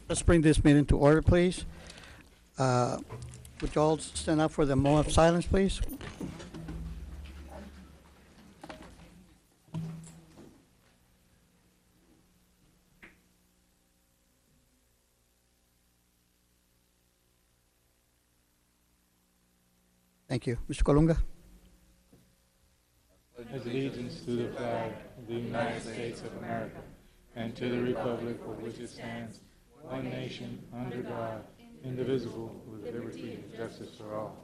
Let's bring this meeting to order, please. Would you all stand up for the moment of silence, please? Thank you. Mr. Colunga? Pledge allegiance to the flag of the United States of America and to the republic for which it stands, one nation, under God, indivisible, with liberty and justice for all.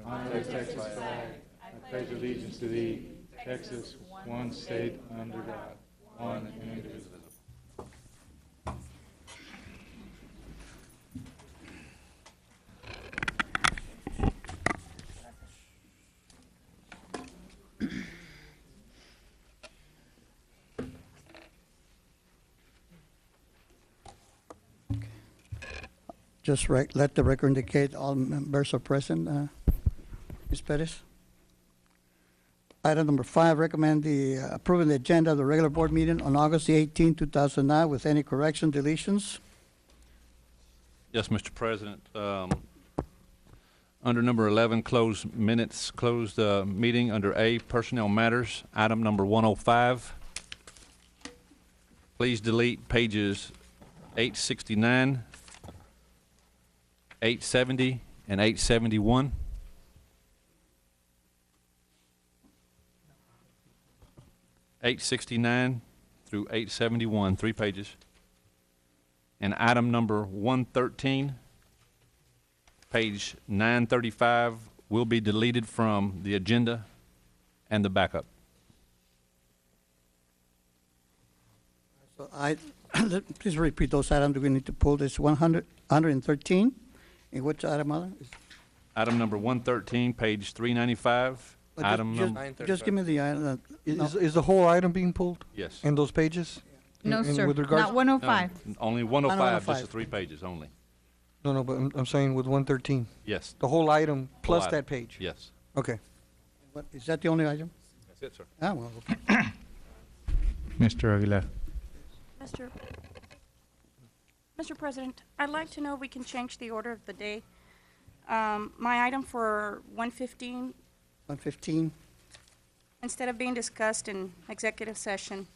Honor the Texas flag. I pledge allegiance to thee, Texas, one state under God, one and indivisible. Just let the record indicate all members are present. Ms. Perez. Item number 5, recommend the approving the agenda of the regular board meeting on August the 18th, 2009 with any correction, deletions. Yes, Mr. President. Under number 11, closed minutes, closed meeting. Under A, personnel matters, item number 105. Please delete pages 869, 870, and 871. (869) through 871, 3 pages. And item number 113, page 935, will be deleted from the agenda and the backup. So please repeat those items. Do we need to pull this 113? And which item other? Item number 113, page 395. Just give me the item. Is the whole item being pulled? Yes. In those pages? No, In sir, with regards not 105. No, only 105, just the 105. 3 pages only. No, but I'm saying with 113. Yes. The whole item plus item. that page? Yes. Okay. What, is that the only item? That's it, sir. Ah, well, okay. Mr. Aguilar. Mr. President, I'd like to know if we can change the order of the day. My item for 115, 115. instead of being discussed in executive session,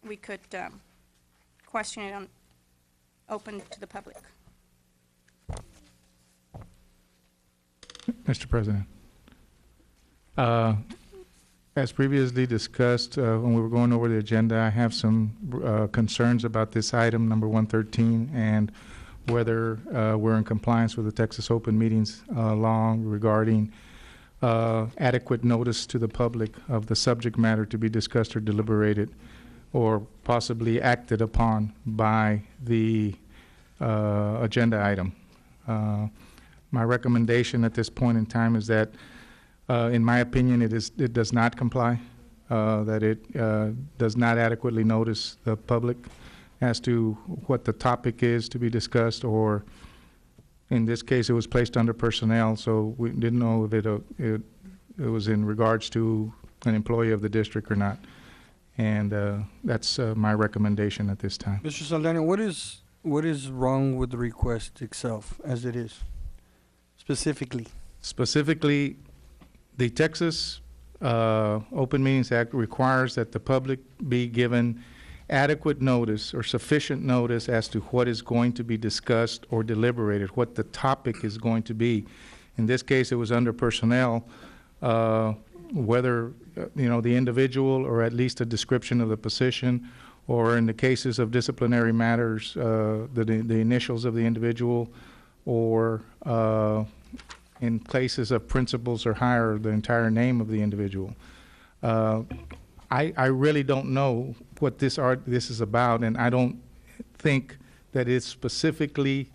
we could question it on open to the public. Mr. President. As previously discussed, when we were going over the agenda, I have some concerns about this item, number 113, and whether we're in compliance with the Texas Open Meetings law regarding adequate notice to the public of the subject matter to be discussed or deliberated or possibly acted upon by the agenda item. My recommendation at this point in time is that in my opinion, it does not comply, that it does not adequately notice the public as to what the topic is to be discussed, or in this case, it was placed under personnel, so we didn't know if it was in regards to an employee of the district or not. And that's my recommendation at this time. Mr. Saldana, what is wrong with the request itself as it is, specifically? Specifically, the Texas Open Meetings Act requires that the public be given adequate notice or sufficient notice as to what is going to be discussed or deliberated, what the topic is going to be. In this case, it was under personnel, whether the individual or at least a description of the position, or in the cases of disciplinary matters, the initials of the individual, or in cases of principals or higher, the entire name of the individual. I really don't know what this is about, and I don't think that it specifically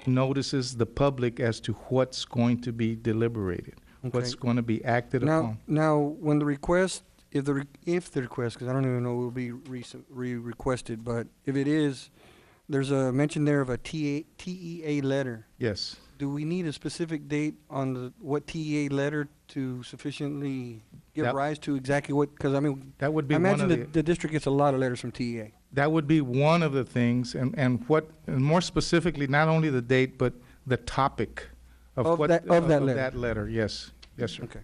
notices the public as to what's going to be deliberated, what's going to be acted upon. Now, when the request, if the request, because I don't even know it will be requested, but if it is, there's a mention there of a TEA letter. Yes. do we need a specific date on what TEA letter to sufficiently give That- rise to exactly what, because I mean, That would I be one imagine of the district gets a lot of letters from TEA. that would be one of the things, and more specifically, not only the date, but the topic of Of what, that- of that letter. that letter, yes, yes, sir. Okay.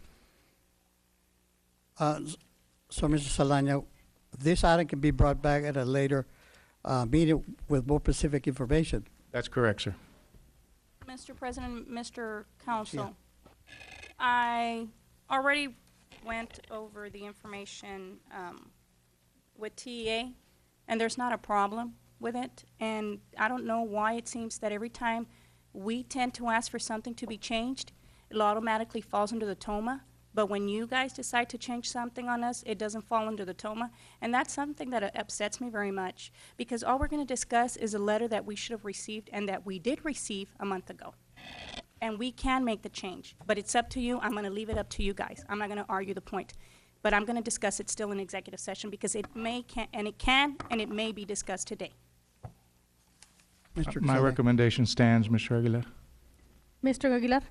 So, Mr. Saldaña, this item can be brought back at a later meeting with more specific information. That's correct, sir. Mr. President, Mr. Council, I already went over the information with TEA, and there's not a problem with it. And I don't know why it seems that every time we tend to ask for something to be changed, it automatically falls under the TOMA. But when you guys decide to change something on us, it doesn't fall under the TOMA. And that's something that upsets me very much, because all we're going to discuss is a letter that we should have received and that we did receive a month ago. And we can make the change, but it's up to you. I'm going to leave it up to you guys. I'm not going to argue the point. But I'm going to discuss it still in executive session, because it can and it may be discussed today. Mr. My Saldaña. recommendation stands, Mr. Aguilar. Mr. Aguilar,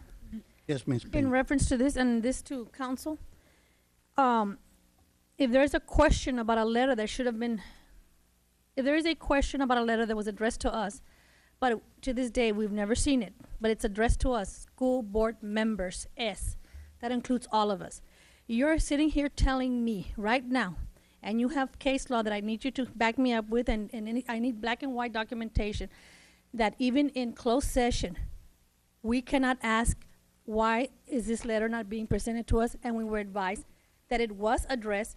Yes, Ms. in Peña. reference to this and this to council, if there is a question about a letter that should have been, if there is a question about a letter that was addressed to us, but to this day, we've never seen it, but it's addressed to us, school board members, that includes all of us. You're sitting here telling me right now, and you have case law that I need you to back me up with, and I need black and white documentation, that even in closed session, we cannot ask, why is this letter not being presented to us? And we were advised that it was addressed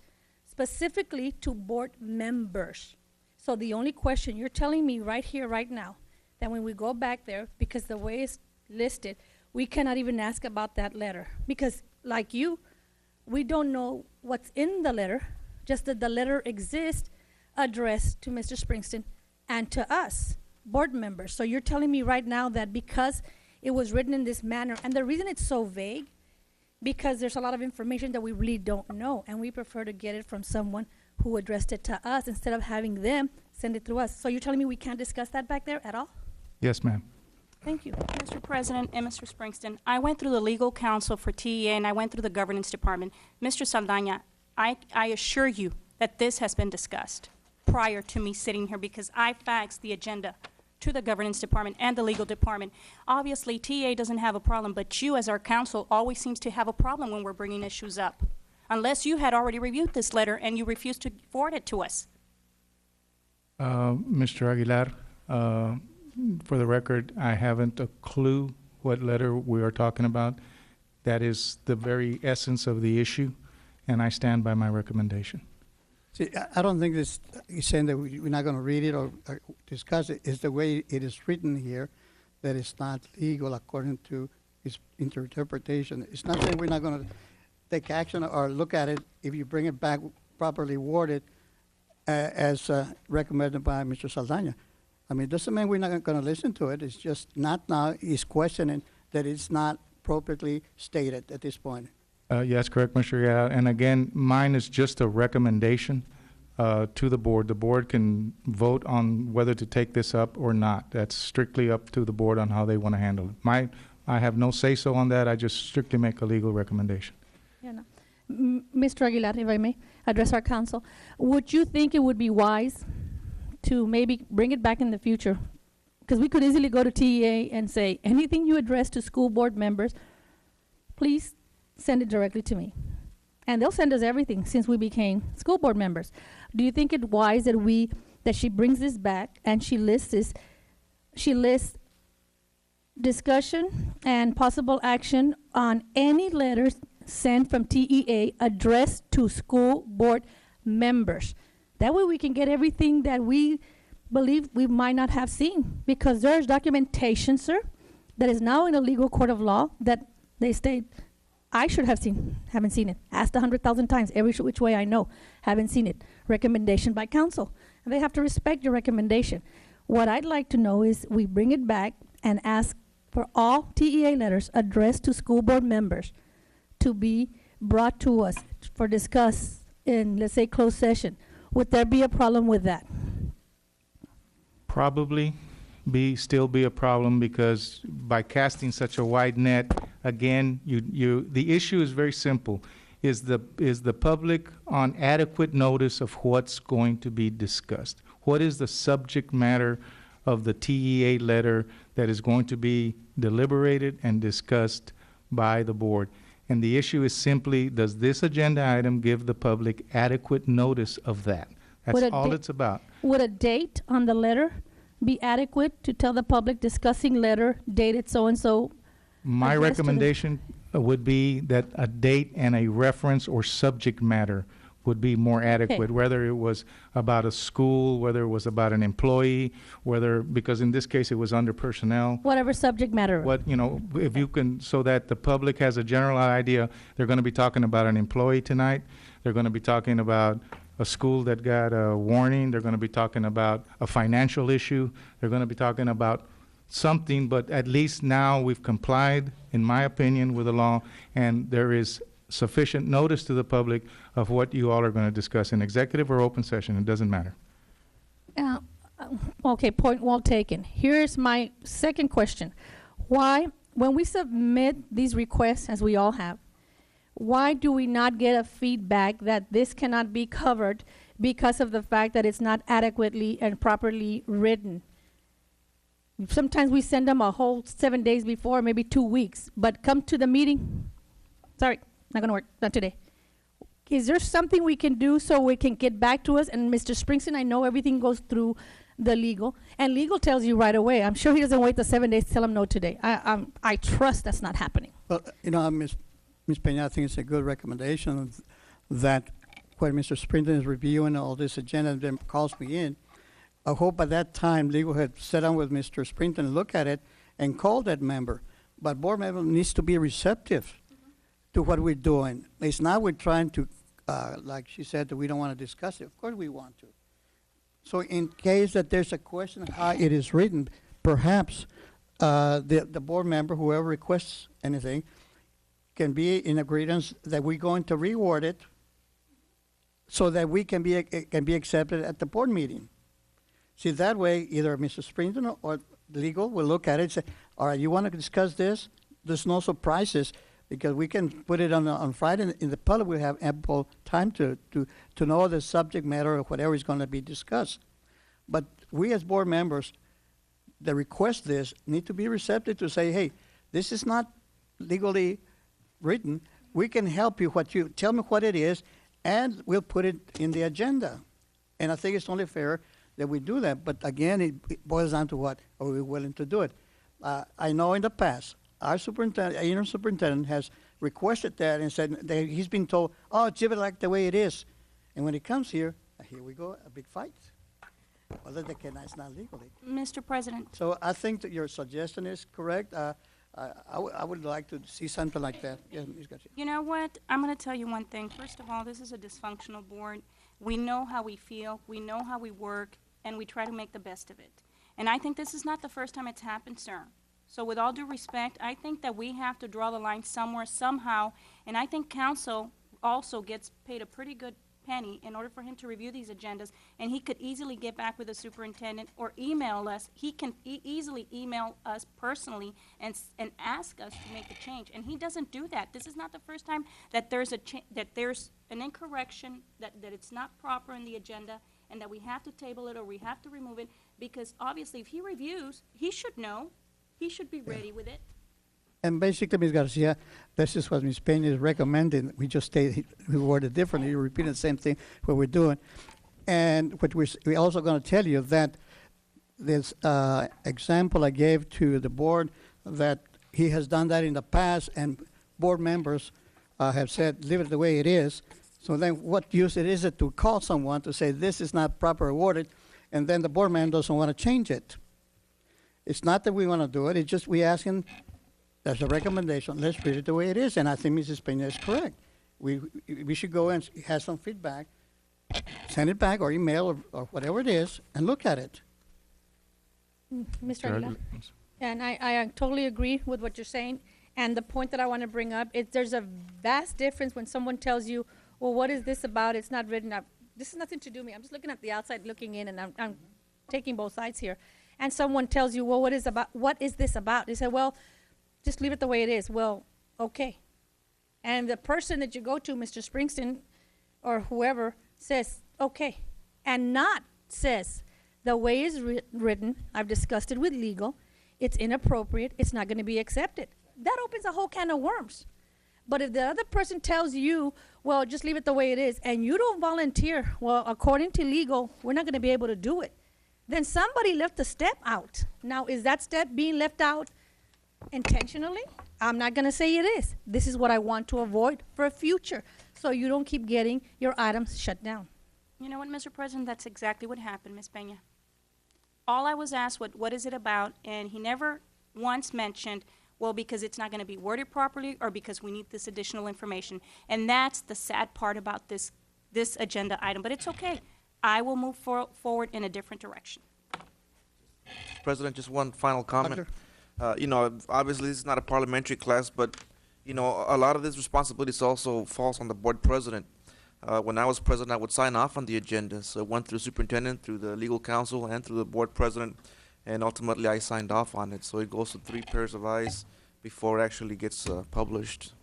specifically to board members. So the only question, you're telling me right here, right now, that when we go back there, because the way it's listed, we cannot even ask about that letter. Because like you, we don't know what's in the letter, just that the letter exists addressed to Mr. Springsteen and to us, board members. So you're telling me right now that because it was written in this manner, and the reason it's so vague, because there's a lot of information that we really don't know, and we prefer to get it from someone who addressed it to us instead of having them send it through us. So you're telling me we can't discuss that back there at all? Yes, ma'am. Thank you. Mr. President and Mr. Springsteen, I went through the legal counsel for TEA and I went through the governance department. Mr. Saldaña, I assure you that this has been discussed prior to me sitting here, because I faxed the agenda to the governance department and the legal department. Obviously, TEA doesn't have a problem, but you as our counsel always seems to have a problem when we're bringing issues up, unless you had already reviewed this letter and you refused to forward it to us. Mr. Aguilar, for the record, I haven't a clue what letter we are talking about. That is the very essence of the issue, and I stand by my recommendation. See, I don't think this, he's saying that we're not going to read it or discuss it. It's the way it is written here that it's not legal according to his interpretation. It's not saying we're not going to take action or look at it if you bring it back properly worded as recommended by Mr. Saldaña. I mean, it doesn't mean we're not going to listen to it. It's just not now. He's questioning that it's not appropriately stated at this point. Yes, correct, Mr. Aguilar. And again, mine is just a recommendation to the board. The board can vote on whether to take this up or not. That's strictly up to the board on how they want to handle it. I have no say-so on that. I just strictly make a legal recommendation. Yeah, no. Mr. Aguilar, if I may address our council, would you think it would be wise to maybe bring it back in the future? Because we could easily go to TEA and say, anything you address to school board members, please send it directly to me. And they'll send us everything since we became school board members. Do you think it wise that she brings this back and she lists discussion and possible action on any letters sent from TEA addressed to school board members? That way we can get everything that we believe we might not have seen, because there's documentation, sir, that is now in a legal court of law that they state I should have seen, haven't seen it. Asked 100,000 times, every which way I know, haven't seen it. Recommendation by council. And they have to respect your recommendation. What I'd like to know is we bring it back and ask for all TEA letters addressed to school board members to be brought to us for discuss in, let's say, closed session. Would there be a problem with that? Probably, still be a problem, because by casting such a wide net, again, the issue is very simple. Is the public on adequate notice of what's going to be discussed? What is the subject matter of the TEA letter that is going to be deliberated and discussed by the board? And the issue is simply, does this agenda item give the public adequate notice of that? That's Would a all da- it's about. Would a date on the letter be adequate to tell the public discussing letter dated so-and-so? My addressed to the- recommendation would be that a date and a reference or subject matter would be more adequate, whether it was about a school, whether it was about an employee, because in this case it was under personnel. Whatever subject matter. If you can, so that the public has a general idea, they're going to be talking about an employee tonight, they're going to be talking about a school that got a warning, they're going to be talking about a financial issue, they're going to be talking about something, but at least now we've complied, in my opinion, with the law, and there is sufficient notice to the public of what you all are going to discuss in executive or open session. It doesn't matter. Okay, point well taken. Here's my second question. Why, when we submit these requests, as we all have, why do we not get a feedback that this cannot be covered because of the fact that it's not adequately and properly written? Sometimes we send them a whole 7 days before, maybe 2 weeks, but come to the meeting, sorry, not gonna work, not today. Is there something we can do so we can get back to us? And Mr. Springsteen, I know everything goes through the legal, and legal tells you right away. I'm sure he doesn't wait the 7 days to tell him no today. I trust that's not happening. Well, Ms. Peña, I think it's a good recommendation that when Mr. Sprinton is reviewing all this agenda and then calls me in, I hope by that time legal had sat down with Mr. Sprinton, look at it, and call that member. But board member needs to be receptive to what we're doing. It's not we're trying to, like she said, that we don't want to discuss it. Of course we want to. So in case that there's a question of how it is written, perhaps the board member, whoever requests anything, can be in agreement that we're going to reword it so that we can be accepted at the board meeting. See, that way, either Mr. Springton or legal will look at it and say, all right, you want to discuss this? There's no surprises, because we can put it on Friday, and in the public will have ample time to know the subject matter or whatever is going to be discussed. But we as board members that request this need to be receptive to say, hey, this is not legally written. We can help you. Tell me what it is, and we'll put it in the agenda. And I think it's only fair that we do that. But again, it boils down to what are we willing to do it. I know in the past, our interim superintendent has requested that and said that he's been told, oh, leave it like the way it is. And when it comes here we go, a big fight. Although it's not legally. Mr. President, So I think that your suggestion is correct. I would like to see something like that. Yes, Ms. Garcia. you know what? I'm going to tell you one thing. First of all, this is a dysfunctional board. We know how we feel, we know how we work, and we try to make the best of it. And I think this is not the first time it's happened, sir. So with all due respect, I think that we have to draw the line somewhere, somehow, and I think council also gets paid a pretty good penny in order for him to review these agendas, and he could easily get back with the superintendent or email us. He can easily email us personally and ask us to make the change, and he doesn't do that. This is not the first time that there's an incorrection, that it's not proper in the agenda, and that we have to table it or we have to remove it, because obviously if he reviews, he should know. He should be ready with it. And basically, Ms. Garcia, this is what Ms. Peña is recommending. We just we worded differently. You're repeating the same thing what we're doing. And what we're also going to tell you that this example I gave to the board, that he has done that in the past, and board members have said, leave it the way it is. So then what use is it to call someone to say this is not properly worded, and then the board member doesn't want to change it? It's not that we want to do it. It's just we asking, as a recommendation, let's read it the way it is. And I think Mrs. Peña is correct. We should go and have some feedback, send it back or email or whatever it is, and look at it. Mr. Aguilar? And I totally agree with what you're saying. And the point that I want to bring up is there's a vast difference when someone tells you, well, what is this about? It's not written up. This has nothing to do with me. I'm just looking at the outside looking in, and I'm taking both sides here. and someone tells you, well, what is this about? They say, well, just leave it the way it is. Well, okay. And the person that you go to, Mr. Springsteen or whoever, says, okay, and not says, the way it's written, I've discussed it with legal, it's inappropriate, it's not going to be accepted. That opens a whole can of worms. But if the other person tells you, well, just leave it the way it is, and you don't volunteer, well, according to legal, we're not going to be able to do it, then somebody left a step out. Now, is that step being left out intentionally? I'm not going to say it is. This is what I want to avoid for a future, so you don't keep getting your items shut down. You know what, Mr. President? That's exactly what happened, Ms. Peña. All I was asked, what is it about? And he never once mentioned, well, because it's not going to be worded properly or because we need this additional information. And that's the sad part about this agenda item. But it's okay. I will move forward in a different direction. President, just one final comment. Doctor? Obviously, this is not a parliamentary class, but, a lot of this responsibility also falls on the board president. When I was president, I would sign off on the agenda. So it went through the superintendent, through the legal counsel, and through the board president, and ultimately I signed off on it. So it goes to 3 pairs of eyes before it actually gets published.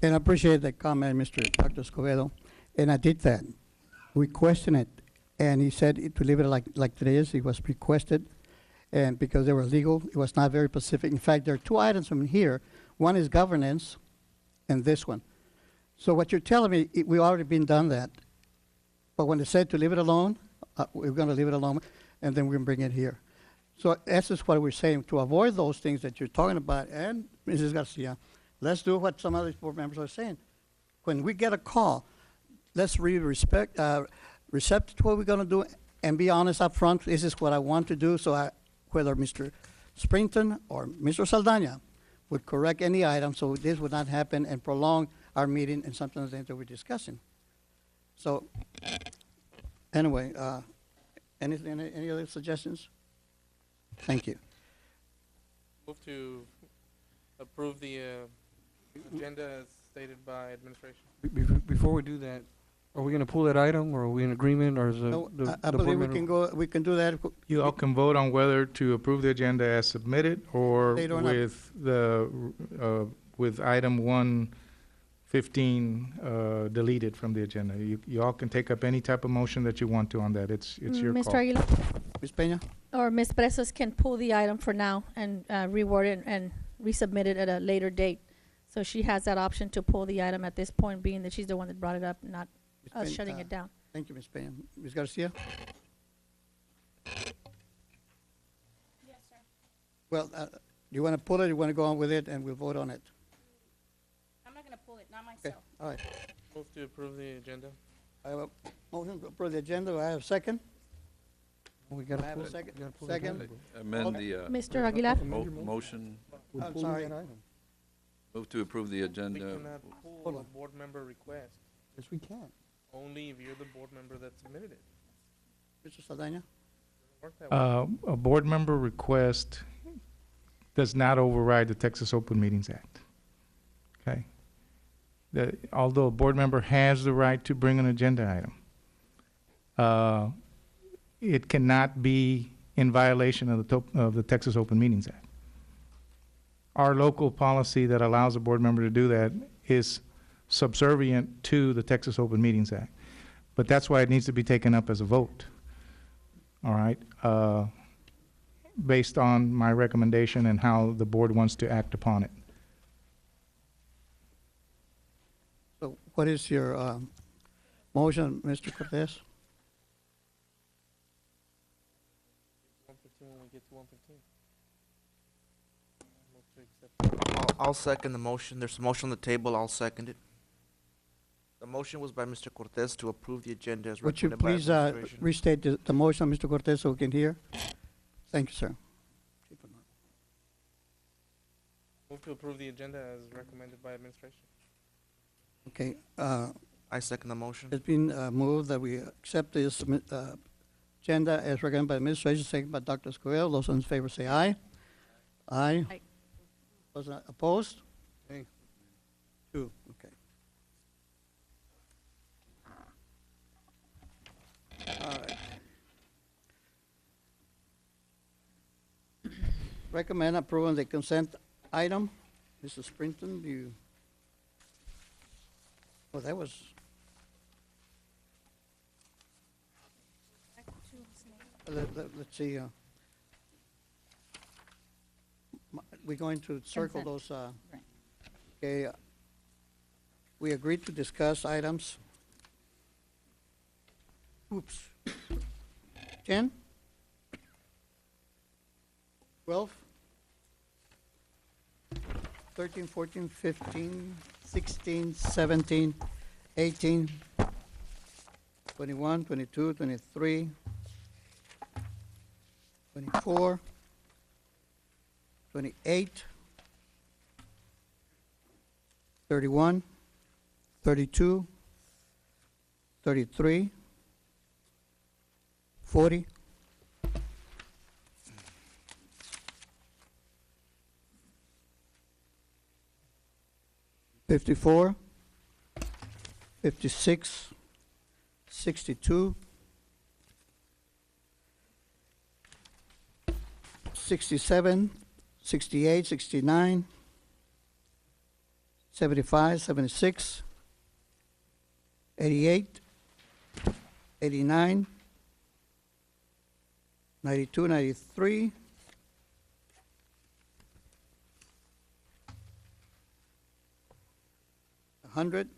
And I appreciate that comment, Dr. Escobedo. And I did that. We questioned it, and he said to leave it like it is. It was requested, and because they were legal, it was not very specific. In fact, there are 2 items from here. One is governance, and this one. So what you're telling me, we already been done that. But when they said to leave it alone, we're going to leave it alone, and then we're going to bring it here. So that's just what we're saying. To avoid those things that you're talking about, and Mrs. Garcia, let's do what some other board members are saying. When we get a call, let's really receptive to what we're going to do and be honest up front. This is what I want to do. So whether Mr. Springton or Mr. Saldana would correct any item so this would not happen and prolong our meeting and something that we're discussing. So anyway, any other suggestions? Thank you. Move to approve the agenda as stated by administration. Before we do that, are we going to pull that item, or are we in agreement, or is No, I the believe board we can member- go. We can do that. You all can vote on whether to approve the agenda as submitted or They don't have- with item 115 deleted from the agenda. You all can take up any type of motion that you want to on that. It's your Mr. call. Aguilar Ms. Peña? or Ms. Presas can pull the item for now and reword it and resubmit it at a later date. So she has that option to pull the item at this point, being that she's the one that brought it up, not Ms. us Peña, shutting it down. Thank you, Ms. Peña. Ms. Garcia? Yes, sir. Well, you want to pull it, you want to go on with it, and we'll vote on it? I'm not going to pull it, not Okay, myself. all right. Move to approve the agenda. I have a motion to approve the agenda. Do I have a second? We got I have to a pull second. we gotta pull Second. the agenda. Amend the Mr. Aguilar? motion, We're I'm pulling sorry. that item. move to approve the We agenda. cannot Hold pull a on. board member request, Yes, we can. only if you're the board member that submitted it. Mr. Saldana? Work that way. A board member request does not override the Texas Open Meetings Act. Okay? Although a board member has the right to bring an agenda item, it cannot be in violation of the Texas Open Meetings Act. Our local policy that allows a board member to do that is subservient to the Texas Open Meetings Act. But that's why it needs to be taken up as a vote. All right? Based on my recommendation and how the board wants to act upon it. So what is your motion, Mr. Cortez? 115 when we get to 115. Move to accept. I'll second the motion. There's a motion on the table. I'll second it. The motion was by Mr. Cortez to approve the agenda as Would you recommended by please administration. restate the motion, Mr. Cortez, so we can hear? Thank you, sir. Move to approve the agenda as recommended by administration. Okay, I second the motion. it's been moved that we accept this agenda as recommended by administration, second by Dr. Escobedo. Those in favor say aye. Aye. Aye. Those opposed? Aye. 2, okay. All right. recommend approving the consent item. Mrs. Sprinton, do you? Well, that was. Let's see. We're going to circle Consent. those. Right. Okay. We agreed to discuss items. Oops. 10, 12, 13, 14, 15, 16, 17, 18, 21, 22, 23, 24, 28, 31, 32, 33, 40, 54, 56, 62, 67, 68, 69, 75, 76, 88, 89, 92, 93, 100,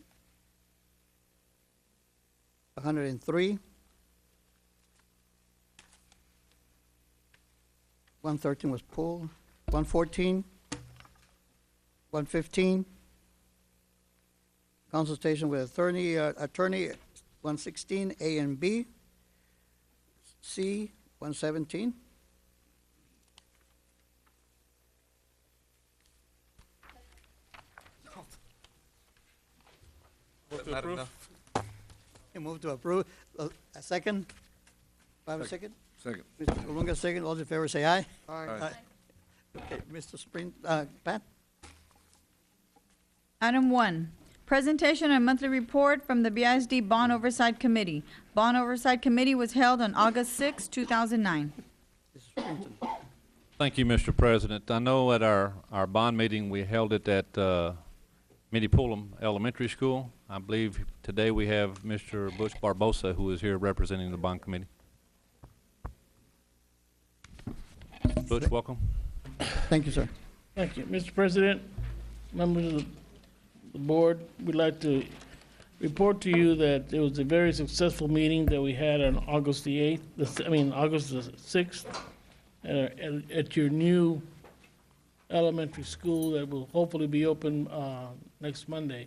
103, 113 was pulled, 114, 115, consultation with attorney 116 A and B, C 117. Move to approve. You move to approve. A second? Do I have a second? Second. Mr. Colunga, second. All in favor say aye. Aye. Okay, Mr. Sprint, Pat? Item 1, presentation and monthly report from the BISD Bond Oversight Committee. Bond Oversight Committee was held on August 6, 2009. Mrs. Sprinton. Thank you, Mr. President. I know at our bond meeting, we held it at Minnie Pullum Elementary School. I believe today we have Mr. Butch Barbosa, who is here representing the bond committee. Butch, welcome. Thank you, sir. Thank you. Mr. President, members of the board, we'd like to report to you that it was a very successful meeting that we had on August the 8th, August the 6th, at your new elementary school that will hopefully be open next Monday.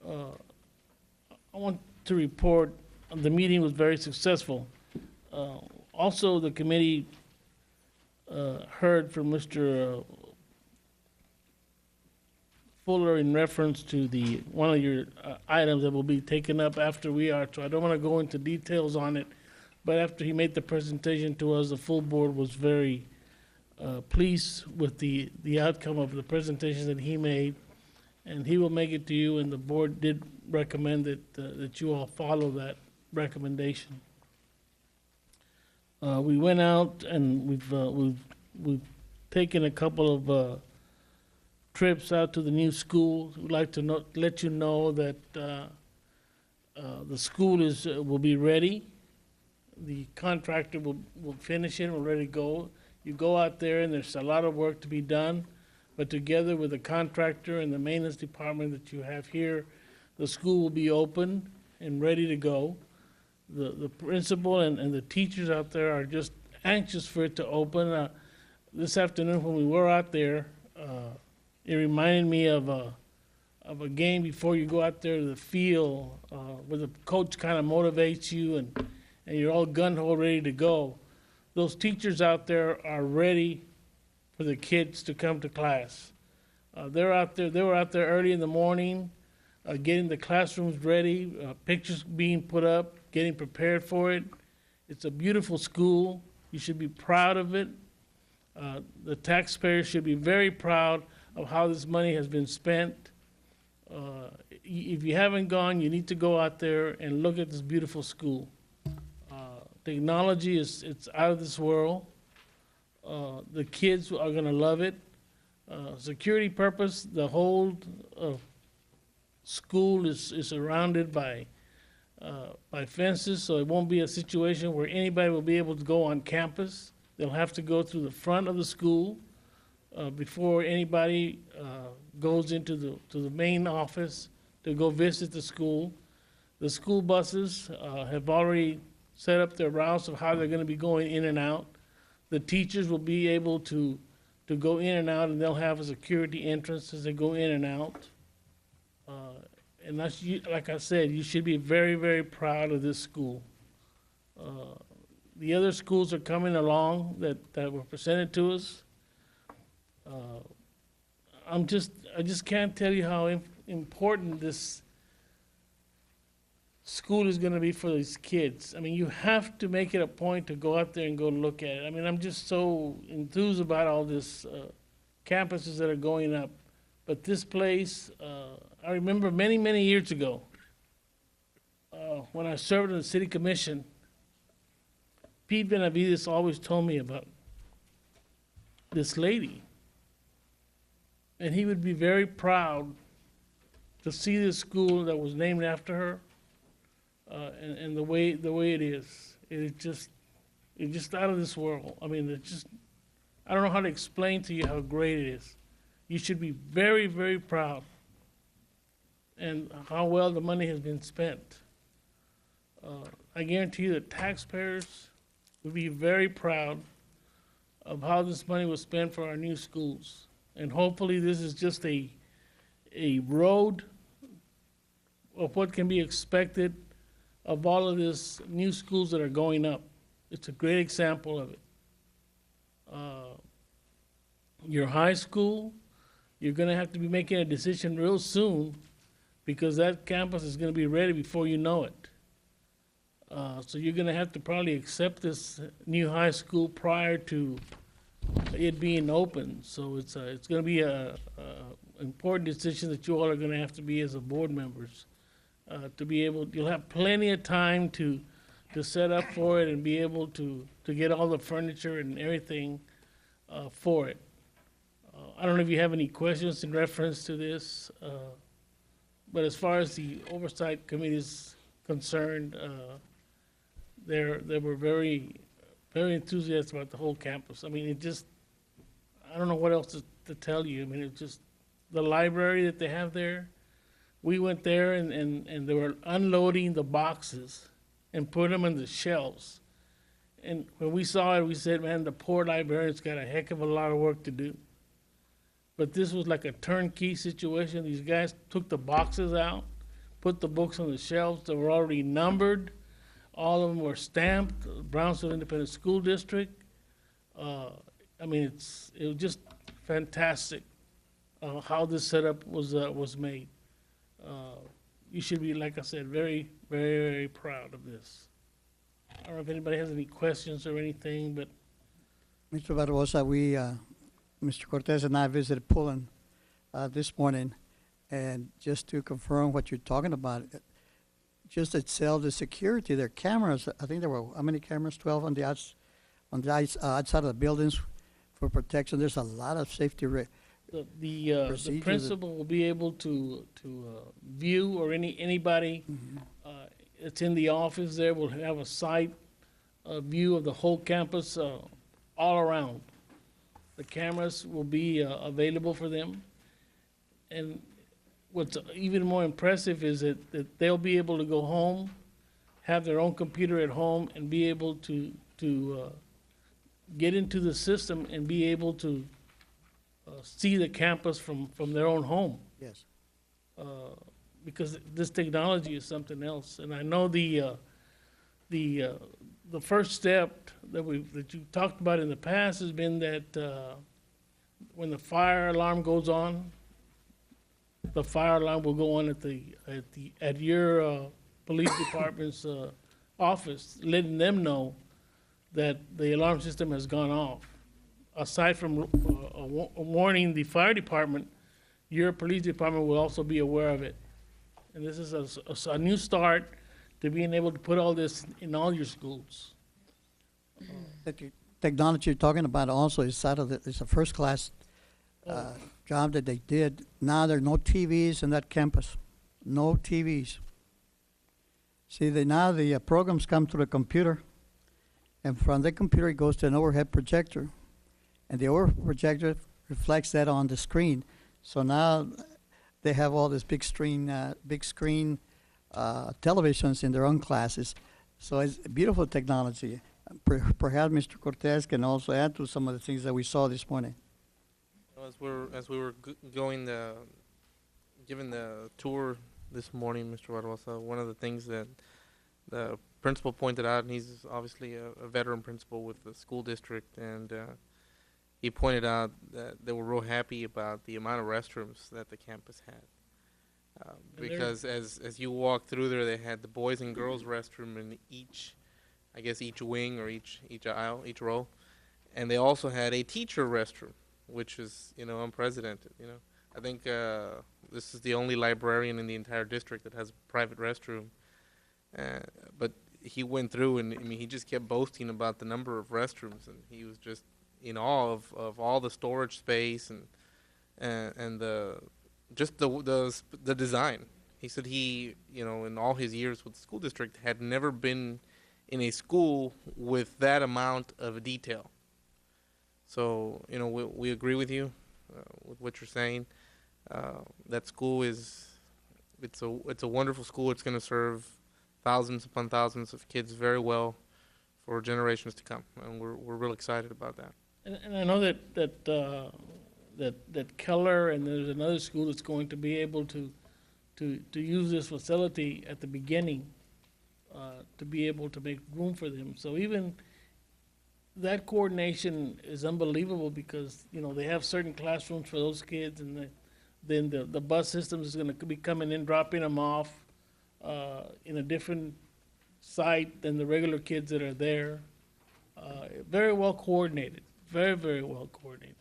I want to report the meeting was very successful. Also, the committee heard from Mr. Fuller in reference to one of your items that will be taken up after we are. So I don't want to go into details on it, but after he made the presentation to us, the full board was very pleased with the outcome of the presentation that he made, and he will make it to you. And the board did recommend that you all follow that recommendation. We went out and we've taken a couple of trips out to the new school. We'd like to let you know that the school will be ready. The contractor will finish it. We're ready to go. You go out there and there's a lot of work to be done, but together with the contractor and the maintenance department that you have here, the school will be open and ready to go. The principal and the teachers out there are just anxious for it to open. This afternoon when we were out there, it reminded me of a game before you go out there to the field, where the coach kind of motivates you and you're all gun-ho ready to go. Those teachers out there are ready for the kids to come to class. They were out there early in the morning, getting the classrooms ready, pictures being put up, getting prepared for it. It's a beautiful school. You should be proud of it. The taxpayers should be very proud of how this money has been spent. If you haven't gone, you need to go out there and look at this beautiful school. Technology it's out of this world. The kids are gonna love it. Security purpose, the whole school is surrounded by fences, so it won't be a situation where anybody will be able to go on campus. They'll have to go through the front of the school before anybody goes into the main office to go visit the school. The school buses have already set up their routes of how they're gonna be going in and out. The teachers will be able to go in and out, and they'll have a security entrance as they go in and out. And that's, like I said, you should be very, very proud of this school. The other schools are coming along that were presented to us. I just can't tell you how important this school is gonna be for these kids. I mean, you have to make it a point to go out there and go look at it. I mean, I'm just so enthused about all this campuses that are going up. But this place, I remember many, many years ago, when I served in the city commission, Pete Benavides always told me about this lady. And he would be very proud to see this school that was named after her, and the way it is. It's just out of this world. I mean, I don't know how to explain to you how great it is. You should be very, very proud, and how well the money has been spent. I guarantee you that taxpayers would be very proud of how this money was spent for our new schools. And hopefully this is just a road of what can be expected of all of these new schools that are going up. It's a great example of it. Your high school, you're gonna have to be making a decision real soon, because that campus is gonna be ready before you know it. So you're gonna have to probably accept this new high school prior to it being open. So it's gonna be a important decision that you all are gonna have to be as a board members. To be able, you'll have plenty of time to set up for it and be able to get all the furniture and everything for it. I don't know if you have any questions in reference to this, but as far as the oversight committee is concerned, they were very, very enthusiastic about the whole campus. I mean, I don't know what else to tell you. I mean, it's just the library that they have there. We went there and they were unloading the boxes and put them on the shelves. And when we saw it, we said, man, the poor librarian's got a heck of a lot of work to do. But this was like a turnkey situation. These guys took the boxes out, put the books on the shelves that were already numbered. All of them were stamped, Brownsville Independent School District. I mean, it was just fantastic how this setup was made. You should be, like I said, very, very, very proud of this. I don't know if anybody has any questions or anything, but Mr. Barbosa, Mr. Cortez and I visited Pullen this morning, and just to confirm what you're talking about, just itself, the security, their cameras, I think there were, how many cameras? 12 on the outside of the buildings for protection. There's a lot of safety the principal will be able to view, or anybody that's in the office there will have a sight view of the whole campus all around. The cameras will be available for them. And what's even more impressive is that they'll be able to go home, have their own computer at home, and be able to get into the system and be able to see the campus from their own home. Yes. Because this technology is something else. And I know the first step that you talked about in the past has been that when the fire alarm goes on, the fire alarm will go on at your police department's office, letting them know that the alarm system has gone off. Aside from warning the fire department, your police department will also be aware of it. And this is a new start to being able to put all this in all your schools. technology you're talking about also is it's a first class job that they did. Now there are no TVs in that campus, no TVs. See, now the programs come to the computer, and from the computer it goes to an overhead projector, and the overhead projector reflects that on the screen. So now they have all this big screen televisions in their own classes. So it's beautiful technology. Perhaps Mr. Cortez can also add to some of the things that we saw this morning. As we were given the tour this morning, Mr. Barbosa, one of the things that the principal pointed out, and he's obviously a veteran principal with the school district, and he pointed out that they were real happy about the amount of restrooms that the campus had. Because as you walk through there, they had the boys and girls restroom in each wing or each aisle, each row, and they also had a teacher restroom, which is unprecedented. I think this is the only librarian in the entire district that has a private restroom. But he went through, and he just kept boasting about the number of restrooms, and he was just in awe of all the storage space and the design. He said he, in all his years with the school district, had never been in a school with that amount of detail. So, we agree with you with what you're saying. That school it's a wonderful school. It's going to serve thousands upon thousands of kids very well for generations to come, and we're real excited about that. And I know that Keller and there's another school that's going to be able to use this facility at the beginning to be able to make room for them. So even that coordination is unbelievable because they have certain classrooms for those kids, and then the bus system is going to be coming in, dropping them off in a different site than the regular kids that are there. Very well coordinated, very, very well coordinated.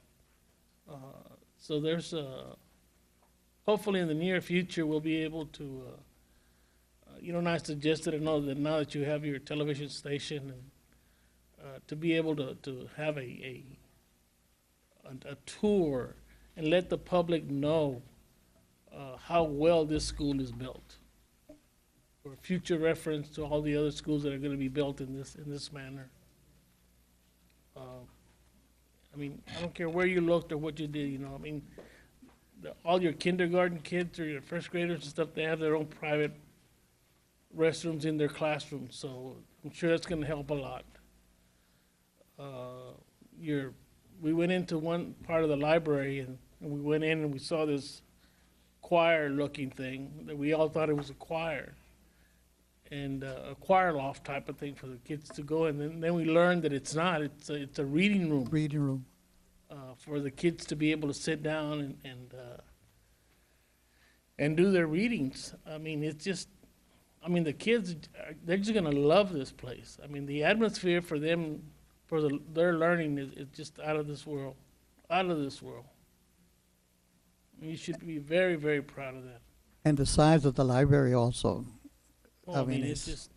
So there's hopefully in the near future we'll be able to, and I suggested now that you have your television station and to be able to have a tour and let the public know how well this school is built, for future reference to all the other schools that are going to be built in this manner. I don't care where you looked or what you did. All your kindergarten kids or your first graders and stuff, they have their own private restrooms in their classrooms, so I'm sure that's going to help a lot. We went into one part of the library and we went in and we saw this choir-looking thing that we all thought it was a choir, and a choir loft type of thing for the kids to go in. And then we learned that it's not. It's a reading room. Reading room. For the kids to be able to sit down and do their readings. It's just. The kids, they're just going to love this place. The atmosphere for them, their learning is just out of this world. Out of this world. You should be very, very proud of that. And the size of the library also. It's just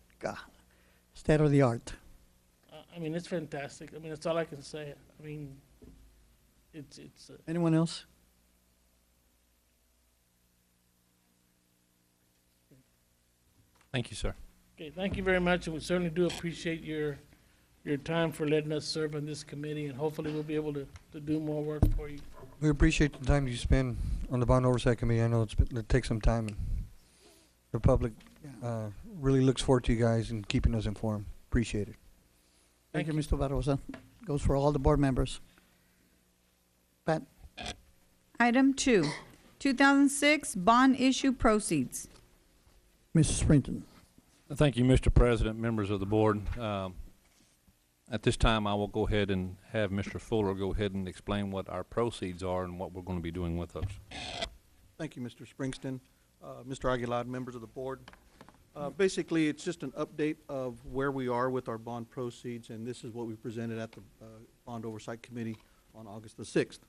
state of the art. It's fantastic. That's all I can say. It's. Anyone else? Thank you, sir. Okay, thank you very much, and we certainly do appreciate your time for letting us serve on this committee, and hopefully we'll be able to do more work for you. We appreciate the time you spend on the Bond Oversight Committee. I know it takes some time, and the public really looks forward to you guys and keeping us informed. Appreciate it. Thank you, Mr. Barbosa. Goes for all the board members. Pat? Item 2, 2006 bond issue proceeds. Mrs. Springton. Thank you, Mr. President, members of the board. At this time, I will go ahead and have Mr. Fuller go ahead and explain what our proceeds are and what we're going to be doing with those. Thank you, Mr. Springston, Mr. Aguilar, members of the board. Basically, it's just an update of where we are with our bond proceeds, and this is what we presented at the Bond Oversight Committee on August the 6th.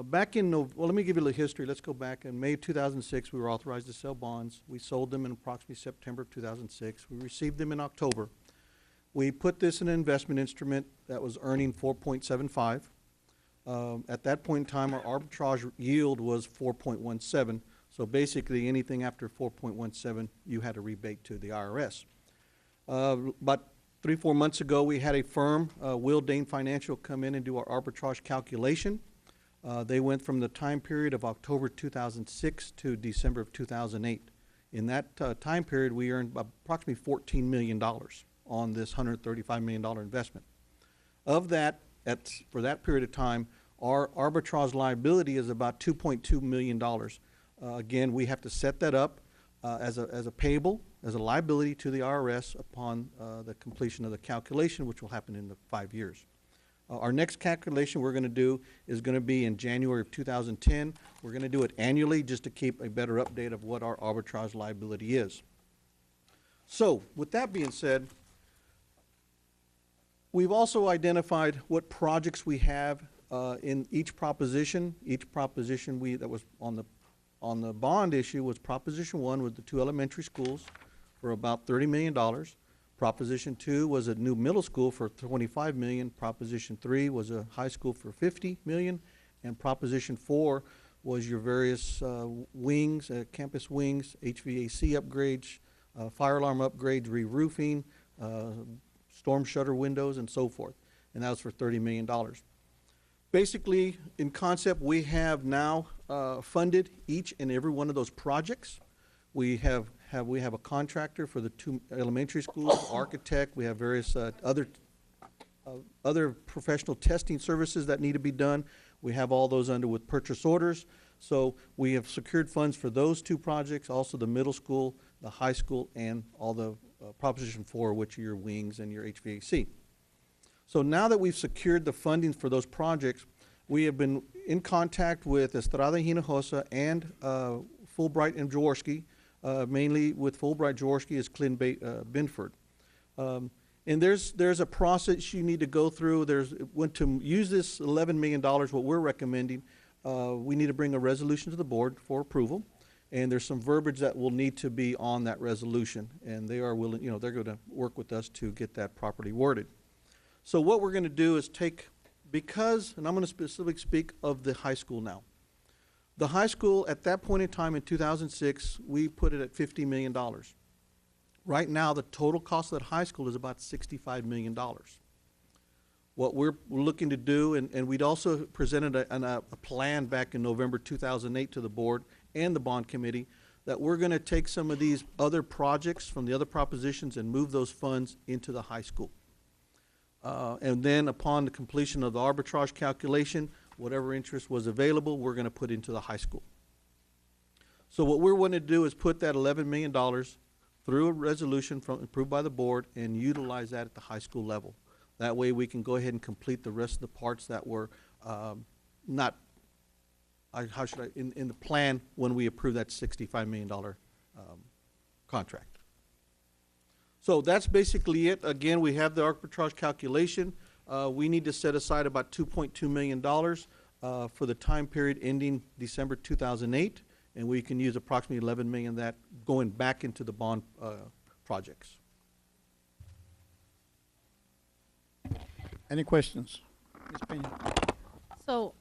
Back in let me give you a little history. Let's go back. In May 2006, we were authorized to sell bonds. We sold them in approximately September of 2006. We received them in October. We put this in an investment instrument that was earning 4.75. At that point in time, our arbitrage yield was 4.17. So basically, anything after 4.17, you had a rebate to the IRS. About 3-4 months ago, we had a firm, Will Dane Financial, come in and do our arbitrage calculation. They went from the time period of October 2006 to December of 2008. In that time period, we earned approximately $14 million on this $135 million investment. Of that, for that period of time, our arbitrage liability is about $2.2 million. Again, we have to set that up as a payable, as a liability to the IRS upon the completion of the calculation, which will happen in the 5 years. Our next calculation we're going to do is going to be in January of 2010. We're going to do it annually just to keep a better update of what our arbitrage liability is. So, with that being said, we've also identified what projects we have in each proposition. Each proposition that was on the bond issue was Proposition 1 with the 2 elementary schools for about $30 million. Proposition 2 was a new middle school for $25 million. Proposition 3 was a high school for $50 million. And Proposition 4 was your various wings, campus wings, HVAC upgrades, fire alarm upgrades, re-roofing, storm shutter windows, and so forth. And that was for $30 million. Basically, in concept, we have now funded each and every one of those projects. We have a contractor for the 2 elementary schools, architect. We have various other professional testing services that need to be done. We have all those under with purchase orders. So we have secured funds for those 2 projects, also the middle school, the high school, and all the Proposition 4, which are your wings and your HVAC. So now that we've secured the funding for those projects, we have been in contact with Estrada Hinojosa and Fulbright and Jaworski. Mainly with Fulbright Jaworski is Clint Binford. And there's a process you need to go through. To use this $11 million, what we're recommending, we need to bring a resolution to the board for approval. And there's some verbiage that will need to be on that resolution. And they are willing, they're going to work with us to get that properly worded. So what we're going to do is and I'm going to specifically speak of the high school now. The high school, at that point in time in 2006, we put it at $50 million. Right now, the total cost of that high school is about $65 million. What we're looking to do, and we'd also presented a plan back in November 2008 to the board and the bond committee, that we're going to take some of these other projects from the other propositions and move those funds into the high school. And then upon the completion of the arbitrage calculation, whatever interest was available, we're going to put into the high school. So what we're going to do is put that $11 million through a resolution approved by the board and utilize that at the high school level. That way we can go ahead and complete the rest of the parts that were not, in the plan when we approved that $65 million contract. So that's basically it. Again, we have the arbitrage calculation. We need to set aside about $2.2 million for the time period ending December 2008, and we can use approximately $11 million of that going back into the bond projects. Any questions? Ms. Peña? So,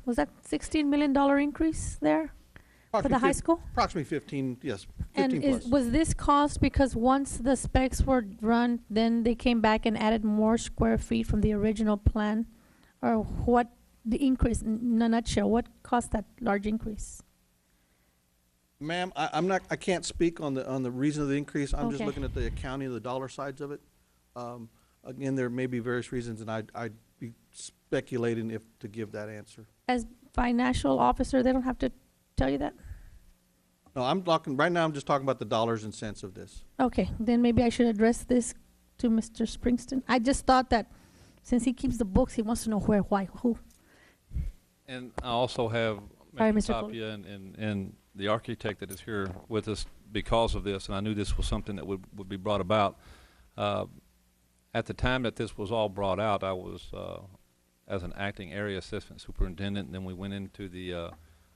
was that $16 million increase there for the high school? Approximately 15, yes, 15 And plus. was this cost because once the specs were run, then they came back and added more square feet from the original plan? Or what, the increase, in a nutshell, what caused that large increase? Ma'am, I can't speak on the reason of the increase. I'm just Okay. looking at the accounting of the dollar sides of it. Again, there may be various reasons, and I'd be speculating to give that answer. As financial officer, they don't have to tell you that? No, right now I'm just talking about the dollars and cents of this. Okay, then maybe I should address this to Mr. Springston. I just thought that since he keeps the books, he wants to know where, why, who. And I also have Sorry, Mr. Mr. Fuller. Tapia and the architect that is here with us because of this, and I knew this was something that would be brought about. At the time that this was all brought out, I was as an acting area assistant superintendent, and then we went into the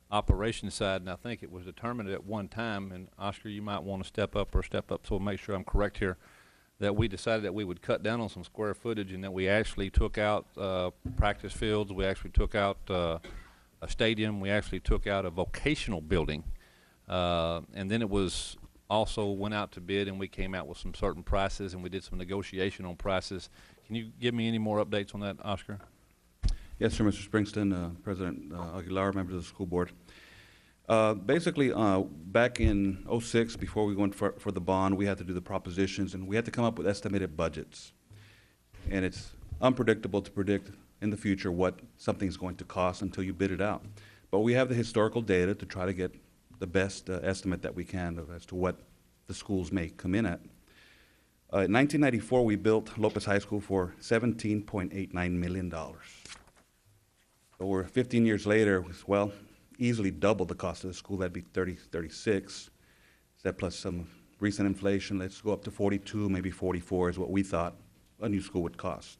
operations side, and I think it was determined at one time, and Oscar, you might want to step up, so we'll make sure I'm correct here, that we decided that we would cut down on some square footage and that we actually took out practice fields, we actually took out a stadium, we actually took out a vocational building. And then it was also went out to bid and we came out with some certain prices and we did some negotiation on prices. Can you give me any more updates on that, Oscar? Yes, sir, Mr. Springston, President Aguilar, members of the school board. Basically, back in '06, before we went for the bond, we had to do the propositions and we had to come up with estimated budgets. And it's unpredictable to predict in the future what something's going to cost until you bid it out. But we have the historical data to try to get the best estimate that we can as to what the schools may come in at. In 1994, we built Lopez High School for $17.89 million. Over 15 years later, well, easily double the cost of the school. That'd be 36. That plus some recent inflation, let's go up to 42, maybe 44 is what we thought a new school would cost.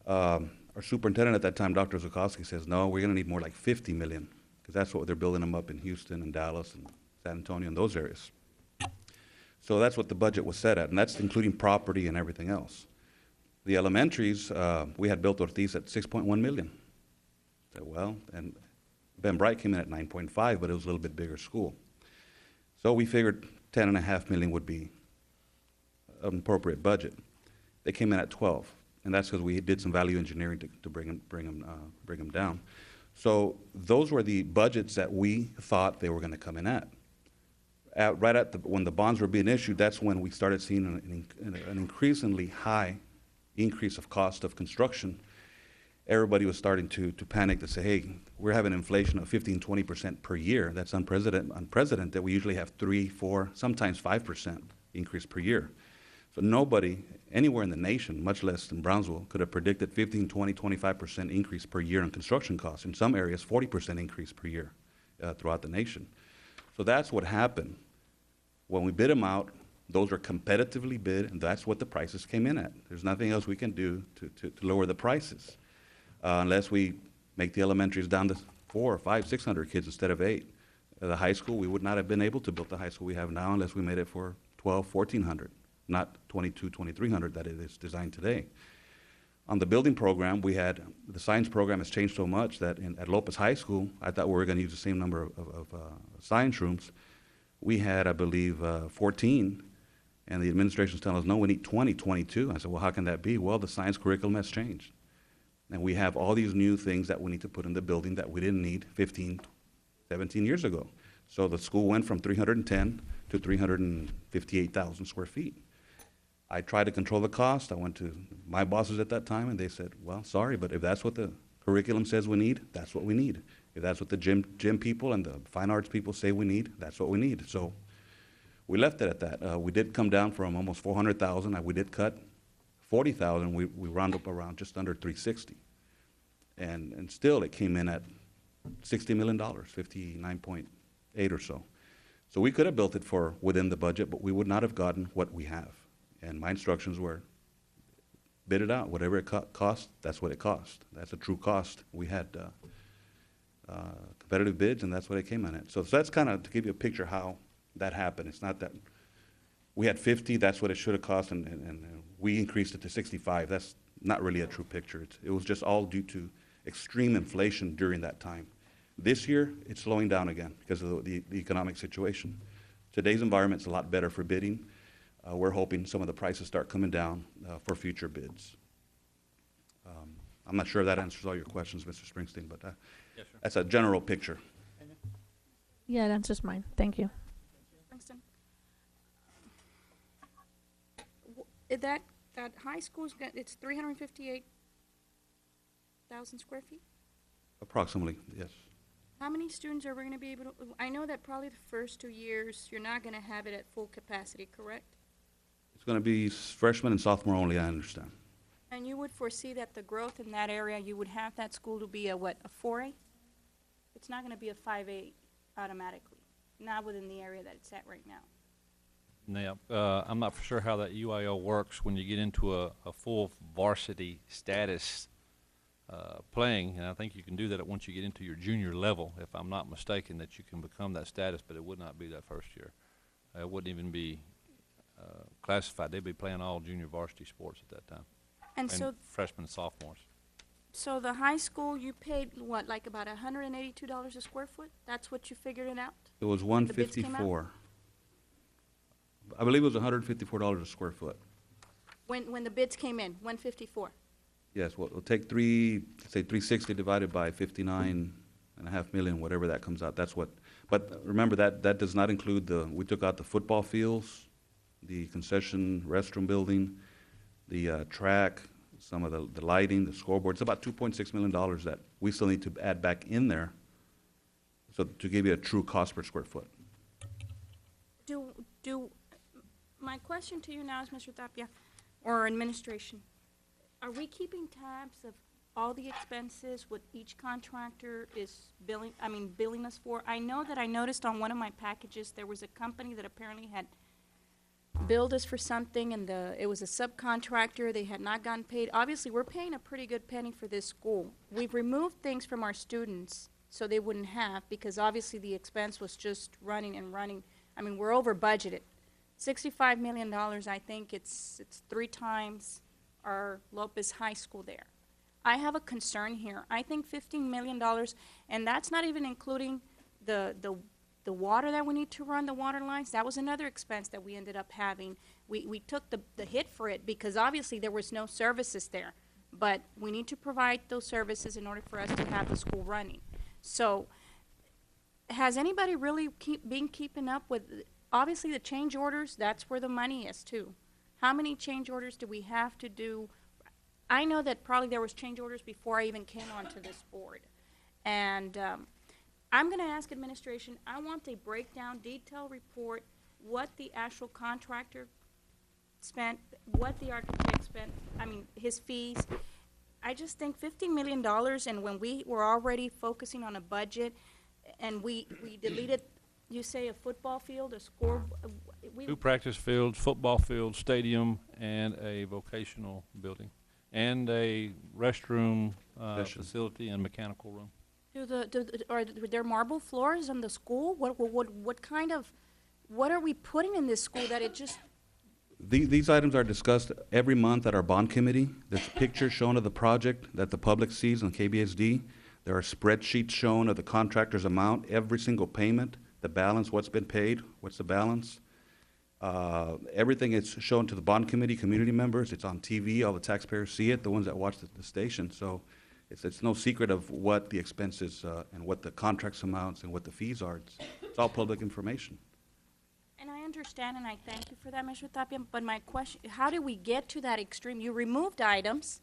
Our superintendent at that time, Dr. Zukowski, says, no, we're going to need more like 50 million, because that's what they're building them up in Houston and Dallas and San Antonio and those areas. So that's what the budget was set at, and that's including property and everything else. The elementaries, we had built Ortiz at 6.1 million. Said, well, and Ben Bright came in at 9.5, but it was a little bit bigger school. So we figured 10.5 million would be an appropriate budget. They came in at 12, and that's because we did some value engineering to bring them down. So those were the budgets that we thought they were going to come in at. When the bonds were being issued, that's when we started seeing an increasingly high increase of cost of construction. Everybody was starting to panic to say, hey, we're having inflation of 15–20% per year. That's unprecedented. We usually have 3, 4, sometimes 5% increase per year. So nobody anywhere in the nation, much less in Brownsville, could have predicted 15, 20, 25% increase per year in construction costs. In some areas, 40% increase per year throughout the nation. So that's what happened. When we bid them out, those were competitively bid, and that's what the prices came in at. There's nothing else we can do to lower the prices. Unless we make the elementaries down to 400 or 500, 600 kids instead of 8. The high school, we would not have been able to build the high school we have now unless we made it for 1,200, 1,400, not 2,200, 2,300 that it is designed today. On the building program, the science program has changed so much that at Lopez High School, I thought we were going to use the same number of science rooms. We had, I believe, 14, and the administration's telling us, no, we need 20, 22. I said, well, how can that be? Well, the science curriculum has changed. And we have all these new things that we need to put in the building that we didn't need 15, 17 years ago. So the school went from 310 to 358,000 square feet. I tried to control the cost. I went to my bosses at that time, and they said, well, sorry, but if that's what the curriculum says we need, that's what we need. If that's what the gym people and the fine arts people say we need, that's what we need. So we left it at that. We did come down from almost 400,000. We did cut 40,000. We round up around just under 360. And still it came in at $60 million, 59.8 or so. So we could have built it for within the budget, but we would not have gotten what we have. And my instructions were, bid it out. Whatever it cost, that's what it cost. That's a true cost. We had competitive bids, and that's what it came in at. So that's kind of to give you a picture how that happened. It's not that we had 50, that's what it should have cost, and we increased it to 65. That's not really a true picture. It was just all due to extreme inflation during that time. This year, it's slowing down again because of the economic situation. Today's environment's a lot better for bidding. We're hoping some of the prices start coming down for future bids. I'm not sure if that answers all your questions, Mr. Springsteen, but yes, that's a general picture. Yeah, it answers mine. Thank you. Princeton. That high school's got, it's 358,000 square feet? Approximately, yes. How many students are we going to be able to, I know that probably the first 2 years, you're not going to have it at full capacity, correct? It's going to be freshman and sophomore only, I understand. And you would foresee that the growth in that area, you would have that school to be a what, a 4A? It's not going to be a 5A automatically, not within the area that it's at right now. Now, I'm not for sure how that UIL works when you get into a full varsity status playing, and I think you can do that once you get into your junior level, if I'm not mistaken, that you can become that status, but it would not be that first year. It wouldn't even be classified. They'd be playing all junior varsity sports at that time. And so, Freshmen and sophomores. so the high school, you paid what, like about $182 a square foot? That's what you figured it out? It was The bids came out? $154. I believe it was $154 a square foot. When the bids came in, 154. Yes, well, we'll take say 360 divided by 59.5 million, whatever that comes out. That's what, but remember that does not include we took out the football fields, the concession restroom building, the track, some of the lighting, the scoreboard. It's about $2.6 million that we still need to add back in there, so to give you a true cost per square foot. My question to you now is, Mr. Tapia, or administration, are we keeping tabs of all the expenses, what each contractor is billing us for? I know that I noticed on one of my packages, there was a company that apparently had billed us for something, and it was a subcontractor. They had not gotten paid. Obviously, we're paying a pretty good penny for this school. We've removed things from our students so they wouldn't have, because obviously the expense was just running and running. I mean, we're over budgeted. $65 million, I think it's 3 times our Lopez High School there. I have a concern here. I think $15 million, and that's not even including the water that we need to run, the water lines. That was another expense that we ended up having. We took the hit for it because obviously there was no services there. But we need to provide those services in order for us to have the school running. So has anybody really been keeping up with, obviously the change orders, that's where the money is too. How many change orders do we have to do? I know that probably there was change orders before I even came onto this board. And I'm going to ask administration, I want a breakdown, detailed report, what the actual contractor spent, what the architect spent, his fees. I just think $15 million, and when we were already focusing on a budget, and we deleted, you say a football field, a score, 2 practice fields, football field, stadium, and a vocational building, and a restroom facility and mechanical room. Are there marble floors in the school? What kind of, what are we putting in this school that it just? These items are discussed every month at our bond committee. There's pictures shown of the project that the public sees on KBSD. There are spreadsheets shown of the contractor's amount, every single payment, the balance, what's been paid, what's the balance. Everything is shown to the bond committee, community members. It's on TV. All the taxpayers see it, the ones that watch the station. So it's no secret of what the expenses and what the contracts amounts and what the fees are. It's all public information. And I understand, and I thank you for that, Mr. Tapia, but my question, how did we get to that extreme? You removed items,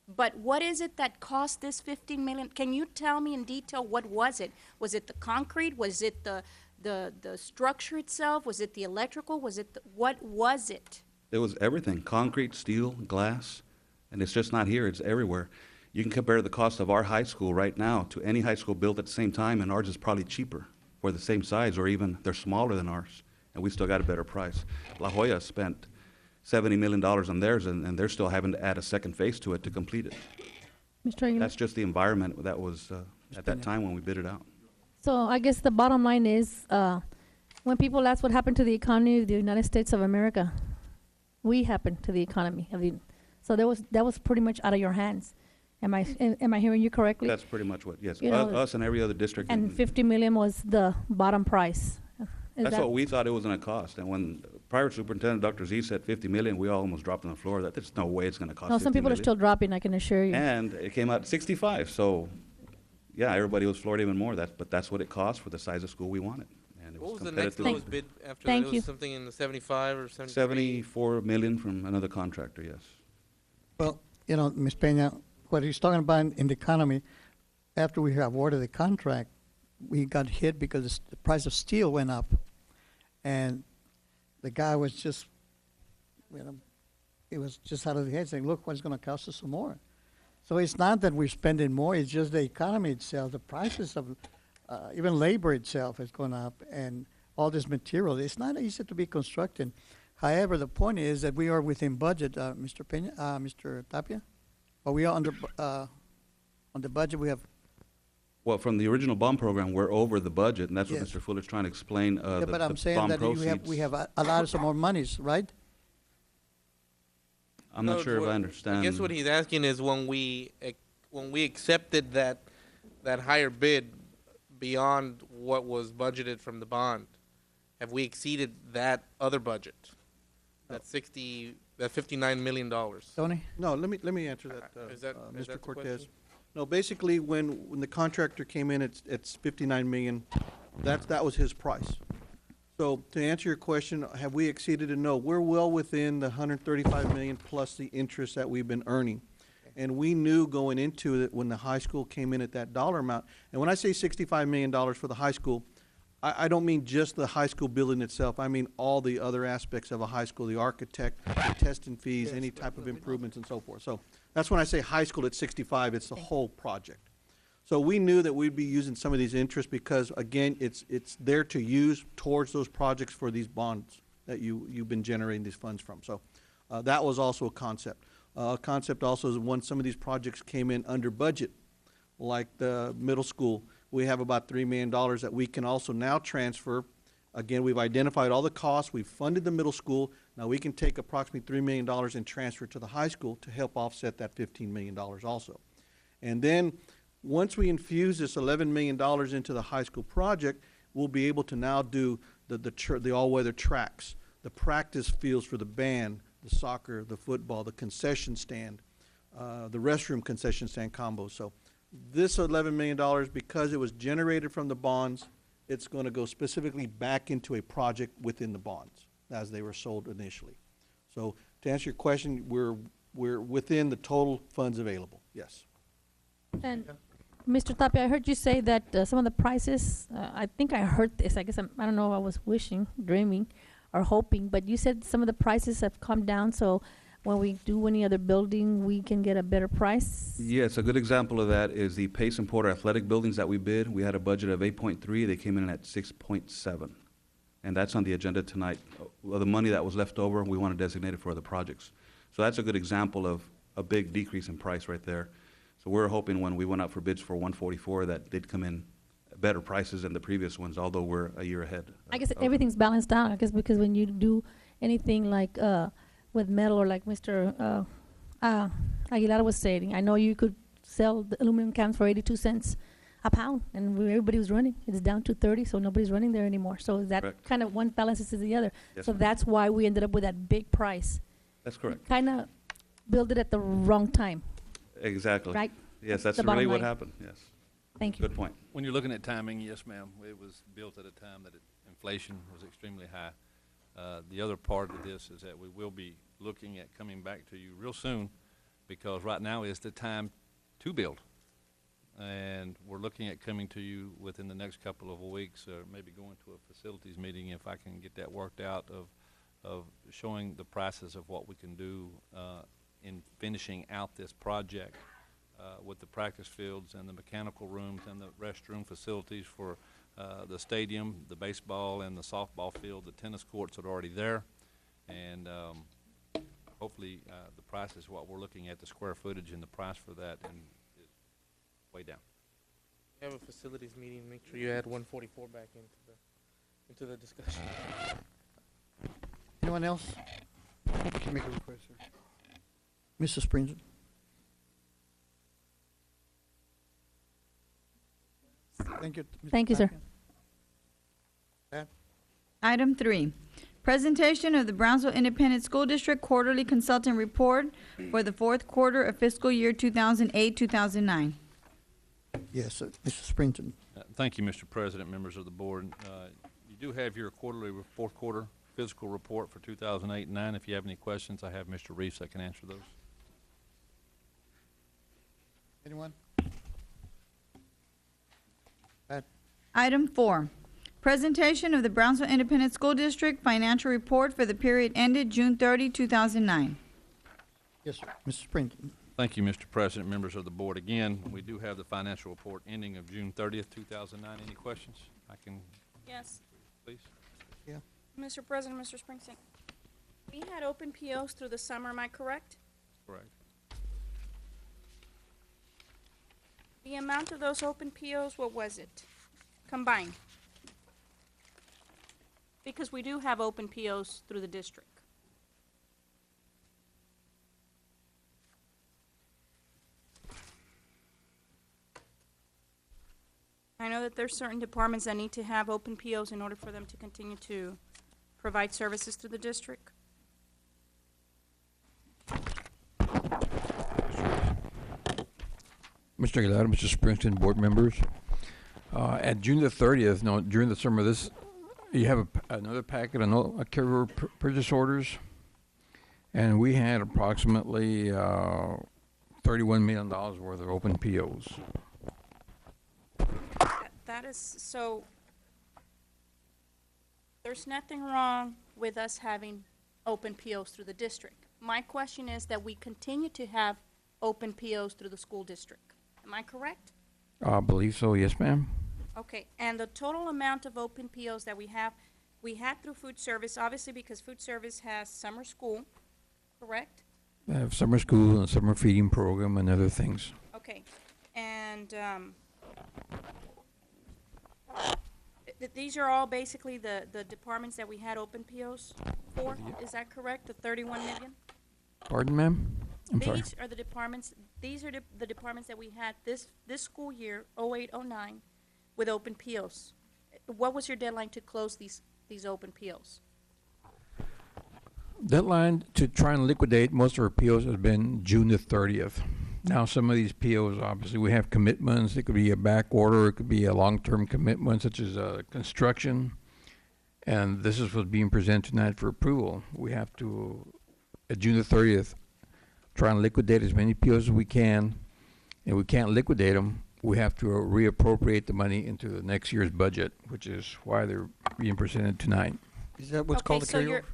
but what is it that cost this $15 million? Can you tell me in detail what was it? Was it the concrete? Was it the structure itself? Was it the electrical? What was it? It was everything, concrete, steel, glass, and it's just not here, it's everywhere. You can compare the cost of our high school right now to any high school built at the same time, and ours is probably cheaper for the same size, or even they're smaller than ours, and we still got a better price. La Jolla spent $70 million on theirs, and they're still having to add a second phase to it to complete it. Mr. Aguilar? That's just the environment that was at that time when we bid it out. So I guess the bottom line is, when people ask what happened to the economy of the United States of America, we happened to the economy of the. So that was pretty much out of your hands. Am I hearing you correctly? That's pretty much what, yes. You know, Us and every other district. And $50 million was the bottom price. That's what we thought it was going to cost. And when prior superintendent Dr. Z said $50 million, we all almost dropped on the floor. That there's no way it's going to cost. No, some people are still dropping, I can assure you. And it came out 65. So, yeah, everybody was floored even more. But that's what it cost for the size of school we wanted. And it What was was the next competitive. lowest bid after Thank that? It you. was something in the 75 or 73? 74 million from another contractor, yes. Well, you know, Ms. Peña, what he's talking about in the economy, after we awarded the contract, we got hit because the price of steel went up. And the guy was just, you know, it was just out of the head saying, look, what's going to cost us some more. So it's not that we're spending more, it's just the economy itself, the prices of even labor itself has gone up, and all this material. It's not easy to be constructing. However, the point is that we are within budget, Mr. Peña, Mr. Tapia. But we are under, on the budget, we have Well, from the original bond program, we're over the budget, and that's what Yes. Mr. Fuller's trying to explain, Yeah, the but I'm the saying bond that we have proceeds. allotted some more monies, right? I'm not No, sure if what- I understand. I guess what he's asking is when we accepted that higher bid beyond what was budgeted from the bond, have we exceeded that other budget? That $59 million. Tony? No, let me answer that, Is that Mr. the Cortez. question? No, basically, when the contractor came in, it's 59 million. That was his price. So to answer your question, have we exceeded it? No, we're well within the 135 million plus the interest that we've been earning. And we knew going into it when the high school came in at that dollar amount. And when I say $65 million for the high school, I don't mean just the high school building itself. I mean all the other aspects of a high school, the architect, the testing fees, any type of improvements and so forth. So that's when I say high school at 65, it's the whole project. So we knew that we'd be using some of these interests because, again, it's there to use towards those projects for these bonds that you've been generating these funds from. So that was also a concept. A concept also is when some of these projects came in under budget, like the middle school, we have about $3 million that we can also now transfer. Again, we've identified all the costs, we've funded the middle school, now we can take approximately $3 million and transfer to the high school to help offset that $15 million also. And then, once we infuse this $11 million into the high school project, we'll be able to now do the all-weather tracks, the practice fields for the band, the soccer, the football, the concession stand, the restroom concession stand combos. So this $11 million, because it was generated from the bonds, it's going to go specifically back into a project within the bonds as they were sold initially. So to answer your question, we're within the total funds available, yes. And Mr. Tapia, I heard you say that some of the prices, I think I heard this, I guess I don't know if I was wishing, dreaming, or hoping, but you said some of the prices have come down, so when we do any other building, we can get a better price? Yes, a good example of that is the Pace and Porter athletic buildings that we bid. We had a budget of 8.3, they came in at 6.7. And that's on the agenda tonight. Well, the money that was left over, we want to designate it for other projects. So that's a good example of a big decrease in price right there. So we're hoping when we went out for bids for 144 that they'd come in better prices than the previous ones, although we're a year ahead. I guess everything's balanced out, I guess, because when you do anything like with metal or like Mr. Aguilar was saying, I know you could sell the aluminum cans for 82 cents a pound, and everybody was running. It's down to 30, so nobody's running there anymore. So that Correct. kind of one balances to the other. Yes, So ma'am. that's why we ended up with that big price. That's correct. Kind of build it at the wrong time, Exactly. right? Yes, that's the bottom really what line. happened, yes. Thank you. Good point. When you're looking at timing, yes, ma'am, it was built at a time that inflation was extremely high. The other part of this is that we will be looking at coming back to you real soon, because right now is the time to build. And we're looking at coming to you within the next couple of weeks, or maybe going to a facilities meeting if I can get that worked out, of showing the prices of what we can do in finishing out this project with the practice fields and the mechanical rooms and the restroom facilities for the stadium, the baseball and the softball field, the tennis courts are already there. And hopefully the price is what we're looking at, the square footage and the price for that, and is way down. You have a facilities meeting, make sure you add 144 back into the discussion. Anyone else? You can make a request, sir. Mrs. Springer. Thank you. Mr. Thank you, sir. Tapia. Item 3, presentation of the Brownsville Independent School District Quarterly Consultant Report for the fourth quarter of fiscal year 2008-2009. Yes, sir. Mr. Springton. Thank you, Mr. President, members of the board. You do have your quarterly fourth quarter physical report for 2008 and 9. If you have any questions, I have Mr. Reese that can answer those. Anyone? Item 4, presentation of the Brownsville Independent School District Financial Report for the period ended June 30, 2009. Yes, sir. Mr. Springton. Thank you, Mr. President, members of the board. Again, we do have the financial report ending of June 30th, 2009. Any questions? I can, Yes. please. Mr. President, Mr. Springsteen, we had open POs through the summer, am I correct? Correct. The amount of those open POs, what was it? Combined? Because we do have open POs through the district. I know that there's certain departments that need to have open POs in order for them to continue to provide services to the district. Mr. Aguilar, Mr. Springston, board members. At June the 30th, no, during the summer, you have another packet of carryover purchase orders, and we had approximately $31 million worth of open POs. That is, so, there's nothing wrong with us having open POs through the district. My question is that we continue to have open POs through the school district. Am I correct? I believe so, yes, ma'am. Okay, and the total amount of open POs that we had through food service, obviously because food service has summer school, correct? I have summer school and summer feeding program and other things. Okay, and these are all basically the departments that we had open POs for, is that correct, the 31 million? Pardon, ma'am? I'm sorry. These are the departments that we had this school year, 08-09, with open POs. What was your deadline to close these open POs? Deadline to try and liquidate most of our POs has been June the 30th. Now, some of these POs, obviously, we have commitments. It could be a back order. It could be a long-term commitment, such as construction. And this is what's being presented tonight for approval. We have to, at June the 30th, try and liquidate as many POs as we can. And we can't liquidate them. We have to reappropriate the money into the next year's budget, which is why they're being presented tonight. Is that what's called a carryover?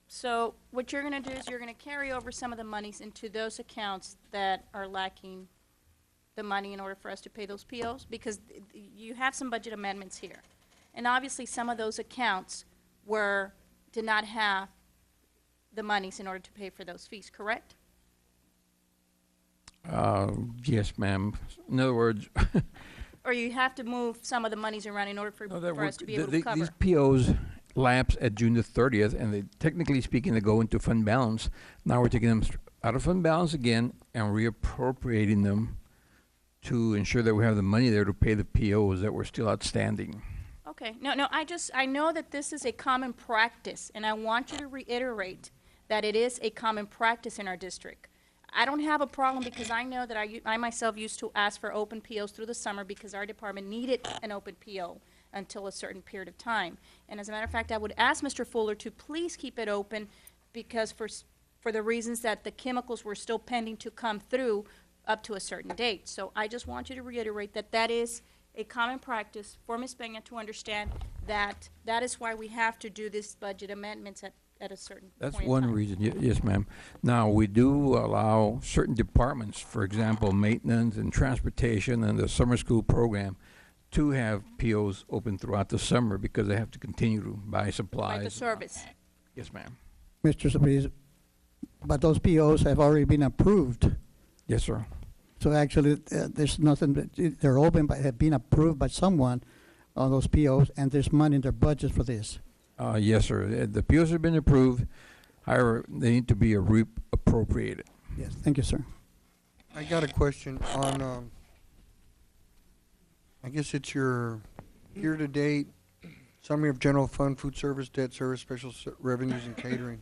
So what you're going to do is you're going to carry over some of the monies into those accounts that are lacking the money in order for us to pay those POs, because you have some budget amendments here. And obviously some of those accounts did not have the monies in order to pay for those fees, correct? Yes, ma'am. In other words, Or you have to move some of the monies around in order for us to be able to cover? These POs lapse at June the 30th, and they, technically speaking, they go into fund balance. Now we're taking them out of fund balance again and reappropriating them to ensure that we have the money there to pay the POs that were still outstanding. Okay, no, I know that this is a common practice, and I want you to reiterate that it is a common practice in our district. I don't have a problem because I know that I myself used to ask for open POs through the summer because our department needed an open PO until a certain period of time. And as a matter of fact, I would ask Mr. Fuller to please keep it open because for the reasons that the chemicals were still pending to come through up to a certain date. So I just want you to reiterate that that is a common practice for Ms. Peña to understand that that is why we have to do this budget amendments at a certain That's point in one time. reason, yes, ma'am. Now, we do allow certain departments, for example, maintenance and transportation and the summer school program, to have POs open throughout the summer because they have to continue to buy supplies. Like the service. Yes, ma'am. Mr. Solis, but those POs have already been approved. Yes, sir. So actually, there's nothing, they're open, but have been approved by someone on those POs, and there's money in their budget for this. Yes, sir. The POs have been approved. However, they need to be reappropriated. Yes, thank you, sir. I got a question on, I guess it's your year-to-date summary of general fund, food service, debt service, special revenues, and catering,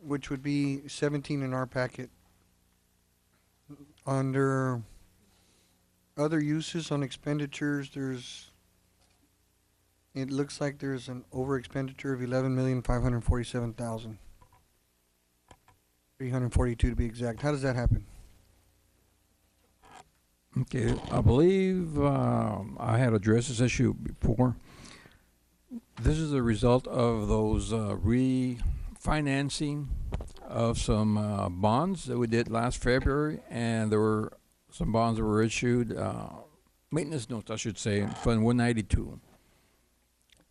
which would be 17 in our packet. Under other uses on expenditures, it looks like there's an over expenditure of 11,547,342 to be exact. How does that happen? Okay, I believe I had addressed this issue before. This is a result of those refinancing of some bonds that we did last February, and there were some bonds that were issued, maintenance notes, I should say, in Fund 192.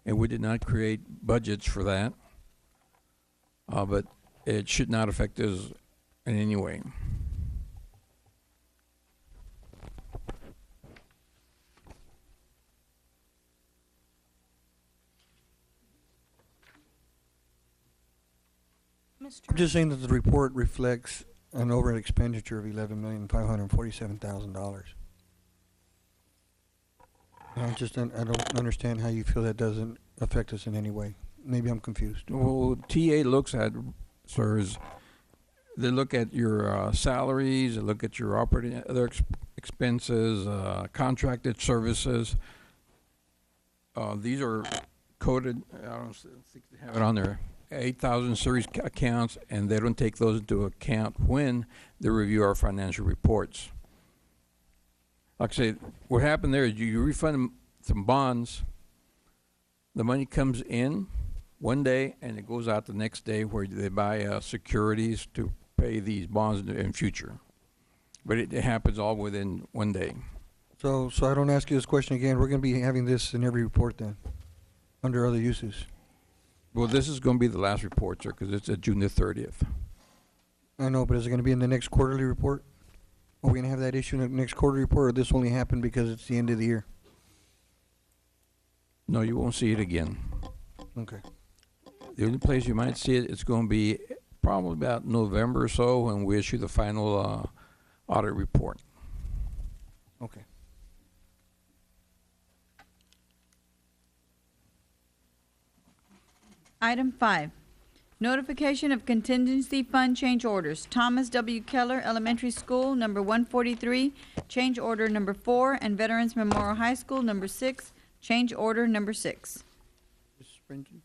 And we did not create budgets for that, but it should not affect us in any way. I'm just saying that the report reflects an overhead expenditure of $11,547,000. I don't understand how you feel that doesn't affect us in any way. Maybe I'm confused. Well, TA looks at, sir, is they look at your salaries, they look at your operating other expenses, contracted services. These are coded, I don't think they have it on there, 8,000 series accounts, and they don't take those into account when they review our financial reports. Like I say, what happened there is you refund some bonds, the money comes in one day and it goes out the next day where they buy securities to pay these bonds in future. But it happens all within one day. So I don't ask you this question again. We're going to be having this in every report then, under other uses. Well, this is going to be the last report, sir, because it's June the 30th. I know, but is it going to be in the next quarterly report? Are we going to have that issue in the next quarterly report, or this only happened because it's the end of the year? No, you won't see it again. Okay. The only place you might see it, it's going to be probably about November or so when we issue the final audit report. Okay. Item 5, notification of contingency fund change orders. Thomas W. Keller Elementary School, number 143, change order number 4, and Veterans Memorial High School, number 6, change order number 6. Mr. Springton?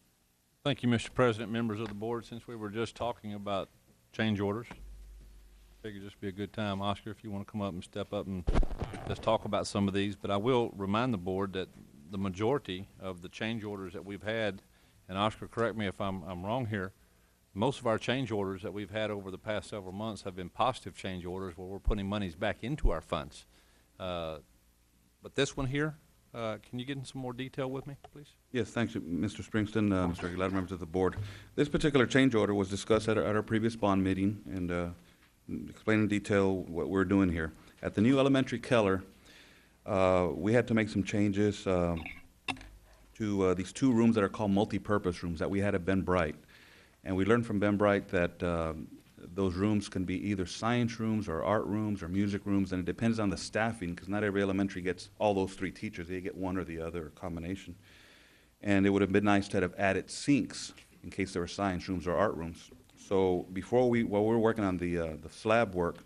Thank you, Mr. President, members of the board. Since we were just talking about change orders, I figured this would be a good time. Oscar, if you want to come up and step up and let's talk about some of these. But I will remind the board that the majority of the change orders that we've had, and Oscar, correct me if I'm wrong here, most of our change orders that we've had over the past several months have been positive change orders where we're putting monies back into our funds. But this one here, can you get in some more detail with me, please? Yes, thanks, Mr. Springston, Mr. Aguilar, members of the board. This particular change order was discussed at our previous bond meeting and explained in detail what we're doing here. At the new elementary Keller, we had to make some changes to these 2 rooms that are called multi-purpose rooms that we had at Ben Bright. And we learned from Ben Bright that those rooms can be either science rooms or art rooms or music rooms, and it depends on the staffing, because not every elementary gets all those 3 teachers. They get one or the other combination. And it would have been nice to have added sinks in case there were science rooms or art rooms. So while we were working on the slab work,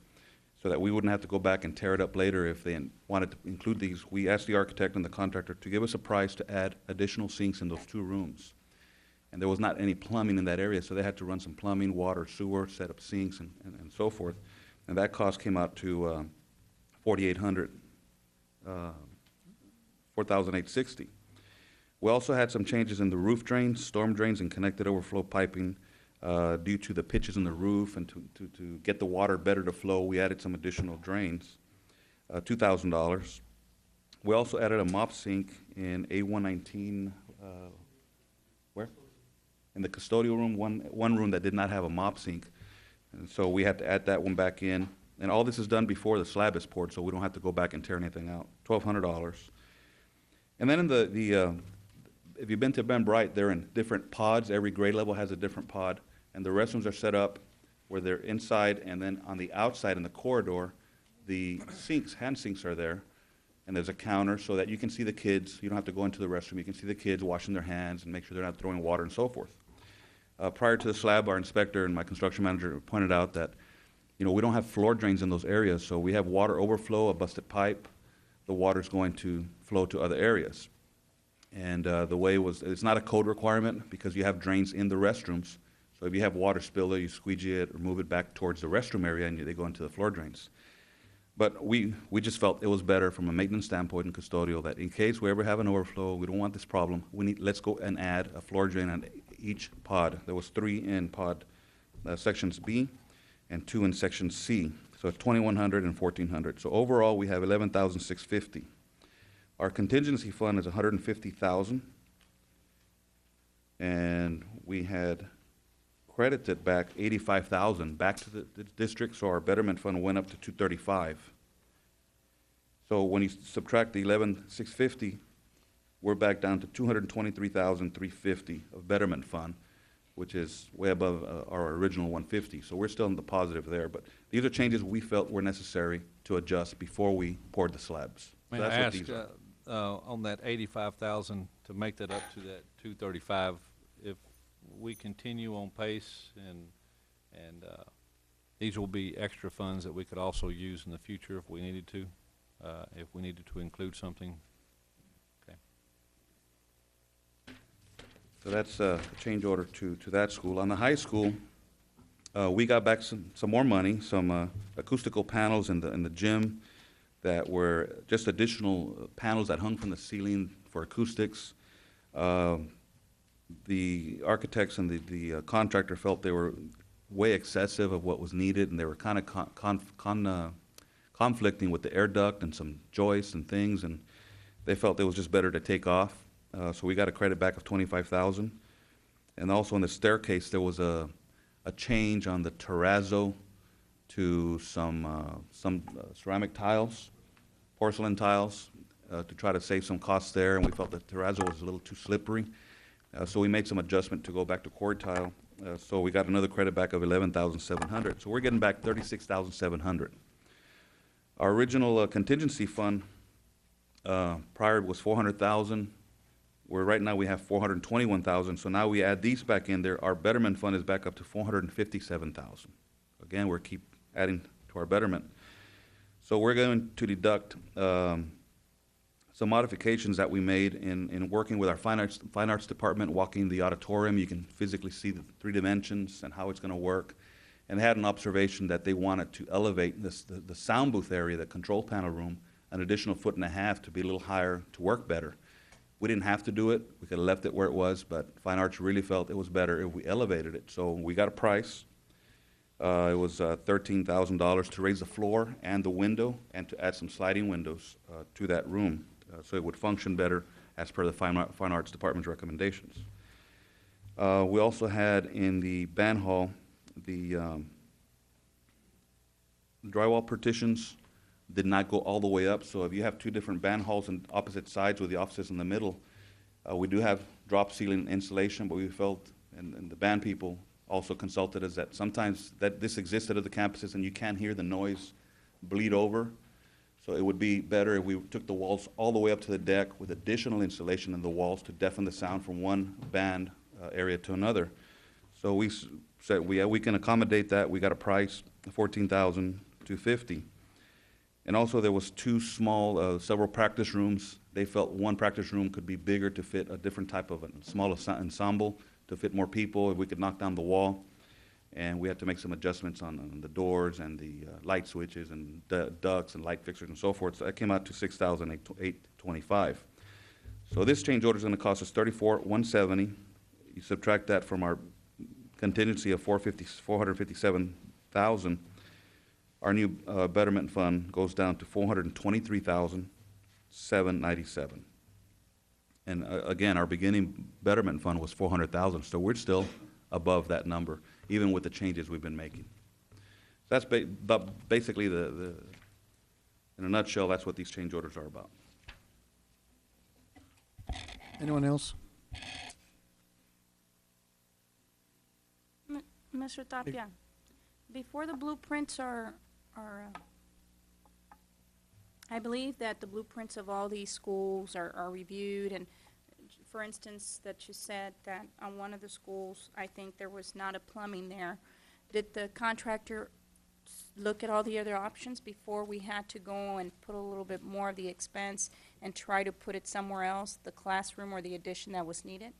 so that we wouldn't have to go back and tear it up later if they wanted to include these, we asked the architect and the contractor to give us a price to add additional sinks in those 2 rooms. And there was not any plumbing in that area, so they had to run some plumbing, water, sewer, set up sinks, and so forth. And that cost came out to $4,860. We also had some changes in the roof drains, storm drains, and connected overflow piping. Due to the pitches in the roof and to get the water better to flow, we added some additional drains, $2,000. We also added a mop sink in A119, where? In the custodial room, one room that did not have a mop sink. And so we had to add that one back in. And all this is done before the slab is poured, so we don't have to go back and tear anything out, $1,200. And then in if you've been to Ben Bright, they're in different pods. Every grade level has a different pod. And the restrooms are set up where they're inside, and then on the outside in the corridor, the sinks, hand sinks are there, and there's a counter so that you can see the kids. You don't have to go into the restroom. You can see the kids washing their hands and make sure they're not throwing water and so forth. Prior to the slab, our inspector and my construction manager pointed out that, we don't have floor drains in those areas, so we have water overflow, a busted pipe. The water's going to flow to other areas. And the way it's not a code requirement because you have drains in the restrooms. So if you have water spill there, you squeegee it or move it back towards the restroom area and they go into the floor drains. But we just felt it was better from a maintenance standpoint and custodial that in case we ever have an overflow, we don't want this problem, let's go and add a floor drain on each pod. There was 3 in pod sections B and 2 in section C. So it's 2,100 and 1,400. So overall, we have 11,650. Our contingency fund is 150,000, and we had credited back 85,000 back to the district, so our betterment fund went up to 235. So when you subtract the 11,650, we're back down to 223,350 of betterment fund. which is way above our original 150. So we're still in the positive there. But these are changes we felt were necessary to adjust before we poured the slabs. May So I that's what ask, these are. on that 85,000, to make that up to that 235, if we continue on pace and these will be extra funds that we could also use in the future if we needed to, include something. Okay. So that's a change order to that school. On the high school, we got back some more money, some acoustical panels in the gym that were just additional panels that hung from the ceiling for acoustics. The architects and the contractor felt they were way excessive of what was needed, and they were kind of conflicting with the air duct and some joists and things, and they felt it was just better to take off. So we got a credit back of $25,000. And also on the staircase, there was a change on the terrazzo to some ceramic tiles, porcelain tiles, to try to save some costs there, and we felt the terrazzo was a little too slippery. So we made some adjustment to go back to cord tile. So we got another credit back of $11,700. So we're getting back $36,700. Our original contingency fund prior was $400,000. Where right now we have $421,000. So now we add these back in there. Our betterment fund is back up to $457,000. Again, we keep adding to our betterment. So we're going to deduct some modifications that we made in working with our fine arts department, walking the auditorium. You can physically see the 3 dimensions and how it's going to work. And they had an observation that they wanted to elevate the sound booth area, the control panel room, an additional 1.5 feet to be a little higher to work better. We didn't have to do it. We could have left it where it was, but Fine Arts really felt it was better if we elevated it. So we got a price. It was $13,000 to raise the floor and the window and to add some sliding windows to that room so it would function better as per the Fine Arts Department's recommendations. We also had in the band hall the drywall partitions did not go all the way up. So if you have 2 different band halls on opposite sides with the offices in the middle, we do have drop ceiling insulation, but we felt, and the band people also consulted us, that sometimes that this existed at the campuses and you can't hear the noise bleed over. So it would be better if we took the walls all the way up to the deck with additional insulation in the walls to deafen the sound from one band area to another. So we said we can accommodate that. We got a price of $14,250. And also there was 2 small, several practice rooms. They felt one practice room could be bigger to fit a different type of a small ensemble, to fit more people, if we could knock down the wall. And we had to make some adjustments on the doors and the light switches and ducts and light fixtures and so forth. So that came out to $6,825. So this change order is going to cost us $34,170. You subtract that from our contingency of $457,000. Our new betterment fund goes down to $423,797. And again, our beginning betterment fund was $400,000, so we're still above that number, even with the changes we've been making. So that's basically in a nutshell, that's what these change orders are about. Anyone else? Mr. Tapia, before the blueprints are I believe that the blueprints of all these schools are reviewed, and for instance, that you said that on one of the schools, I think there was not a plumbing there. Did the contractor look at all the other options before we had to go and put a little bit more of the expense and try to put it somewhere else, the classroom or the addition that was needed?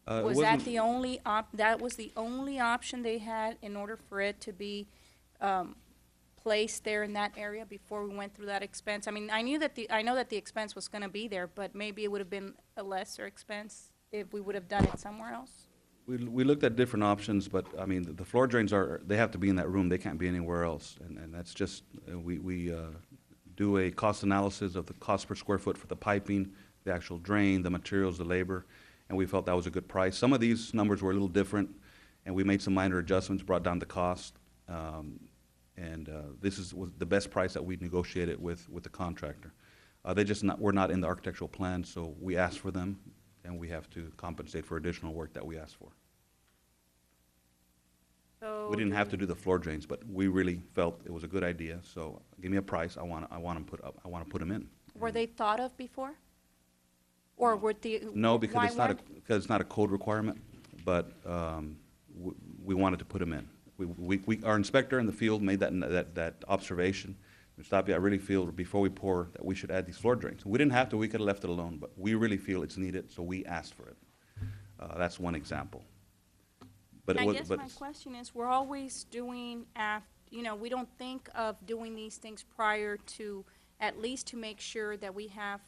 Was that the only that was the only option they had in order for it to be placed there in that area before we went through that expense? I mean, I know that the expense was going to be there, but maybe it would have been a lesser expense if we would have done it somewhere else. We looked at different options, but I mean, the floor drains they have to be in that room. They can't be anywhere else, and that's just we do a cost analysis of the cost per square foot for the piping, the actual drain, the materials, the labor, and we felt that was a good price. Some of these numbers were a little different, and we made some minor adjustments, brought down the cost, and this was the best price that we negotiated with the contractor. They just were not in the architectural plan, so we asked for them, and we have to compensate for additional work that we asked for. So We didn't have to do the floor drains, but we really felt it was a good idea, so give me a price, I want them put up, I want to put them in. were they thought of before? Or were the, No, because why it's not a code requirement, but we wanted to put them in. Our inspector in the field made that observation. Mr. Tapia, I really feel before we pour that we should add these floor drains. We didn't have to, we could have left it alone, but we really feel it's needed, so we asked for it. That's one example. But it I was, guess but my question is, we're always doing we don't think of doing these things prior to, at least to make sure that we have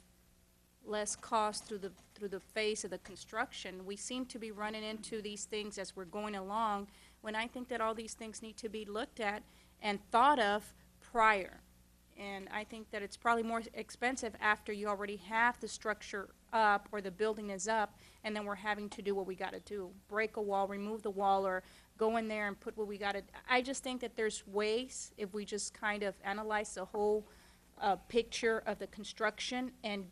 less cost through the phase of the construction. We seem to be running into these things as we're going along, when I think that all these things need to be looked at and thought of prior. And I think that it's probably more expensive after you already have the structure up or the building is up, and then we're having to do what we got to do, break a wall, remove the wall, or go in there and put what we got to. I just think that there's ways, if we just kind of analyze the whole picture of the construction and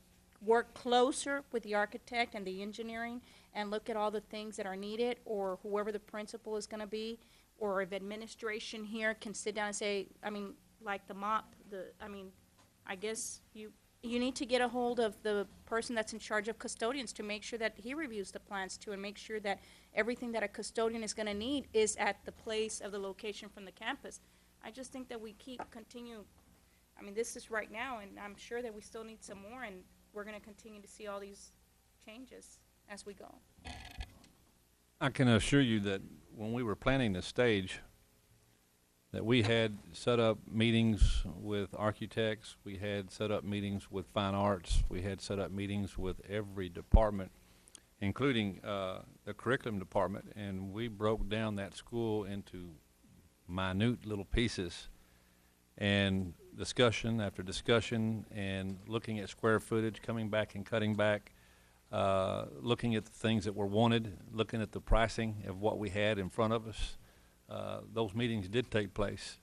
work closer with the architect and the engineering and look at all the things that are needed, or whoever the principal is going to be, or if administration here can sit down and say, like the mop, I guess you need to get a hold of the person that's in charge of custodians to make sure that he reviews the plans too, and make sure that everything that a custodian is going to need is at the place of the location from the campus. I just think that we continue, this is right now, and I'm sure that we still need some more, and we're going to continue to see all these changes as we go. I can assure you that when we were planning the stage, that we had set up meetings with architects, we had set up meetings with fine arts, we had set up meetings with every department, including the curriculum department, and we broke down that school into minute little pieces, and discussion after discussion, and looking at square footage, coming back and cutting back, looking at the things that were wanted, looking at the pricing of what we had in front of us. Those meetings did take place,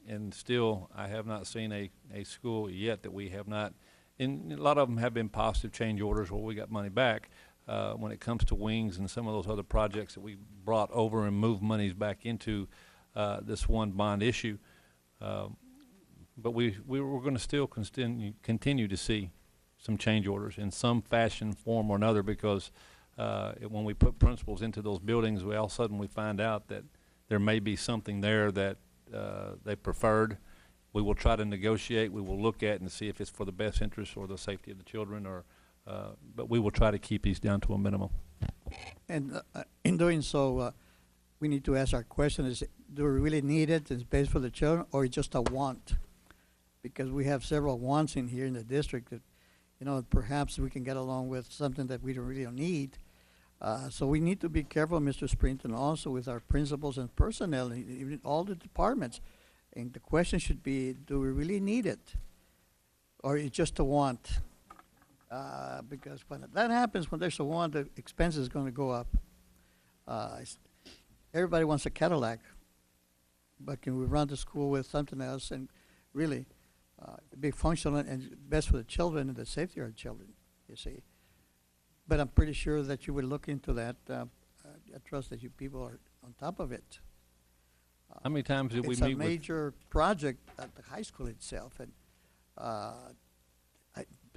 and still I have not seen a school yet that we have not, and a lot of them have been positive change orders where we got money back. When it comes to wings and some of those other projects that we brought over and moved monies back into this one bond issue, but we were going to still continue to see some change orders in some fashion, form, or another, because when we put principals into those buildings, all of a sudden we find out that there may be something there that they preferred. We will try to negotiate. We will look at and see if it's for the best interest or the safety of the children, or but we will try to keep these down to a minimum. And in doing so, we need to ask our question: is do we really need it? Is it best for the children, or just a want? Because we have several wants in here in the district that, perhaps we can get along with something that we really don't need. So we need to be careful, Mr. Springton, also with our principals and personnel, even all the departments. And the question should be, do we really need it? Or is it just a want? Because when that happens, when there's a want, the expense is going to go up. Everybody wants a Cadillac, but can we run the school with something else and really be functional and best for the children and the safety of our children, you see? But I'm pretty sure that you will look into that. I trust that you people are on top of it. How many times did we It's meet a major project at the high school itself, and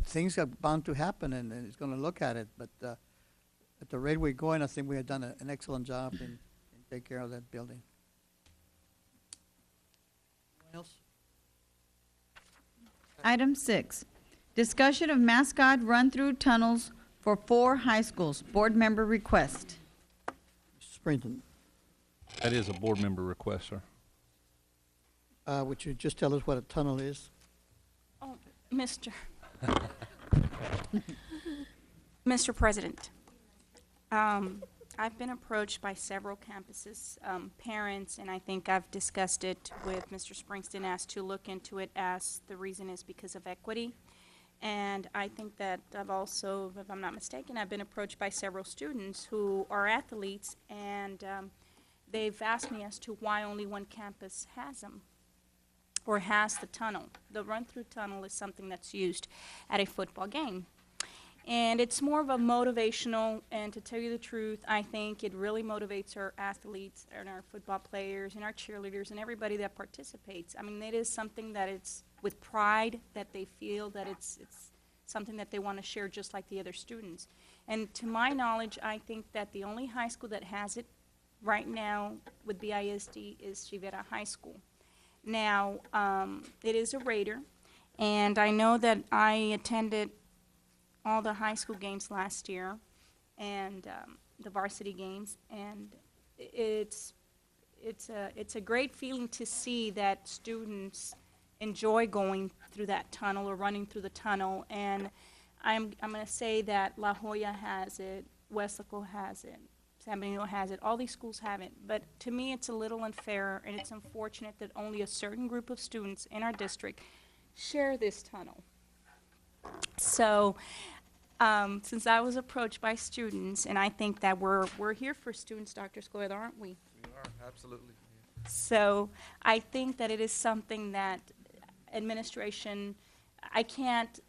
things are bound to happen, and it's going to look at it. But at the rate we're going, I think we have done an excellent job in taking care of that building. Anyone else? Item 6, discussion of mascot run-through tunnels for 4 high schools. Board member request. Mr. Springton, That is a board member request, sir. would you just tell us what a tunnel is? Oh, Mr. President, I've been approached by several campuses, parents, and I think I've discussed it with Mr. Springston, asked to look into it, as the reason is because of equity. And I think that I've also, if I'm not mistaken, I've been approached by several students who are athletes, and they've asked me as to why only one campus has them, or has the tunnel. The run-through tunnel is something that's used at a football game. And it's more of a motivational, and to tell you the truth, I think it really motivates our athletes and our football players and our cheerleaders and everybody that participates. I mean, it is something that it's with pride that they feel that it's something that they want to share just like the other students. And to my knowledge, I think that the only high school that has it right now with BISD is Rivera High School. Now, it is a Raider, and I know that I attended all the high school games last year and the varsity games, and it's a great feeling to see that students enjoy going through that tunnel or running through the tunnel. And I'm going to say that La Jolla has it, Weslaco has it, San Benito has it, all these schools have it. But to me, it's a little unfair, and it's unfortunate that only a certain group of students in our district share this tunnel. So, since I was approached by students, and I think that we're here for students, Dr. Escobedo, aren't we? We are, absolutely. So I think that it is something that administration, I can't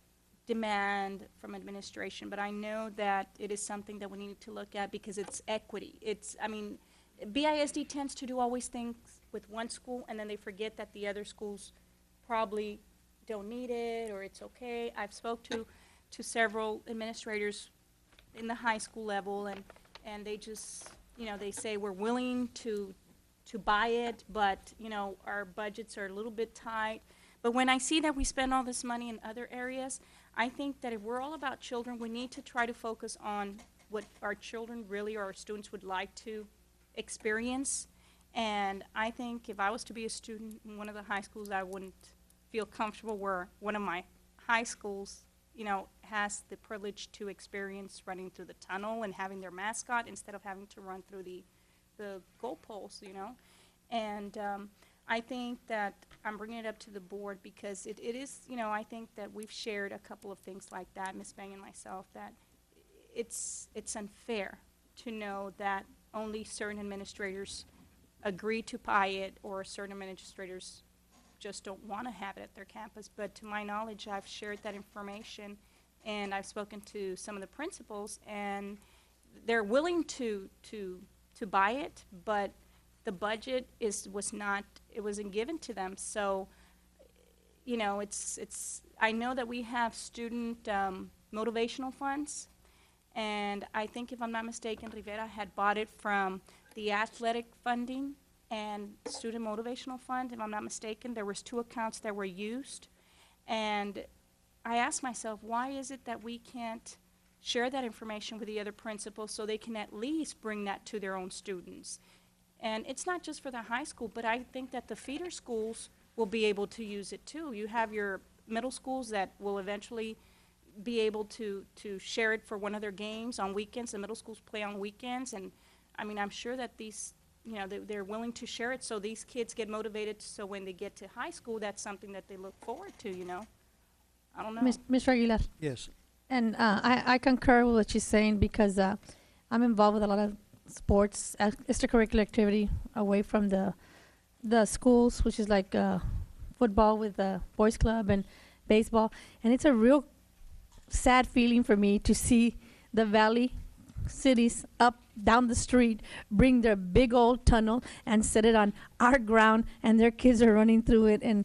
demand from administration, but I know that it is something that we need to look at because it's equity. I mean, BISD tends to do always things with one school, and then they forget that the other schools probably don't need it or it's okay. I've spoke to several administrators in the high school level, and they just, they say we're willing to buy it, but, our budgets are a little bit tight. But when I see that we spend all this money in other areas, I think that if we're all about children, we need to try to focus on what our children really or our students would like to experience. And I think if I was to be a student in one of the high schools, I wouldn't feel comfortable where one of my high schools, has the privilege to experience running through the tunnel and having their mascot instead of having to run through the goalposts, And I think that I'm bringing it up to the board because it is, I think that we've shared a couple of things like that, Ms. Bang and myself, that it's unfair to know that only certain administrators agree to buy it or certain administrators just don't want to have it at their campus. But to my knowledge, I've shared that information, and I've spoken to some of the principals, and they're willing to buy it, but the budget wasn't given to them. So, I know that we have student motivational funds, and I think if I'm not mistaken, Rivera had bought it from the athletic funding and student motivational fund. If I'm not mistaken, there was 2 accounts that were used, and I asked myself, why is it that we can't share that information with the other principals so they can at least bring that to their own students? And it's not just for the high school, but I think that the feeder schools will be able to use it too. You have your middle schools that will eventually be able to share it for one of their games on weekends. The middle schools play on weekends, and I mean, I'm sure that these, they're willing to share it so these kids get motivated so when they get to high school, that's something that they look forward to, I don't know. Mr. Aguilar. Yes. And I concur with what she's saying because I'm involved with a lot of sports, extracurricular activity away from the schools, which is like football with the boys club and baseball. And it's a real sad feeling for me to see the valley cities up down the street bring their big old tunnel and set it on our ground, and their kids are running through it, and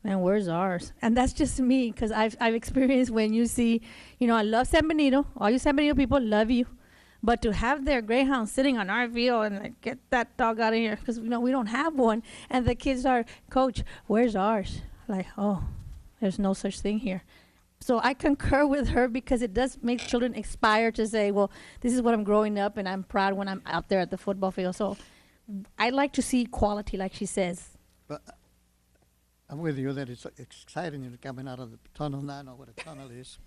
man, where's ours? And that's just me, because I've experienced when you see, I love San Benito. All you San Benito people love you. But to have their greyhound sitting on our field and like, get that dog out of here, because we don't have one. And the kids are, Coach, where's ours? Like, oh, there's no such thing here. So I concur with her because it does make children aspire to say, well, this is what I'm growing up, and I'm proud when I'm out there at the football field. So I'd like to see equality, like she says. But I'm with you that it's exciting coming out of the tunnel. Now I know what a tunnel is.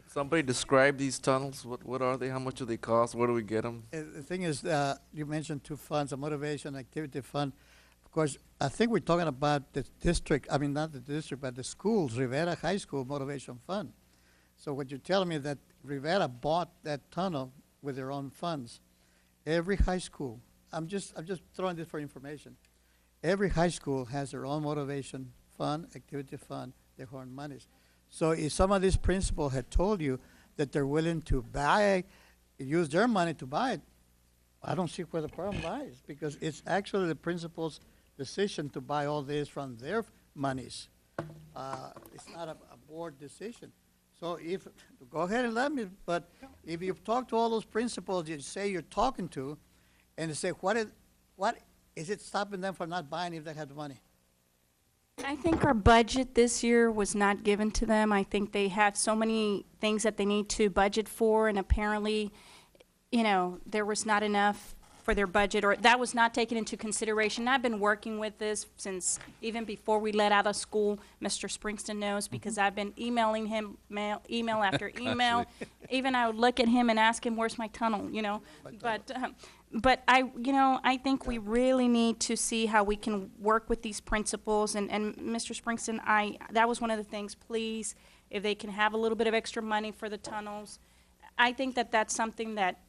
Somebody describe these tunnels. What are they? How much do they cost? Where do we get them? The thing is, you mentioned 2 funds, a motivation activity fund. Of course, I think we're talking about the district, I mean, not the district, but the schools, Rivera High School Motivation Fund. So what you're telling me that Rivera bought that tunnel with their own funds. Every high school, I'm just throwing this for information. Every high school has their own motivation fund, activity fund, their own monies. So if some of these principals had told you that they're willing to use their money to buy it, I don't see where the problem lies, because it's actually the principal's decision to buy all this from their monies. It's not a board decision. So go ahead and let me, but if you talk to all those principals you say you're talking to, and they say, what is it stopping them from not buying if they had the money? I think our budget this year was not given to them. I think they have so many things that they need to budget for, and apparently, there was not enough for their budget, or that was not taken into consideration. I've been working with this since even before we let out of school. Mr. Springston knows, because I've been emailing him email after email. Even I would look at him and ask him, where's my tunnel, But I think we really need to see how we can work with these principals. And Mr. Springston, that was one of the things, please, if they can have a little bit of extra money for the tunnels. I think that's something that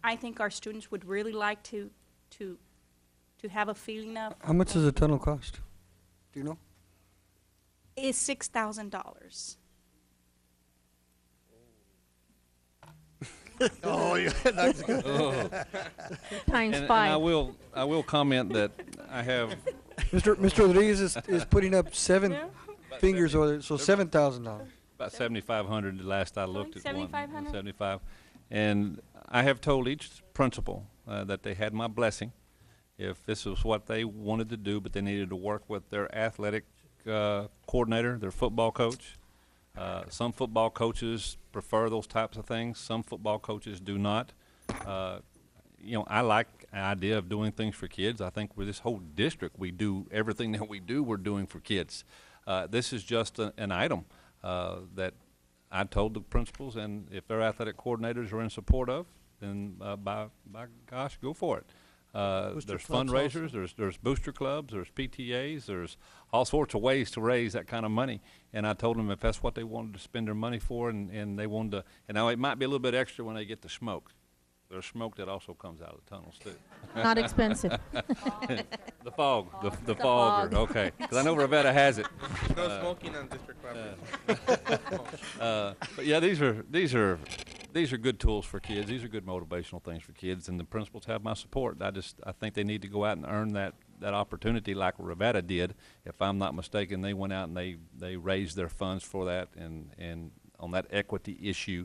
I think our students would really like to have a feeling of. How much does a tunnel cost? Do you know? It's $6,000. Oh, yeah, that's good. Times And 5. I will comment that I have, Mr. Rodriguez is putting up seven fingers over there, so $7,000. about 7,500 the last I looked at one. 7,500? 75. And I have told each principal that they had my blessing if this was what they wanted to do, but they needed to work with their athletic coordinator, their football coach. Some football coaches prefer those types of things. Some football coaches do not. I like the idea of doing things for kids. I think with this whole district, we do everything that we do, we're doing for kids. This is just an item that I told the principals, and if their athletic coordinators are in support of, then by gosh, go for it. There's fundraisers, there's booster clubs, there's PTAs, there's all sorts of ways to raise that kind of money. And I told them if that's what they wanted to spend their money for, and they wanted to, and now it might be a little bit extra when they get the smoke. There's smoke that also comes out of the tunnels too. Not expensive. The fog, the fog. Okay, because I know Ravenna has it. No smoking on district property. But yeah, these are good tools for kids. These are good motivational things for kids, and the principals have my support. I think they need to go out and earn that opportunity like Ravenna did. If I'm not mistaken, they went out and they raised their funds for that, and on that equity issue,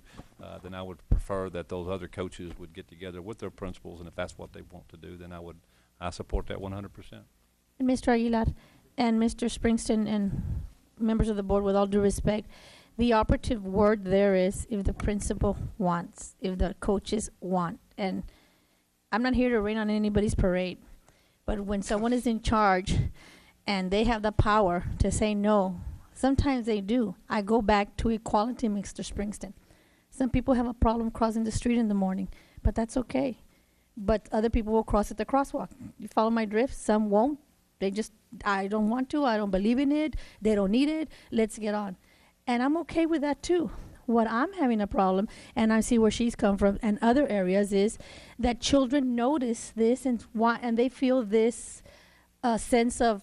then I would prefer that those other coaches would get together with their principals, and if that's what they want to do, then I support that 100%. Mr. Aguilar and Mr. Springston and members of the board, with all due respect, the operative word there is if the principal wants, if the coaches want. And I'm not here to rain on anybody's parade, but when someone is in charge and they have the power to say no, sometimes they do. I go back to equality, Mr. Springston. Some people have a problem crossing the street in the morning, but that's okay. But other people will cross at the crosswalk. You follow my drift? Some won't. I don't want to. I don't believe in it. They don't need it. Let's get on. And I'm okay with that too. What I'm having a problem, and I see where she's come from and other areas, is that children notice this and they feel this sense of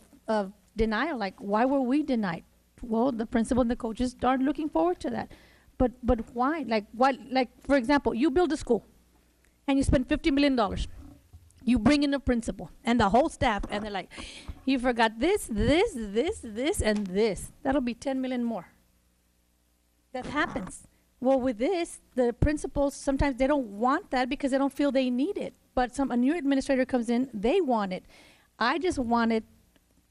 denial. Like, why were we denied? Well, the principal and the coaches aren't looking forward to that. But why? Like, for example, you build a school and you spend $50 million. You bring in a principal and the whole staff, and they're like, you forgot this, and this. That'll be 10 million more. That happens. Well, with this, the principals, sometimes they don't want that because they don't feel they need it. But a new administrator comes in, they want it. I just want it,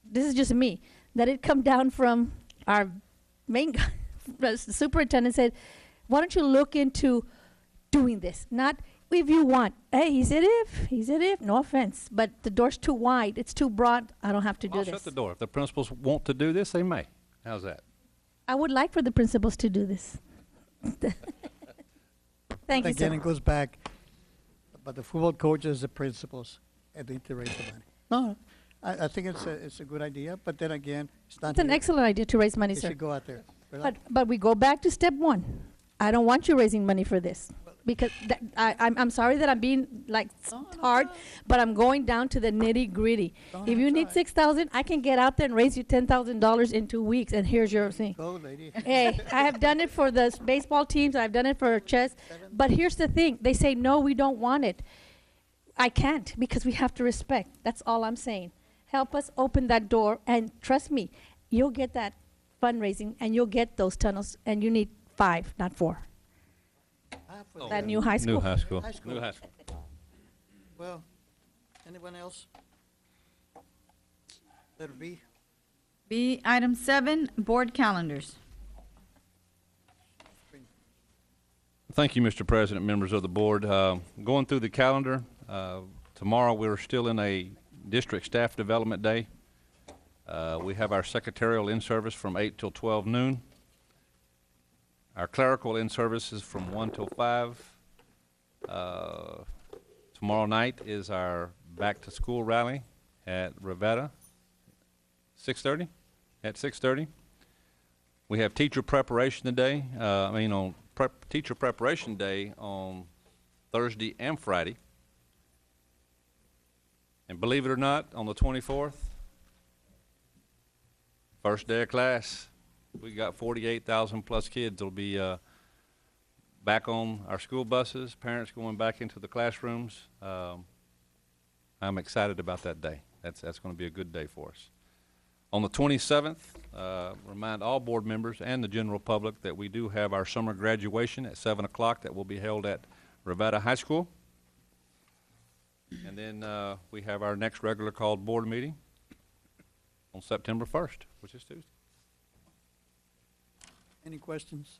this is just me, that it come down from our main guy, the superintendent said, why don't you look into doing this? Not if you want. Hey, he said if, no offense, but the door's too wide, it's too broad, I don't have to do I'll this. shut the door. If the principals want to do this, they may. How's that? I would like for the principals to do this. Thank you, Again, sir. it goes back, but the football coaches, the principals, and they need to raise the money. No, I think it's a good idea, but then again, it's not. It's an excellent idea to raise money, It sir. should go out there. But we go back to step one. I don't want you raising money for this. because I'm sorry that I'm being like hard, but I'm going down to the nitty gritty. If you need 6,000, I can get out there and raise you $10,000 in 2 weeks, and here's your thing. Go, lady. Hey, I have done it for the baseball teams. I've done it for chess. But here's the thing. They say, no, we don't want it. I can't because we have to respect. That's all I'm saying. Help us open that door. And trust me, you'll get that fundraising and you'll get those tunnels. And you need 5, not 4. That new high school. New high school. High school. New high school. Well, anyone else? Letter B. B, item 7, board calendars. Thank you, Mr. President, members of the board. Going through the calendar, tomorrow we're still in a district staff development day. We have our secretarial in-service from 8 till 12 noon. Our clerical in-service is from 1 till 5. Tomorrow night is our back-to-school rally at Rivetta, 6:30, at 6:30. We have teacher preparation today, teacher preparation day on Thursday and Friday. And believe it or not, on the 24th, first day of class, we got 48,000 plus kids that'll be back on our school buses, parents going back into the classrooms. I'm excited about that day. That's going to be a good day for us. On the 27th, remind all board members and the general public that we do have our summer graduation at 7 o'clock that will be held at Rivetta High School. And then we have our next regular called board meeting on September 1st, which is Tuesday. Any questions?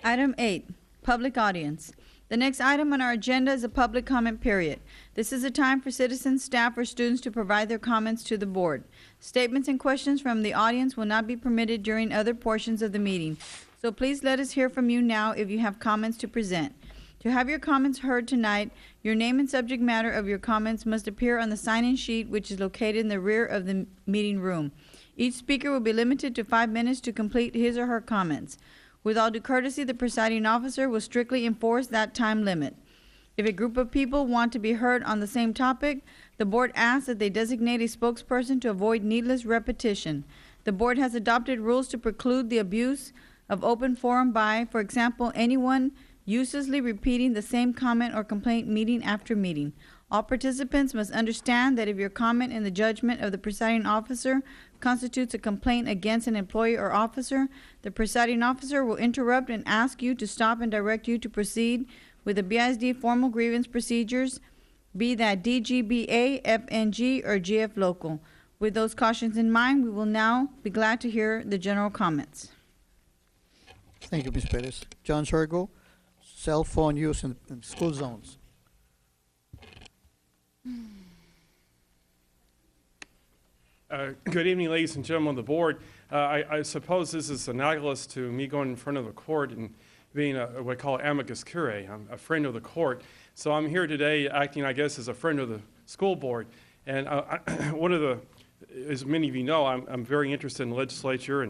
Item 8, public audience. The next item on our agenda is a public comment period. This is a time for citizens, staff, or students to provide their comments to the board. Statements and questions from the audience will not be permitted during other portions of the meeting. So please let us hear from you now if you have comments to present. To have your comments heard tonight, your name and subject matter of your comments must appear on the sign-in sheet, which is located in the rear of the meeting room. Each speaker will be limited to 5 minutes to complete his or her comments. With all due courtesy, the presiding officer will strictly enforce that time limit. If a group of people want to be heard on the same topic, the board asks that they designate a spokesperson to avoid needless repetition. The board has adopted rules to preclude the abuse of open forum by, for example, anyone uselessly repeating the same comment or complaint meeting after meeting. All participants must understand that if your comment in the judgment of the presiding officer constitutes a complaint against an employee or officer, the presiding officer will interrupt and ask you to stop and direct you to proceed with the BISD formal grievance procedures, be that DGBA, FNG, or GF local. With those cautions in mind, we will now be glad to hear the general comments. Thank you, Ms. Perez. John Sorgo, cell phone use in school zones. Good evening, ladies and gentlemen of the board. I suppose this is analogous to me going in front of the court and being what I call amicus curiae. I'm a friend of the court. So I'm here today acting, I guess, as a friend of the school board. And as many of you know, I'm very interested in the legislature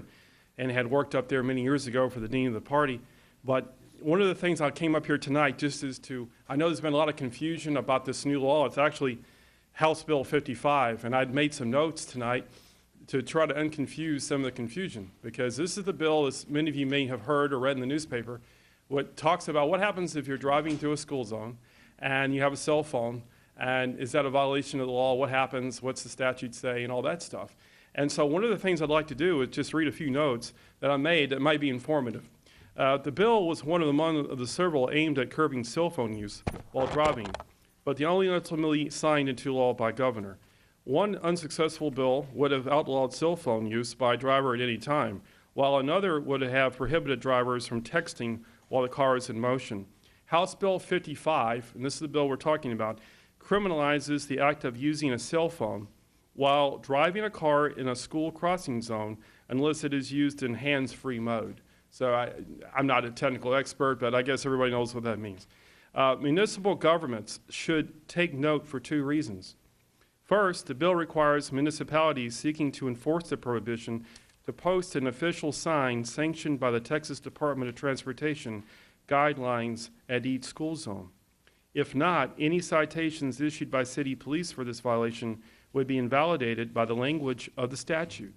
and had worked up there many years ago for the dean of the party. But one of the things I came up here tonight just is I know there's been a lot of confusion about this new law. It's actually House Bill 55, and I'd made some notes tonight to try to unconfuse some of the confusion, because this is the bill, as many of you may have heard or read in the newspaper, what talks about what happens if you're driving through a school zone and you have a cell phone, and is that a violation of the law? What happens? What's the statute say? And all that stuff. And so one of the things I'd like to do is just read a few notes that I made that might be informative. The bill was one of the several aimed at curbing cell phone use while driving, but the only ultimately signed into law by governor. One unsuccessful bill would have outlawed cell phone use by a driver at any time, while another would have prohibited drivers from texting while the car is in motion. House Bill 55, and this is the bill we're talking about, criminalizes the act of using a cell phone while driving a car in a school crossing zone unless it is used in hands-free mode. So I'm not a technical expert, but I guess everybody knows what that means. Municipal governments should take note for 2 reasons. First, the bill requires municipalities seeking to enforce the prohibition to post an official sign sanctioned by the Texas Department of Transportation guidelines at each school zone. If not, any citations issued by city police for this violation would be invalidated by the language of the statute.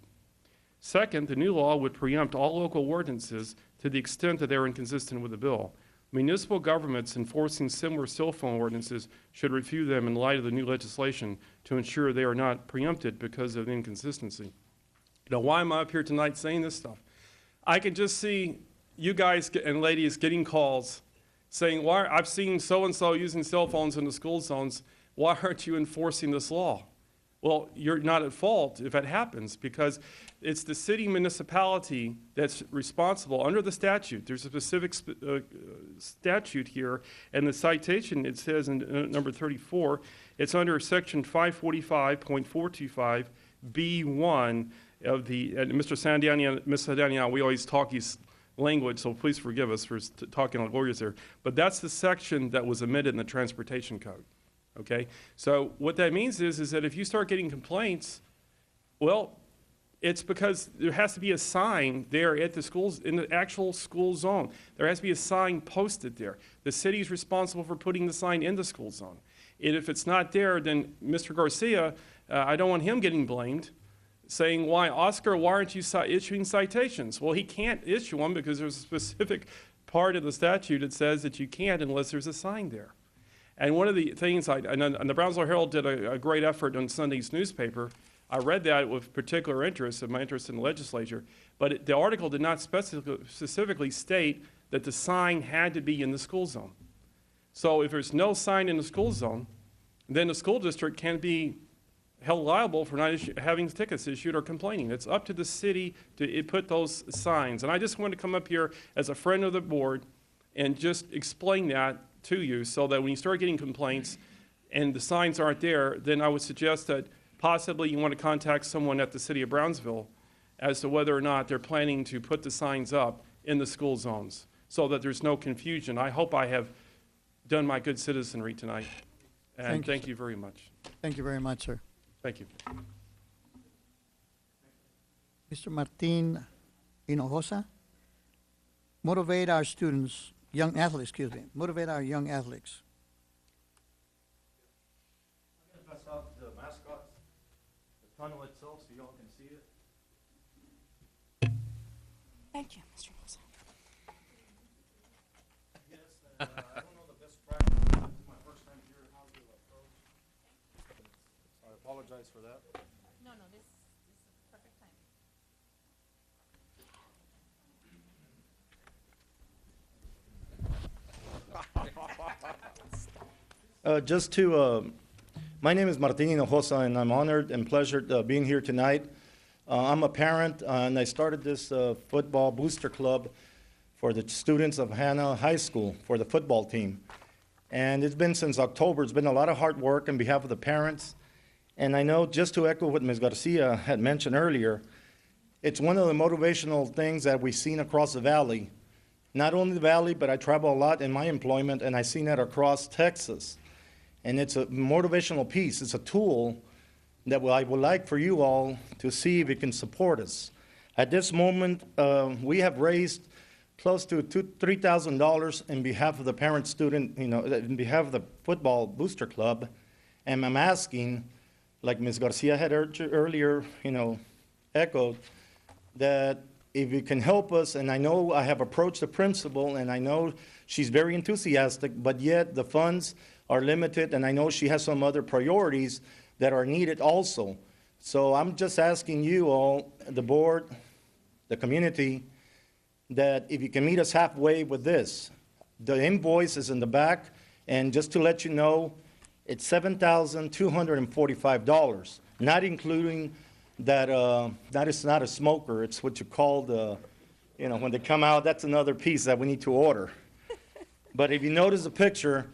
Second, the new law would preempt all local ordinances to the extent that they are inconsistent with the bill. Municipal governments enforcing similar cell phone ordinances should review them in light of the new legislation to ensure they are not preempted because of inconsistency. Now, why am I up here tonight saying this stuff? I can just see you guys and ladies getting calls saying, "Why? I've seen so-and-so using cell phones in the school zones. Why aren't you enforcing this law?" Well, you're not at fault if it happens, because it's the city municipality that's responsible under the statute. There's a specific statute here, and the citation, it says in number 34, it's under section 545.425 B1 of the, and Mr. Sandiani, Ms. Sandiani, we always talk his language, so please forgive us for talking like lawyers here, but that's the section that was amended in the transportation code. Okay, so what that means is that if you start getting complaints, well, it's because there has to be a sign there at the schools, in the actual school zone. There has to be a sign posted there. The city's responsible for putting the sign in the school zone. And if it's not there, then Mr. Garcia, I don't want him getting blamed, saying, "Why, Oscar, why aren't you issuing citations?" Well, he can't issue them because there's a specific part of the statute that says that you can't unless there's a sign there. And one of the things, and the Brownsville Herald did a great effort on Sunday's newspaper. I read that with particular interest, and my interest in the legislature, but the article did not specifically state that the sign had to be in the school zone. So if there's no sign in the school zone, then the school district can be held liable for not having tickets issued or complaining. It's up to the city to put those signs. And I just wanted to come up here as a friend of the board and just explain that to you, so that when you start getting complaints and the signs aren't there, then I would suggest that possibly you want to contact someone at the city of Brownsville as to whether or not they're planning to put the signs up in the school zones, so that there's no confusion. I hope I have done my good citizenry tonight, and thank you very much. Thank you very much, sir. Thank you. Mr. Martin Hinojosa, motivate our students, young athletes, motivate our young athletes. I'm going to pass out the mascots, the tunnel itself, so y'all can see it. Thank you, Mr. Mosa. Yes, I don't know the best practice. This is my first time here. How to approach. I apologize for that. No, this is perfect time. My name is Martin Hinojosa, and I'm honored and pleasured being here tonight. I'm a parent, and I started this football booster club for the students of Hanna High School for the football team. And it's been since October. It's been a lot of hard work on behalf of the parents. And I know, just to echo what Ms. Garcia had mentioned earlier, it's one of the motivational things that we've seen across the valley. Not only the valley, but I travel a lot in my employment, and I've seen that across Texas. And it's a motivational piece. It's a tool that I would like for you all to see if it can support us. At this moment, we have raised close to $3,000 in behalf of the parent-student, in behalf of the football booster club. And I'm asking, like Ms. Garcia had earlier, echoed, that if you can help us, and I know I have approached the principal, and I know she's very enthusiastic, but yet the funds are limited, and I know she has some other priorities that are needed also. So I'm just asking you all, the board, the community, that if you can meet us halfway with this. The invoice is in the back, and just to let you know, it's $7,245, not including that is not a smoker. It's what you call the, when they come out, that's another piece that we need to order. But if you notice the picture,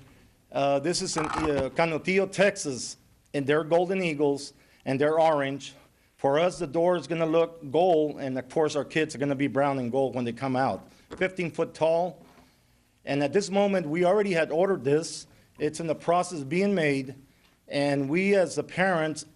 this is in Canutillo, Texas, and they're golden eagles, and they're orange. For us, the door is going to look gold, and of course, our kids are going to be brown and gold when they come out. 15 foot tall. And at this moment, we already had ordered this. It's in the process of being made, and we as the parents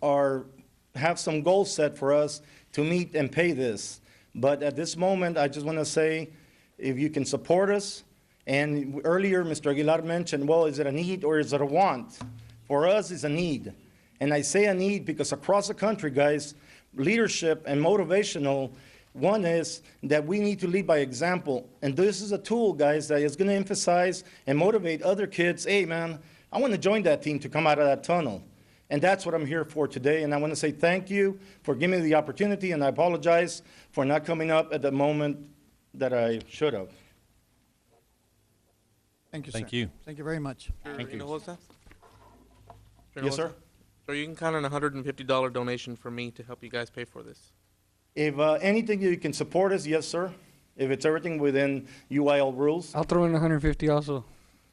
have some goals set for us to meet and pay this. But at this moment, I just want to say, if you can support us, And earlier, Mr. Aguilar mentioned, well, is it a need or is it a want? For us, it's a need. And I say a need because across the country, guys, leadership and motivational, one is that we need to lead by example. And this is a tool, guys, that is going to emphasize and motivate other kids. Hey, man, I want to join that team to come out of that tunnel. And that's what I'm here for today. And I want to say thank you for giving me the opportunity, and I apologize for not coming up at the moment that I should have. Thank you, Thank sir. you. Thank you very much. Thank you. Yes, sir. So you can count on a $150 donation from me to help you guys pay for this. If anything you can support us, yes, sir. If it's everything within UIL rules. I'll throw in 150 also.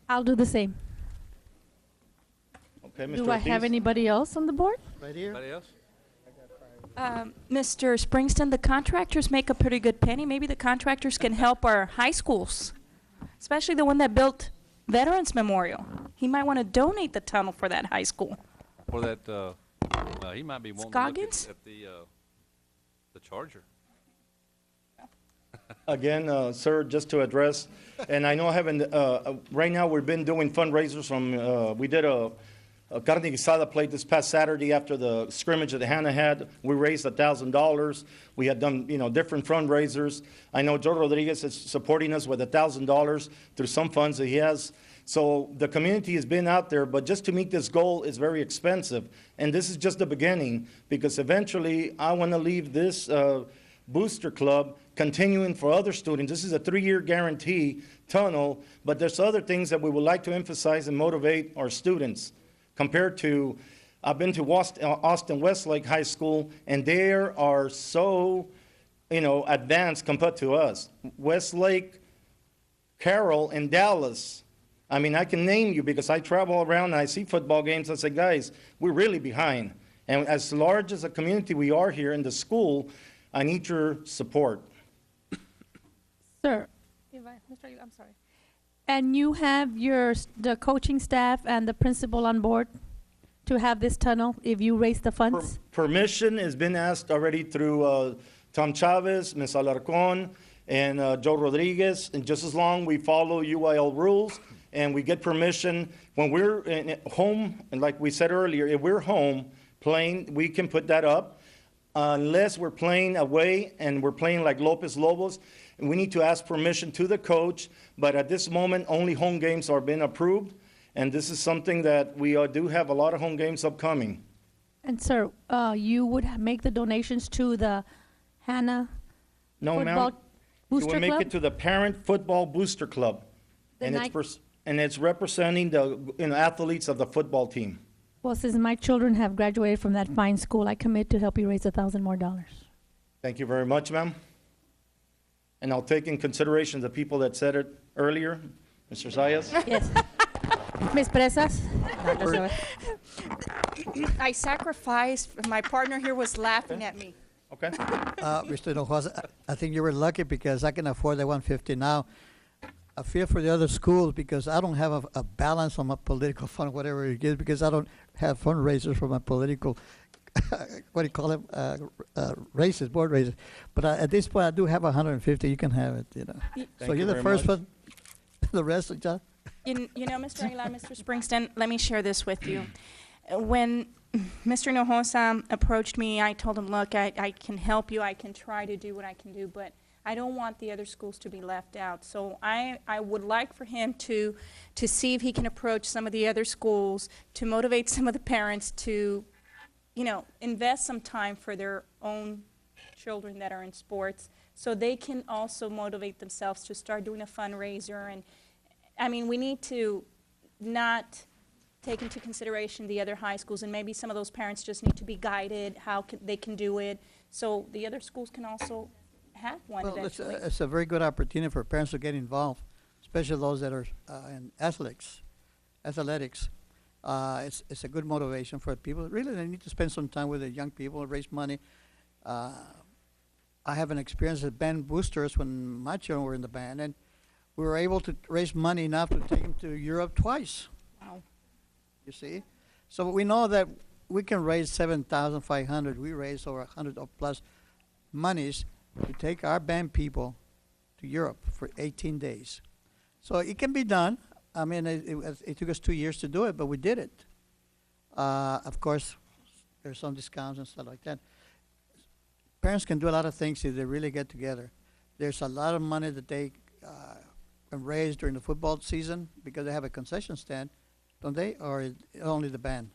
I'll do the same. Okay, Mr. Do I have Ortiz? anybody else on the board? Right here. Anybody else? Mr. Springston, the contractors make a pretty good penny. Maybe the contractors can help our high schools, especially the one that built Veterans Memorial. He might want to donate the tunnel for that high school. For that, he might be wanting Scoggins? to look at the charger. Again, sir, just to address, and I know I haven't, right now we've been doing fundraisers from, we did a carne guisada plate this past Saturday after the scrimmage that Hannah had. We raised $1,000. We had done, different fundraisers. I know Joe Rodriguez is supporting us with $1,000 through some funds that he has. So the community has been out there, but just to meet this goal is very expensive. And this is just the beginning, because eventually I want to leave this booster club continuing for other students. This is a 3-year guarantee tunnel, but there's other things that we would like to emphasize and motivate our students. Compared to, I've been to Austin Westlake High School, and they are so, advanced compared to us. Westlake, Carroll, and Dallas. I mean, I can name you because I travel around and I see football games. I say, guys, we're really behind. And as large as a community we are here in the school, I need your support. Sir, Mr. Aguilar, I'm sorry. And you have the coaching staff and the principal on board to have this tunnel if you raise the funds? Permission has been asked already through Tom Chavez, Ms. Alarcon, and Joe Rodriguez. And just as long we follow UIL rules and we get permission, when we're at home, and like we said earlier, if we're home playing, we can put that up. Unless we're playing away and we're playing like Lopez Lobos, and we need to ask permission to the coach, but at this moment, only home games are being approved, and this is something that we do have a lot of home games upcoming. And sir, you would make the donations to the Hannah No, ma'am. Football You Booster will make Club? it to the Parent Football Booster Club, The and night- it's representing the athletes of the football team. Well, since my children have graduated from that fine school, I commit to help you raise $1,000 more. Thank you very much, ma'am. And I'll take in consideration the people that said it earlier, Mr. Zayas. Yes. Ms. Presas? I sacrificed. My partner here was laughing at me. Okay. Mr. Hinojosa, I think you were lucky because I can afford the 150 now. I feel for the other schools because I don't have a balance on my political fund, whatever it is, because I don't have fundraisers for my political, what do you call them, races, board races. But at this point, I do have 150. You can have it, So you're the first one. The rest, John? Mr. Aguilar, Mr. Springston, let me share this with you. When Mr. Hinojosa approached me, I told him, look, I can help you. I can try to do what I can do, but I don't want the other schools to be left out. So I would like for him to see if he can approach some of the other schools to motivate some of the parents to, invest some time for their own children that are in sports so they can also motivate themselves to start doing a fundraiser. And I mean, we need to not take into consideration the other high schools, and maybe some of those parents just need to be guided how they can do it so the other schools can also have one eventually. It's a very good opportunity for parents to get involved, especially those that are in athletics. It's a good motivation for people. Really, they need to spend some time with the young people, raise money. I have an experience at band boosters when my children were in the band, and we were able to raise money enough to take them to Europe twice. Wow. You see? So we know that we can raise $7,500. We raise over 100 or plus monies to take our band people to Europe for 18 days. So it can be done. I mean, it took us 2 years to do it, but we did it. Of course, there's some discounts and stuff like that. Parents can do a lot of things if they really get together. There's a lot of money that they can raise during the football season because they have a concession stand, don't they? Or only the band?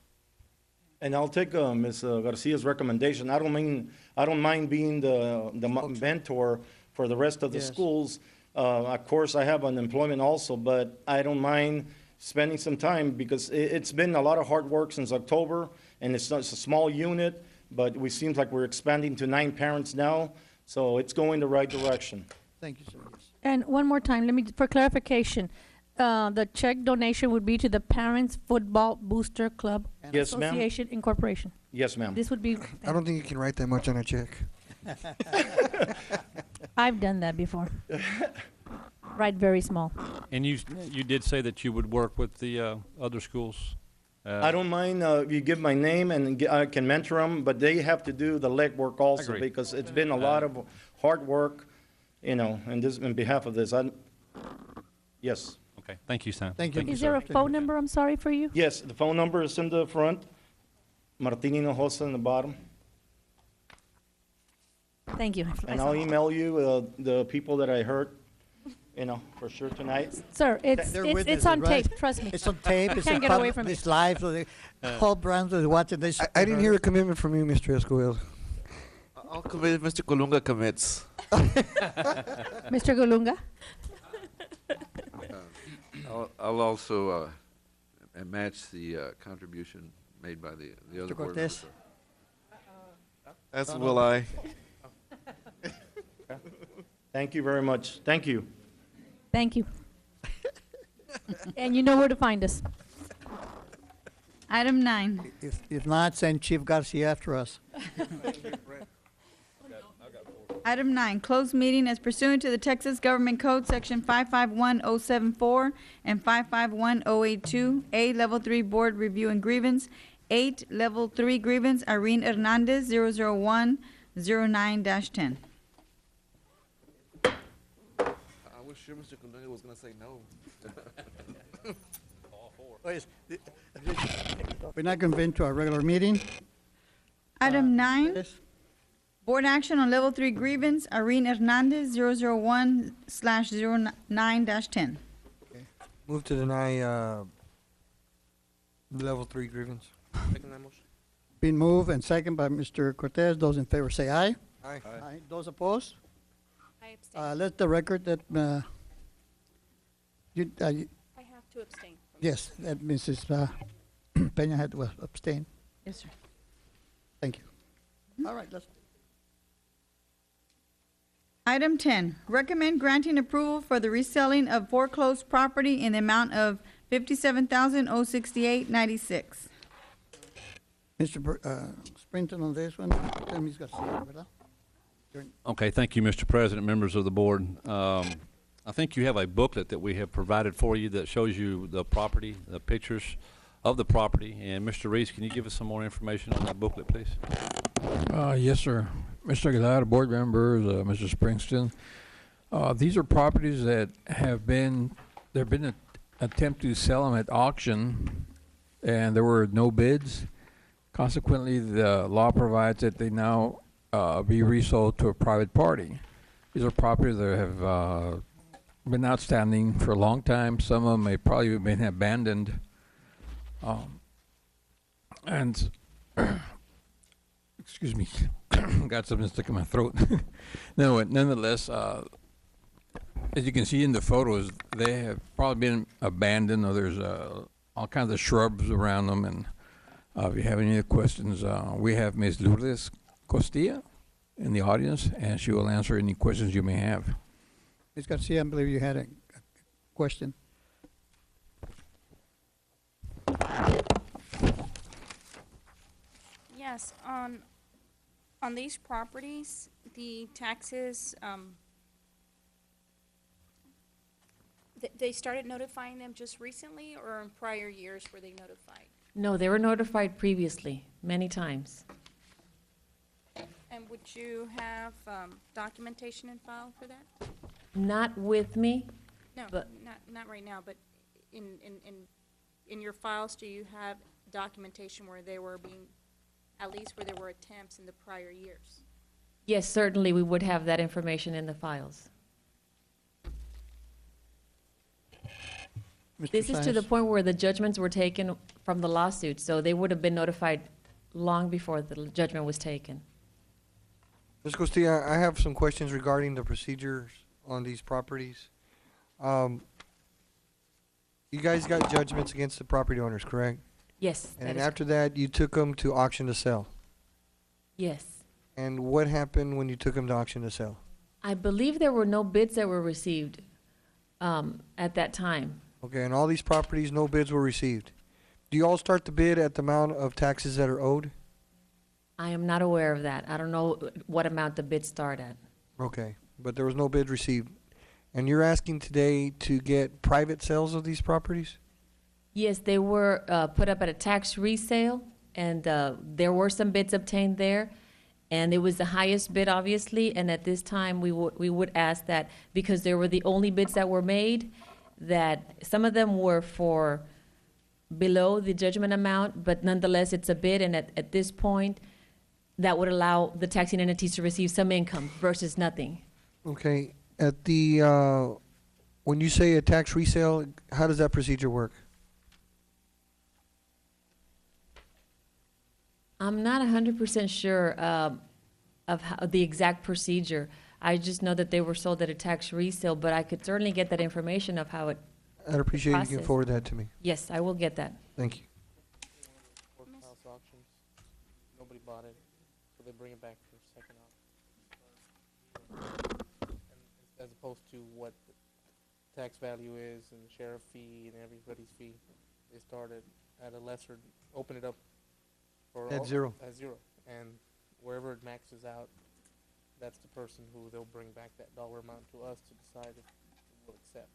And I'll take Ms. Garcia's recommendation. I don't mind being the mentor for the rest of the Yes. schools. Of course, I have unemployment also, but I don't mind spending some time because it's been a lot of hard work since October, and it's a small unit, but we seems like we're expanding to 9 parents now, so it's going the right direction. Thank you, sir. Yes. And one more time, for clarification, the check donation would be to the Parents Football Booster Club Yes, ma'am. Association Incorporation. Yes, ma'am. This would be, I don't think you can write that much on a check. I've done that before. Write very small. And you did say that you would work with the other schools? I don't mind if you give my name and I can mentor them, but they have to do the legwork also Agree. because it's been a lot of hard work, and this in behalf of this. Yes. Okay, thank you, Sam. Thank you. Is there a phone number, I'm sorry, for you? Yes, the phone number is in the front. Martin Hinojosa in the bottom. Thank you. And I'll email you the people that I heard, for sure tonight. Sir, They're it's witnesses, on right? tape, trust me. It's on tape. It's Can't in get away public- from it. It's live, so the whole Brownsville is watching this. I didn't hear a commitment from you, Mr. Escobedo. I'll commit if Mr. Colunga commits. Mr. Golunga? I'll also match the contribution made by the other Mr. board Cortez? members. As will I. Thank you very much. Thank you. Thank you. And you know where to find us. Item 9. If not, send Chief Garcia after us. Item 9, closed meeting as pursuant to the Texas Government Code, Section 551074 and 551082. A, Level 3 Board Review and Grievance. 8, Level 3 Grievance, Irene Hernandez, 00109-10. I was sure Mr. Colunga was going to say no. We're not going to into our regular meeting. Item 9, Yes. Board action on Level 3 Grievance, Irene Hernandez, 001/09-10. Move to deny level 3 grievance. Second that motion. Been moved and second by Mr. Cortez. Those in favor say aye. Aye. Aye. Those opposed? I abstain. Let the record that, I have to abstain. yes, that Mrs. Peña had to abstain. Yes, sir. Thank you. All right, let's. Item 10, recommend granting approval for the reselling of foreclosed property in the amount of $57,068.96. Mr. Springton on this one, then Ms. Garcia, ¿verdad? Okay, thank you, Mr. President, members of the board. I think you have a booklet that we have provided for you that shows you the property, the pictures of the property. And Mr. Reese, can you give us some more information on that booklet, please? Yes, sir. Mr. Aguilar, board members, Mr. Springston. These are properties that there have been an attempt to sell them at auction, and there were no bids. Consequently, the law provides that they now be resold to a private party. These are properties that have been outstanding for a long time. Some of them may probably have been abandoned. And excuse me, got something stuck in my throat. No, nonetheless, as you can see in the photos, they have probably been abandoned, or there's all kinds of shrubs around them. And if you have any other questions, we have Ms. Lourdes Costilla in the audience, and she will answer any questions you may have. Ms. Garcia, I believe you had a question. Yes, on these properties, the taxes, they started notifying them just recently, or in prior years were they notified? No, they were notified previously, many times. And would you have documentation in file for that? Not with me, No, But- not right now, but in your files, do you have documentation where they were being, at least where there were attempts in the prior years? Yes, certainly, we would have that information in the files. Mr. This is to the Sines? point where the judgments were taken from the lawsuit, so they would have been notified long before the judgment was taken. Ms. Costilla, I have some questions regarding the procedures on these properties. You guys got judgments against the property owners, correct? Yes, And that then is, after that, you took them to auction to sell. yes. And what happened when you took them to auction to sell? I believe there were no bids that were received at that time. Okay, and all these properties, no bids were received. Do you all start the bid at the amount of taxes that are owed? I am not aware of that. I don't know what amount the bids start at. Okay, but there was no bid received. And you're asking today to get private sales of these properties? Yes, they were put up at a tax resale, and there were some bids obtained there, and it was the highest bid, obviously. And at this time, we would ask that because they were the only bids that were made, that some of them were for below the judgment amount, but nonetheless, it's a bid, and at this point, that would allow the taxing entities to receive some income versus nothing. Okay, at the, when you say a tax resale, how does that procedure work? I'm not 100% sure of how, the exact procedure. I just know that they were sold at a tax resale, but I could certainly get that information of how it. I'd appreciate you can process. forward that to me. Yes, I will get that. Thank you. Courthouse auctions, nobody bought it, so they bring it back for second auction. As opposed to what the tax value is and the sheriff fee and everybody's fee, they started at a lesser, open it up for At all- zero. At zero, and wherever it maxes out, that's the person who they'll bring back that dollar amount to us to decide if we'll accept.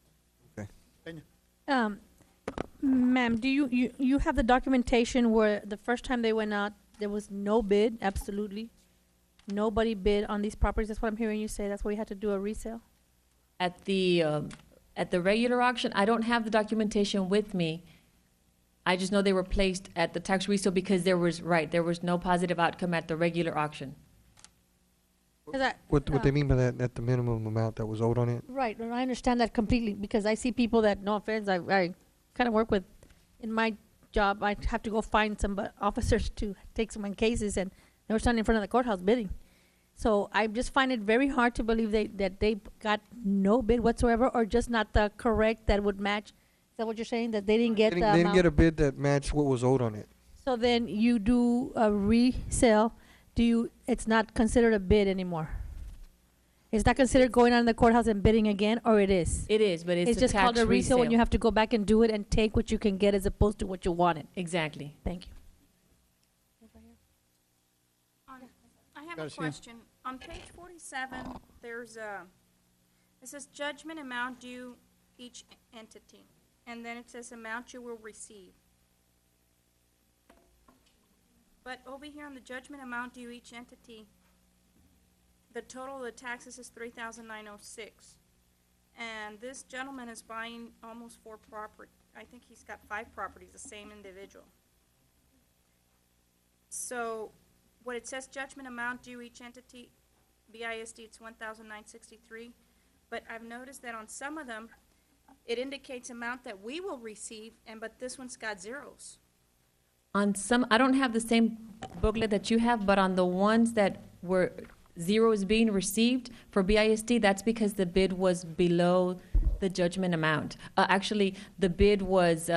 Ma'am, do you have the documentation where the first time they went out, there was no bid, absolutely? Nobody bid on these properties? That's what I'm hearing you say. That's why you had to do a resale? At the regular auction, I don't have the documentation with me. I just know they were placed at the tax resale because there was no positive outcome at the regular auction. What they mean by that, at the minimum amount that was owed on it? Right, and I understand that completely, because I see people that, no offense, I kind of work with, in my job, I have to go find some officers to take some cases, and they were standing in front of the courthouse bidding. So I just find it very hard to believe that they got no bid whatsoever, or just not the correct that would match. Is that what you're saying, that they didn't get the They didn't amount? get a bid that matched what was owed on it. So then you do a resale, it's not considered a bid anymore? It's not considered going on in the courthouse and bidding again, or it is? It is, but it's a just called tax a resale when resale. you have to go back and do it and take what you can get as opposed to what you wanted. Exactly. Thank you. I have a Garcia. question. On page 47, there's it says judgment amount due each entity, and then it says amount you will receive. But over here on the judgment amount due each entity, the total of the taxes is $3,906. And this gentleman is buying almost 4 property. I think he's got 5 properties, the same individual. So what it says judgment amount due each entity, BISD, it's $1,963. But I've noticed that on some of them, it indicates amount that we will receive, but this one's got zeros. On some, I don't have the same booklet that you have, but on the ones that were zeros being received for BISD, that's because the bid was below the judgment amount. Actually, the bid was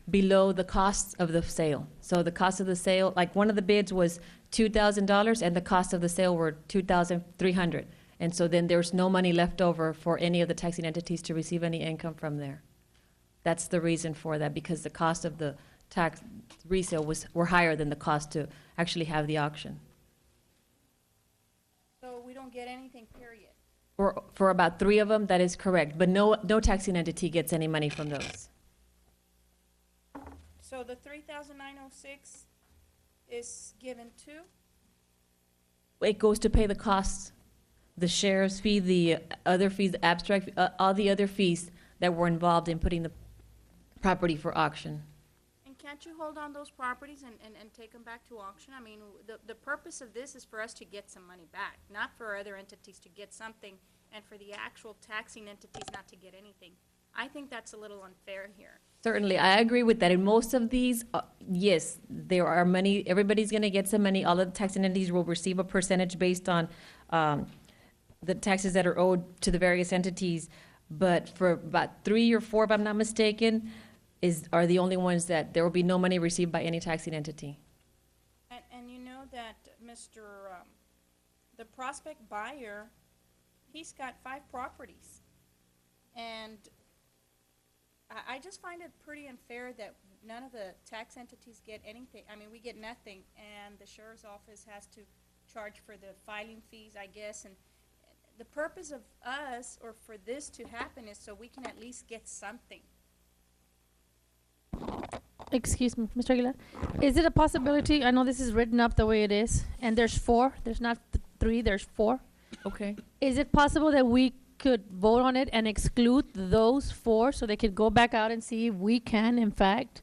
below the cost of the sale. So the cost of the sale, like one of the bids was $2,000, and the cost of the sale were $2,300. And so then there's no money left over for any of the taxing entities to receive any income from there. That's the reason for that, because the cost of the tax resale were higher than the cost to actually have the auction. So we don't get anything, period. For about 3 of them, that is correct, but no taxing entity gets any money from those. So the $3,906 is given to? It goes to pay the costs, the sheriff's fee, the other fees, the abstract, all the other fees that were involved in putting the property for auction. And can't you hold on those properties and take them back to auction? I mean, the purpose of this is for us to get some money back, not for other entities to get something and for the actual taxing entities not to get anything. I think that's a little unfair here. Certainly, I agree with that. In most of these, yes, there are money, everybody's gonna get some money. All of the tax entities will receive a percentage based on the taxes that are owed to the various entities. But for about 3 or 4, if I'm not mistaken, are the only ones that there will be no money received by any taxing entity. And you know that the prospect buyer, he's got 5 properties. And I just find it pretty unfair that none of the tax entities get anything. I mean, we get nothing, and the sheriff's office has to charge for the filing fees, I guess. And the purpose of us, or for this to happen, is so we can at least get something. Excuse me, Mr. Aguilar. Is it a possibility, I know this is written up the way it is, and there's 4, there's not 3, there's 4. Okay. Is it possible that we could vote on it and exclude those 4 so they could go back out and see if we can, in fact?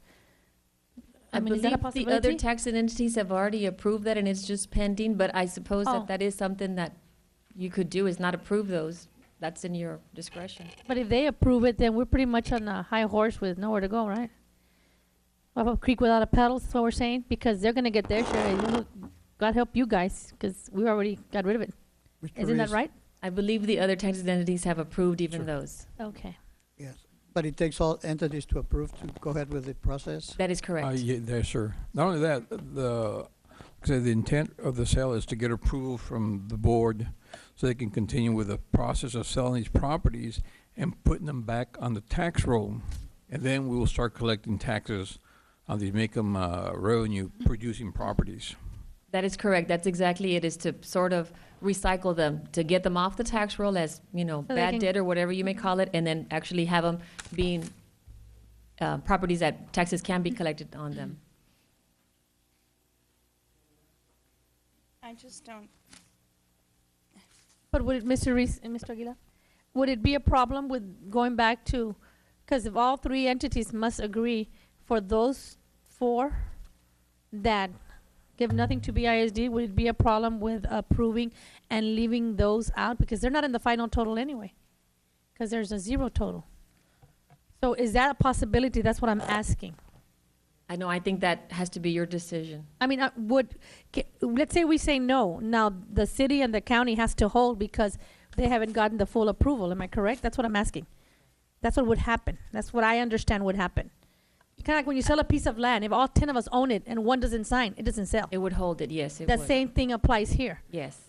I mean, is that a believe the possibility? other taxing entities have already approved that and it's just pending, but I suppose Oh. that that is something that you could do, is not approve those. That's in your discretion. But if they approve it, then we're pretty much on a high horse with nowhere to go, right? Of a creek without a paddle, that's what we're saying, because they're gonna get their share. and God help you guys, because we already got rid of it. Mr. Isn't that Reese? right? I believe the other taxing entities have approved even those. Okay. Yes, but it takes all entities to approve to go ahead with the process? That is correct. Yes, sir. Not only that, the intent of the sale is to get approval from the board so they can continue with the process of selling these properties and putting them back on the tax roll. And then we will start collecting taxes on these, make them revenue-producing properties. That is correct. That's exactly it, is to sort of recycle them, to get them off the tax roll as, they bad can- debt or whatever you may call it, and then actually have them being properties that taxes can be collected on them. I just don't. But would it, Mr. Reese and Mr. Aguilar, would it be a problem with going back to, because if all 3 entities must agree for those 4 that give nothing to BISD, would it be a problem with approving and leaving those out? Because they're not in the final total anyway, because there's a 0 total. So is that a possibility? That's what I'm asking. I know, I think that has to be your decision. I mean, let's say we say no. Now, the city and the county has to hold because they haven't gotten the full approval. Am I correct? That's what I'm asking. That's what would happen. That's what I understand would happen. Kind of like when you sell a piece of land, if all 10 of us own it and one doesn't sign, it doesn't sell. It would hold it, yes, it The would. same thing applies here. Yes.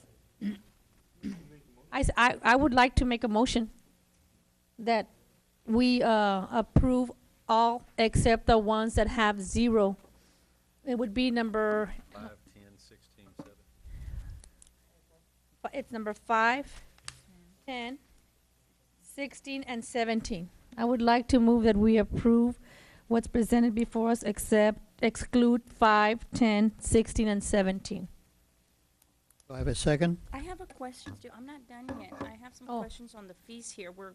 I would like to make a motion that we approve all except the ones that have 0. It would be number, 5, 10, 16, 7. it's number 5, 10, 16, and 17. I would like to move that we approve what's presented before us except exclude 5, 10, 16, and 17. Do I have a second? I have a question, too. I'm not done yet. I have some questions on the fees here. We're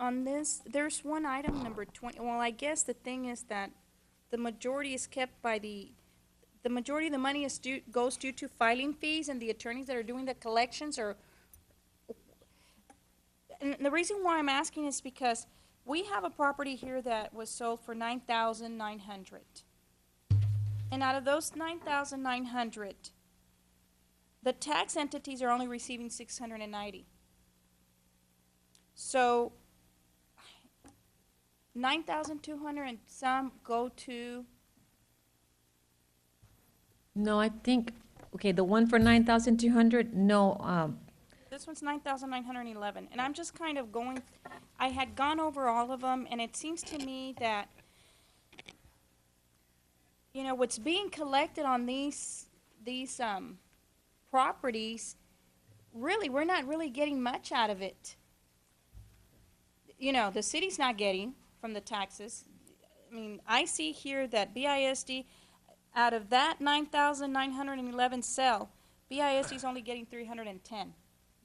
on this, there's one item, number 20. Well, I guess the thing is that the majority is kept by the majority of the money is goes due to filing fees, and the attorneys that are doing the collections are. And the reason why I'm asking is because we have a property here that was sold for $9,900. And out of those $9,900, the tax entities are only receiving $690. So 9,200 and some go to. No, I think, okay, the one for 9,200, no, This one's 9,911, and I'm just kind of going. I had gone over all of them, and it seems to me that what's being collected on these properties, really, we're not really getting much out of it. The city's not getting from the taxes. I mean, I see here that BISD, out of that 9,911 sell, BISD is only getting 310.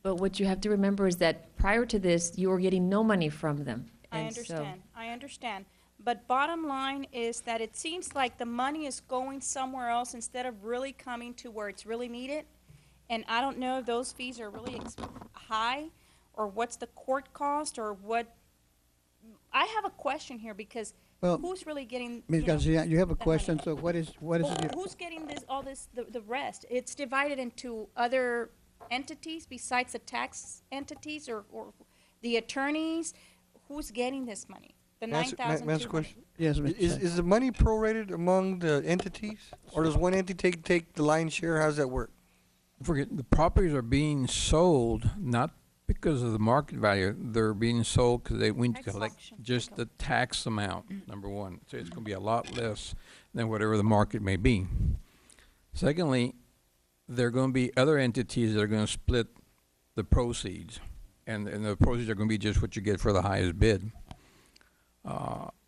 But what you have to remember is that prior to this, you were getting no money from them. I And so- understand, I understand. But bottom line is that it seems like the money is going somewhere else instead of really coming to where it's really needed. And I don't know if those fees are really high, or what's the court cost, or what. I have a question here because Well, who's really getting, Ms. you know, Garcia, you have a that question, money? so what is it? Who's getting this, all this, the rest? It's divided into other entities besides the tax entities, or the attorneys? Who's getting this money? The May I ask- may I ask a 9,200? question? Yes, Mr. Is, Chang. is the money prorated among the entities? Or does one entity take the lion's share? How does that work? Forget, the properties are being sold not because of the market value. They're being sold because we need to collect just the tax amount, number one. So it's going to be a lot less than whatever the market may be. Secondly, there are going to be other entities that are going to split the proceeds. And the proceeds are going to be just what you get for the highest bid.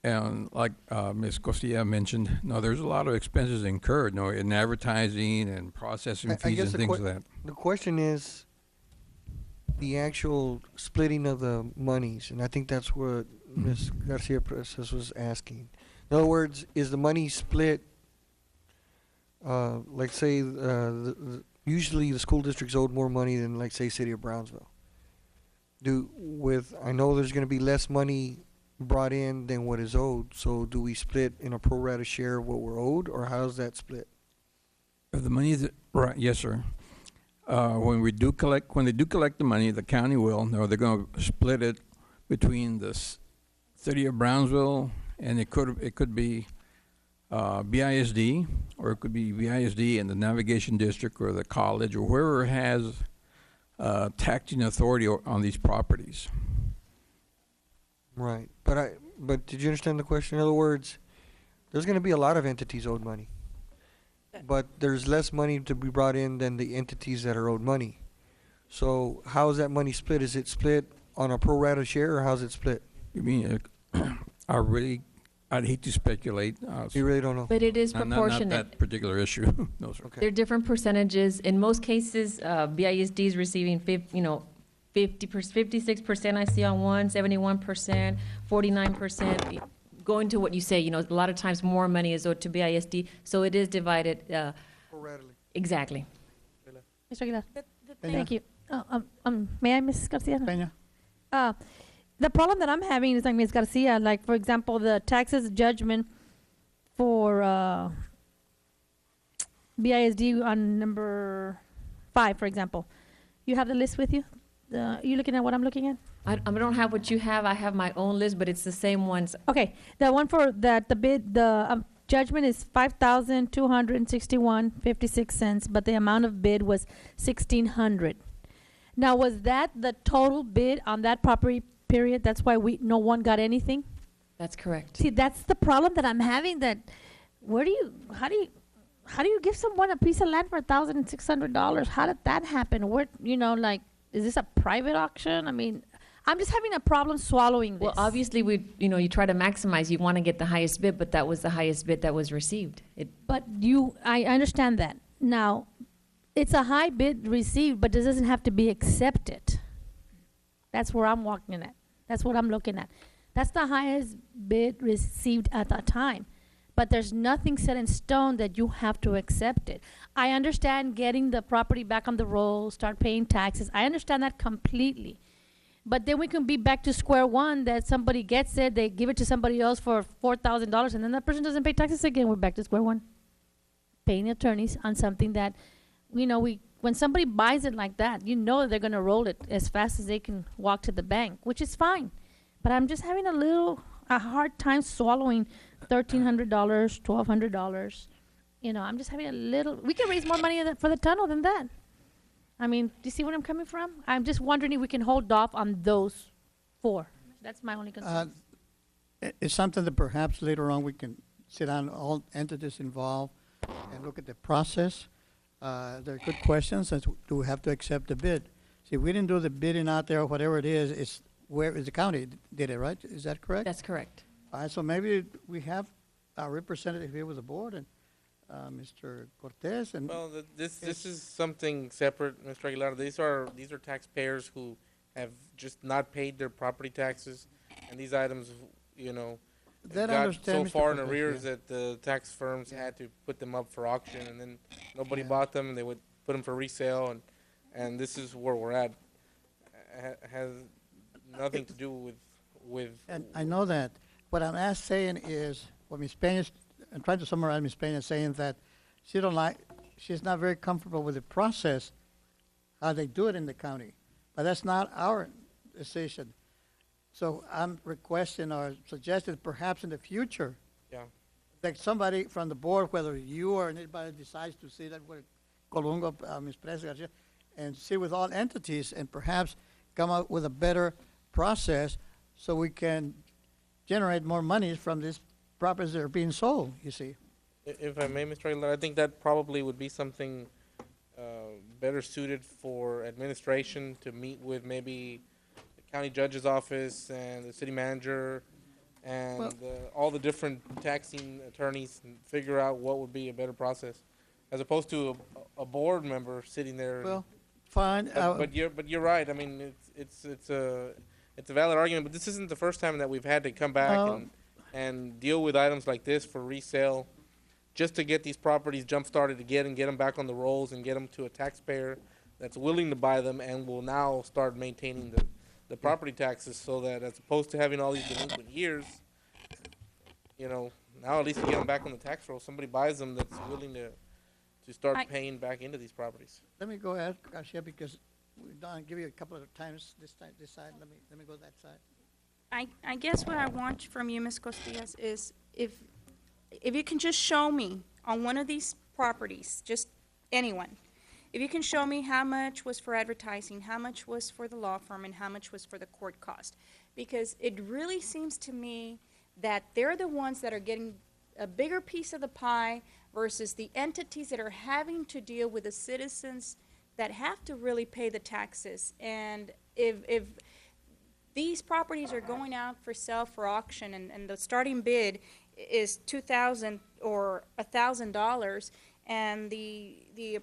And like Ms. Costilla mentioned, no, there's a lot of expenses incurred, in advertising and processing I fees guess and the things que- of that. The question is the actual splitting of the monies, and I think that's what Ms. Garcia Presas was asking. In other words, is the money split, like say, usually the school district's owed more money than, like say, City of Brownsville. I know there's gonna be less money brought in than what is owed, so do we split in a pro rata share of what we're owed, or how's that split? If the money is, right, yes, sir. When they do collect the money, the county will, they're going to split it between the City of Brownsville, and it could be BISD, or it could be BISD and the Navigation District or the college, or whoever has taxing authority on these properties. Right, but did you understand the question? In other words, there's gonna be a lot of entities owed money, but there's less money to be brought in than the entities that are owed money. So how is that money split? Is it split on a pro rata share, or how's it split? You mean, I'd hate to speculate. You really don't know? But it is Not proportionate. that particular issue, no, sir. There are different percentages. In most cases, BISD is receiving 56% I see on one, 71%, 49%. Going to what you say, a lot of times more money is owed to BISD, so it is divided. Exactly. Mr. Aguilar. Peña. Thank you. May I, Mrs. Garcia? Peña. The problem that I'm having is like Ms. Garcia, like for example, the taxes judgment for BISD on number 5, for example. You have the list with you? You looking at what I'm looking at? I don't have what you have. I have my own list, but it's the same ones. Okay, the one for that the judgment is $5,261.56, but the amount of bid was $1,600. Now, was that the total bid on that property period? That's why no one got anything? That's correct. See, that's the problem that I'm having, that how do you give someone a piece of land for $1,600? How did that happen? Where, is this a private auction? I mean, I'm just having a problem swallowing this. Well, obviously, you try to maximize. You want to get the highest bid, but that was the highest bid that was received. I understand that. Now, it's a high bid received, but it doesn't have to be accepted. That's where I'm walking at. That's what I'm looking at. That's the highest bid received at that time. But there's nothing set in stone that you have to accept it. I understand getting the property back on the roll, start paying taxes. I understand that completely. But then we can be back to square one, that somebody gets it, they give it to somebody else for $4,000, and then that person doesn't pay taxes again. We're back to square one. Paying attorneys on something that, when somebody buys it like that, they're going to roll it as fast as they can walk to the bank, which is fine. But I'm just having a hard time swallowing $1,300, $1,200. I'm just having we can raise more money for the tunnel than that. I mean, do you see where I'm coming from? I'm just wondering if we can hold off on those 4. That's my only concern. It's something that perhaps later on we can sit down, all entities involved, and look at the process. They're good questions. Do we have to accept the bid? See, we didn't do the bidding out there, or whatever it is. It's where is the county did it, right? Is that correct? That's correct. All right, so maybe we have our representative here with the board, and Mr. Cortez, and Well, this is something separate, Mr. Aguilar. These are taxpayers who have just not paid their property taxes, and these items, you know, That I got understand, so Mr. far in Cortez, arrears yeah. that the tax firms had to put them up for auction, and then nobody bought them, and they would put them for resale, and this is where we're at. Has nothing to do with. And I know that. What I'm saying is, what Ms. Peña, I'm trying to summarize Ms. Peña saying that she's not very comfortable with the process, how they do it in the county. But that's not our decision. So I'm requesting or suggesting perhaps in the future, Yeah. that somebody from the board, whether you or anybody decides to see that with Colungo, Ms. Perez Garcia, and see with all entities and perhaps come up with a better process so we can generate more monies from these properties that are being sold, you see. If I may, Mr. Aguilar, I think that probably would be something better suited for administration to meet with maybe the county judge's office and the city manager and all the different taxing attorneys and figure out what would be a better process, as opposed to a board member sitting there. Well, fine. But you're right. I mean, it's a valid argument, but this isn't the first time that we've had to come back and deal with items like this for resale, just to get these properties jump-started again and get them back on the rolls and get them to a taxpayer that's willing to buy them and will now start maintaining the property taxes, so that as opposed to having all these delinquent years, you know, now at least you get them back on the tax roll. Somebody buys them that's willing to start paying back into these properties. Let me go ahead, Garcia, because we've done, give you a couple of times this side. Let me go that side. I guess what I want from you, Ms. Costillas, is if you can just show me on one of these properties, just anyone, if you can show me how much was for advertising, how much was for the law firm, and how much was for the court cost. Because it really seems to me that they're the ones that are getting a bigger piece of the pie versus the entities that are having to deal with the citizens that have to really pay the taxes. And if these properties are going out for sale for auction and the starting bid is $2,000 or $1,000, and the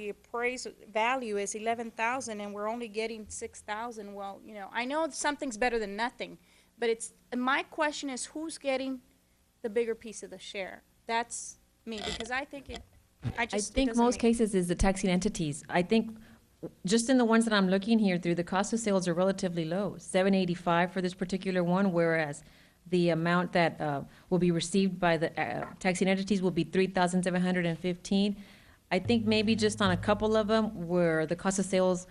appraised value is $11,000, and we're only getting $6,000. Well, I know something's better than nothing, but my question is, who's getting the bigger piece of the share? That's me, because I think I think most cases is the taxing entities. I think just in the ones that I'm looking here through, the cost of sales are relatively low, $785 for this particular one, whereas the amount that will be received by the taxing entities will be $3,715. I think maybe just on a couple of them where the cost of sales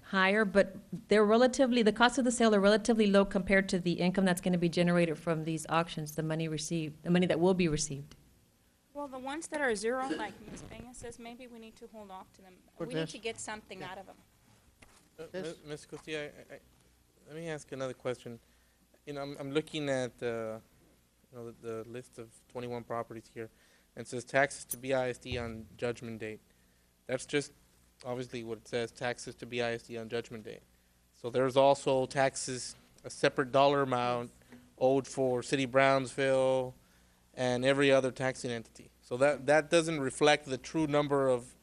higher, but the cost of the sale are relatively low compared to the income that's going to be generated from these auctions, the money that will be received. Well, the ones that are zero, like Ms. Peña says, maybe we need to hold off to them. We need to get something out of them. Ms. Costilla, let me ask another question. I'm looking at the list of 21 properties here, and it says taxes to BISD on judgment date. That's just obviously what it says, taxes to BISD on judgment date. So there's also taxes, a separate dollar amount owed for City Brownsville and every other taxing entity. So that doesn't reflect the true number of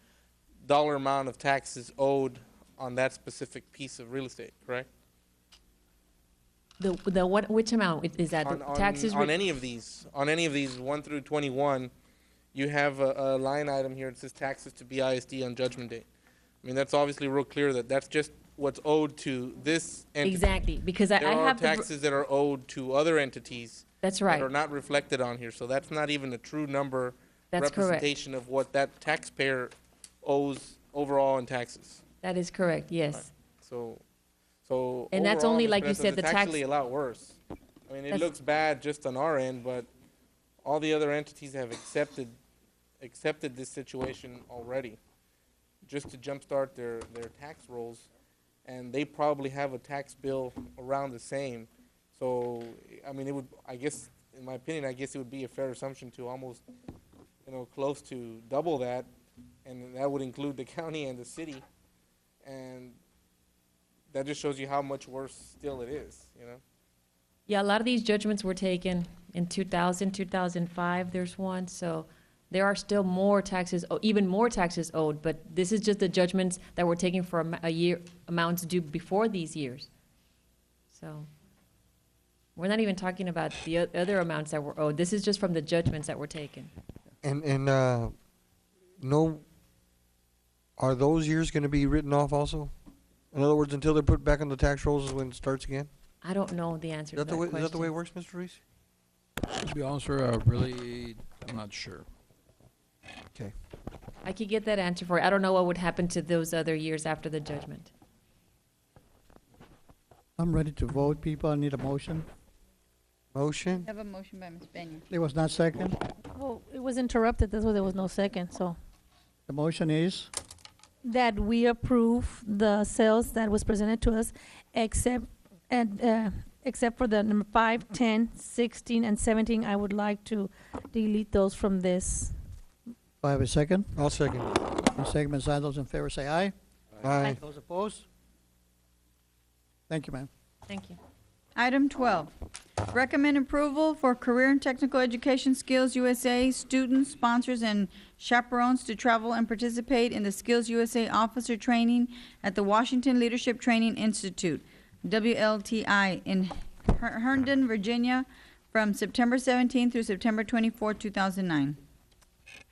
dollar amount of taxes owed on that specific piece of real estate, correct? Which amount is that? Taxes on any of these 1 through 21, you have a line item here that says taxes to BISD on judgment date. I mean, that's obviously real clear that that's just what's owed to this entity. Exactly, because I have taxes that are owed to other entities. That's right. That are not reflected on here, so that's not even a true number. That's representation of what that taxpayer owes overall in taxes. That is correct. Yes. Right. So and that's only, like you said, the it's tax. actually a lot worse. I mean, it looks bad just on our end, but all the other entities have accepted this situation already, just to jumpstart their tax rolls, and they probably have a tax bill around the same. So, I mean, in my opinion, it would be a fair assumption to almost, close to double that, and that would include the county and the city, and that just shows you how much worse still it is, Yeah, a lot of these judgments were taken in 2000, 2005, there's one, so There are still more taxes, even more taxes owed, but this is just the judgments that we're taking for a year, amounts due before these years. So, we're not even talking about the other amounts that were owed. This is just from the judgments that were taken. And no, are those years gonna be written off also? In other words, until they're put back on the tax rolls is when it starts again? I don't know the answer to that question. Is that the way it works, Mr. Reese? To be honest, sir, really, I'm not sure. Okay. I could get that answer for you. I don't know what would happen to those other years after the judgment. I'm ready to vote. People, I need a motion. Motion? Have a motion by Ms. Peña. It was not second. Well, it was interrupted, that's why there was no second, so. The motion is, That we approve the sales that was presented to us, except for the number 5, 10, 16, and 17. I would like to delete those from this. do I have a second? I'll second. A second, Ms. Sines. Those in favor say aye. Aye. Those opposed? Thank you, ma'am. Thank you. Item 12, recommend approval for Career and Technical Education Skills USA students, sponsors, and chaperones to travel and participate in the Skills USA Officer Training at the Washington Leadership Training Institute, WLTI, in Herndon, Virginia, from September 17 through September 24, 2009.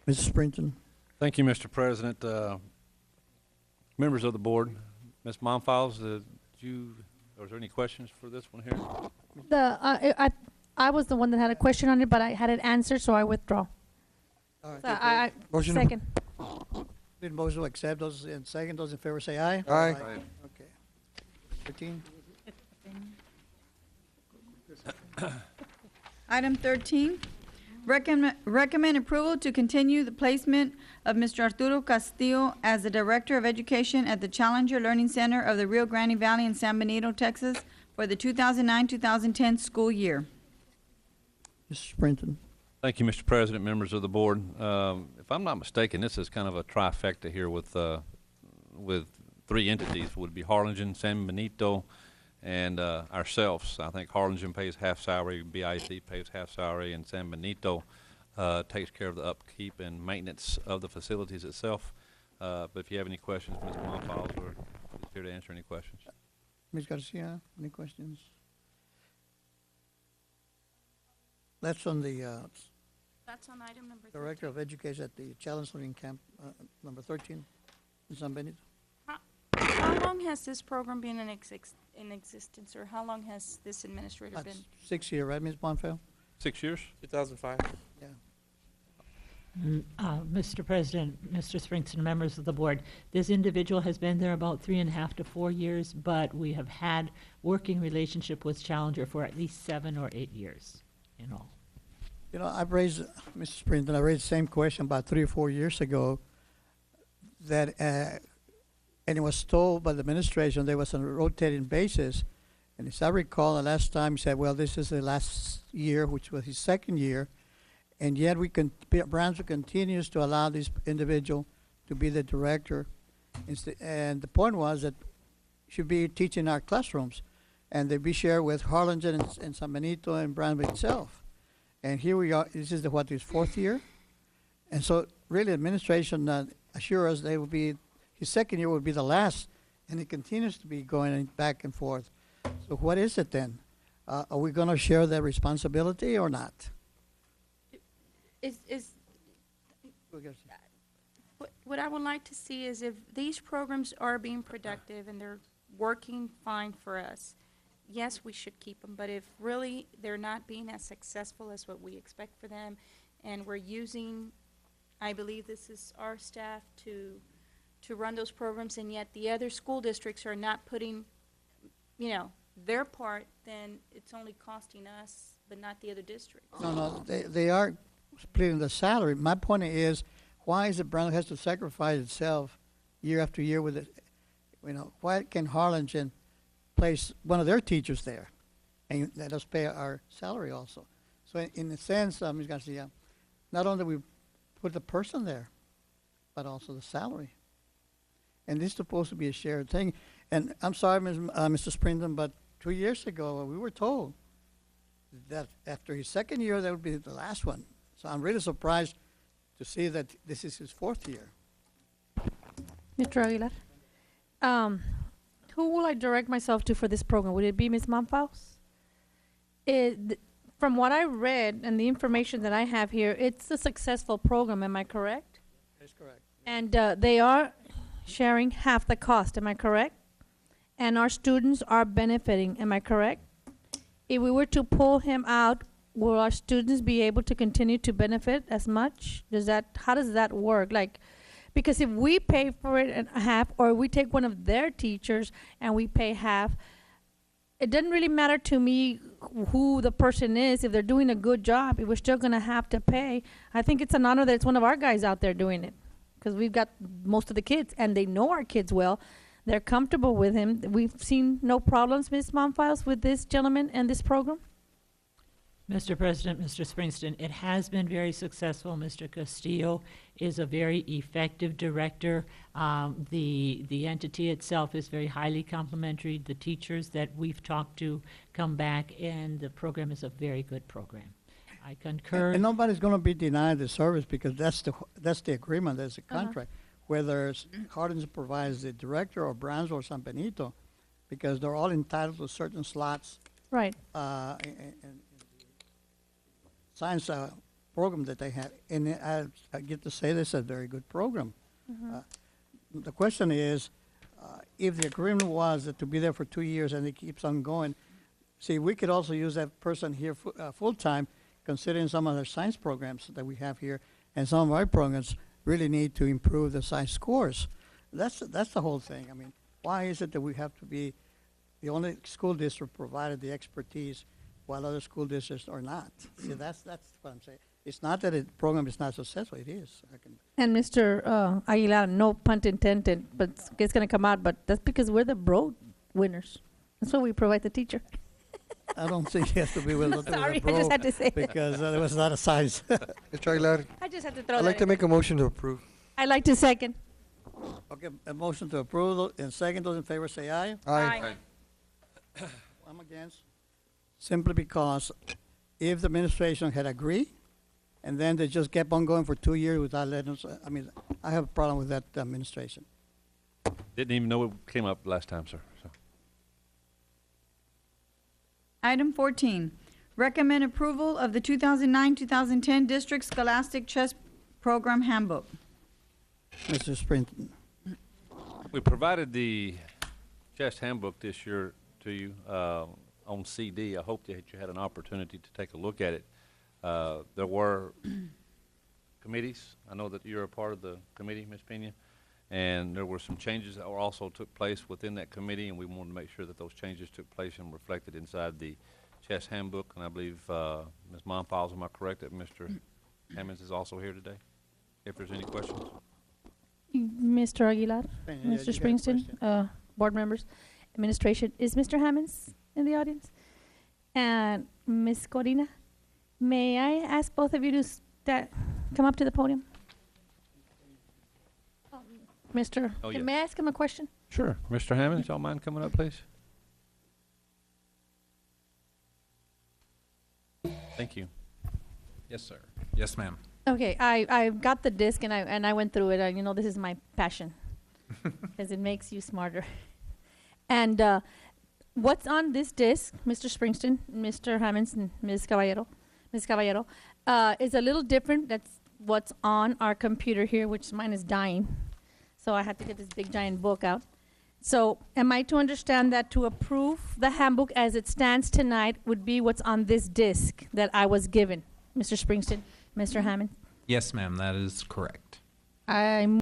Mrs. Springton. Thank you, Mr. President. Members of the board, Ms. Monfils, was there any questions for this one here? I was the one that had a question on it, but I had it answered, so I withdraw. All So right. Motion. second. Been motion to accept. Those in second, those in favor say aye. Aye. Okay. 13. Item 13, recommend approval to continue the placement of Mr. Arturo Castillo as the Director of Education at the Challenger Learning Center of the Rio Grande Valley in San Benito, Texas, for the 2009-2010 school year. Mrs. Springton. Thank you, Mr. President, members of the board. If I'm not mistaken, this is kind of a trifecta here with 3 entities. Would be Harlingen, San Benito, and ourselves. I think Harlingen pays half salary, BISD pays half salary, and San Benito takes care of the upkeep and maintenance of the facilities itself. But if you have any questions, Mr. Monfils, we're here to answer any questions. Ms. Garcia, any questions? That's on the That's on item number 13. Director of Education at the Challenge Learning Camp, number 13, in San Benito. How long has this program been in existence, or how long has this administrator That's been? 6 years, right, Ms. Bonfeld? 6 years? 2005. Yeah. Mr. President, Mr. Springton, members of the board, this individual has been there about 3.5 to 4 years, but we have had working relationship with Challenger for at least 7 or 8 years in all. You know, I've raised, Mr. Springton, I raised the same question about 3 or 4 years ago, that, and it was told by the administration there was on a rotating basis. And as I recall, the last time he said, well, this is the last year, which was his second year, and yet Brownsville continues to allow this individual to be the director. And the point was that he should be teaching our classrooms, and they be shared with Harlingen and San Benito and Brownsville itself. And here we are, this is his 4th year. And so really administration assure us they will be, his second year will be the last, and it continues to be going back and forth. So what is it then? Are we going to share that responsibility or not? What I would like to see is if these programs are being productive and they're working fine for us, yes, we should keep them. But if really they're not being as successful as what we expect for them, and we're using, I believe this is our staff to run those programs, and yet the other school districts are not putting, their part, then it's only costing us, but not the other districts. No, they are splitting the salary. My point is, why is it Brownsville has to sacrifice itself year after year with it? Why can Harlingen place one of their teachers there and let us pay our salary also? So in a sense, Ms. Garcia, not only we put the person there, but also the salary. And this is supposed to be a shared thing. And I'm sorry, Mr. Springton, but 2 years ago, we were told that after his second year, that would be the last one. So I'm really surprised to see that this is his 4th year. Mr. Aguilar, who will I direct myself to for this program? Would it be Ms. Monfaus? From what I read and the information that I have here, it's a successful program. Am I correct? That's correct. And they are sharing half the cost. Am I correct? And our students are benefiting. Am I correct? If we were to pull him out, will our students be able to continue to benefit as much? How does that work? Like, because if we pay for it and half, or we take one of their teachers and we pay half, it doesn't really matter to me who the person is. If they're doing a good job, if we're still going to have to pay, I think it's an honor that it's one of our guys out there doing it, because we've got most of the kids and they know our kids well. They're comfortable with him. We've seen no problems, Ms. Monfiles, with this gentleman and this program. Mr. President, Mr. Springston, it has been very successful. Mr. Castillo is a very effective director. The entity itself is very highly complimentary. The teachers that we've talked to come back, and the program is a very good program. I concur. And nobody's going to be denied the service, because that's the agreement, that's the contract. Whether Hardin provides the director or Brownsville or San Benito, because they're all entitled to certain slots. Right. And science program that they have. And I get to say this is a very good program. The question is, if the agreement was that to be there for 2 years and it keeps on going, see, we could also use that person here full-time, considering some of the science programs that we have here, and some of our programs really need to improve the science scores. That's the whole thing. I mean, why is it that we have to be the only school district provided the expertise while other school districts are not? See, that's what I'm saying. It's not that the program is not successful. It is. And Mr. Aguilar, no pun intended, but it's going to come out, but that's because we're the broad winners. That's why we provide the teacher. I don't think he has to be with Sorry, I just had to say because there was not a size. Mr. Aguilar, I just had to throw I'd like to make a motion to approve. I'd like to second. Okay, a motion to approve, and second. Those in favor say aye. Aye. I'm against. Simply because if the administration had agreed, and then they just kept on going for 2 years without letting us, I mean, I have a problem with that administration. Didn't even know it came up last time, sir. So. Item 14, recommend approval of the 2009-2010 District Scholastic Chess Program Handbook. Mr. Sprinton. We provided the chess handbook this year to you on CD. I hope that you had an opportunity to take a look at it. There were committees. I know that you're a part of the committee, Ms. Pena, and there were some changes that also took place within that committee, and we wanted to make sure that those changes took place and reflected inside the chess handbook. And I believe, Ms. Monfiles, am I correct that Mr. Hammonds is also here today? If there's any questions. Mr. Aguilar, Yeah, Mr. you got a Springsteen, board members, administration. Is Mr. Hammonds in the audience? And Ms. Corina, may I ask both of you to come up to the podium? Mr. Oh, yes. May I ask him a question? Sure. Mr. Hammonds, y'all mind coming up, please? Thank you. Yes, sir. Yes, ma'am. Okay, I got the disc and I went through it. You know, this is my passion because it makes you smarter. And what's on this disc, Mr. Springsteen, Mr. Hammonds, and Ms. Caballero, is a little different. That's what's on our computer here, which mine is dying. So I had to get this big giant book out. So am I to understand that to approve the handbook as it stands tonight would be what's on this disc that I was given, Mr. Springsteen, Mr. Hammond? Yes, ma'am. That is correct. I'm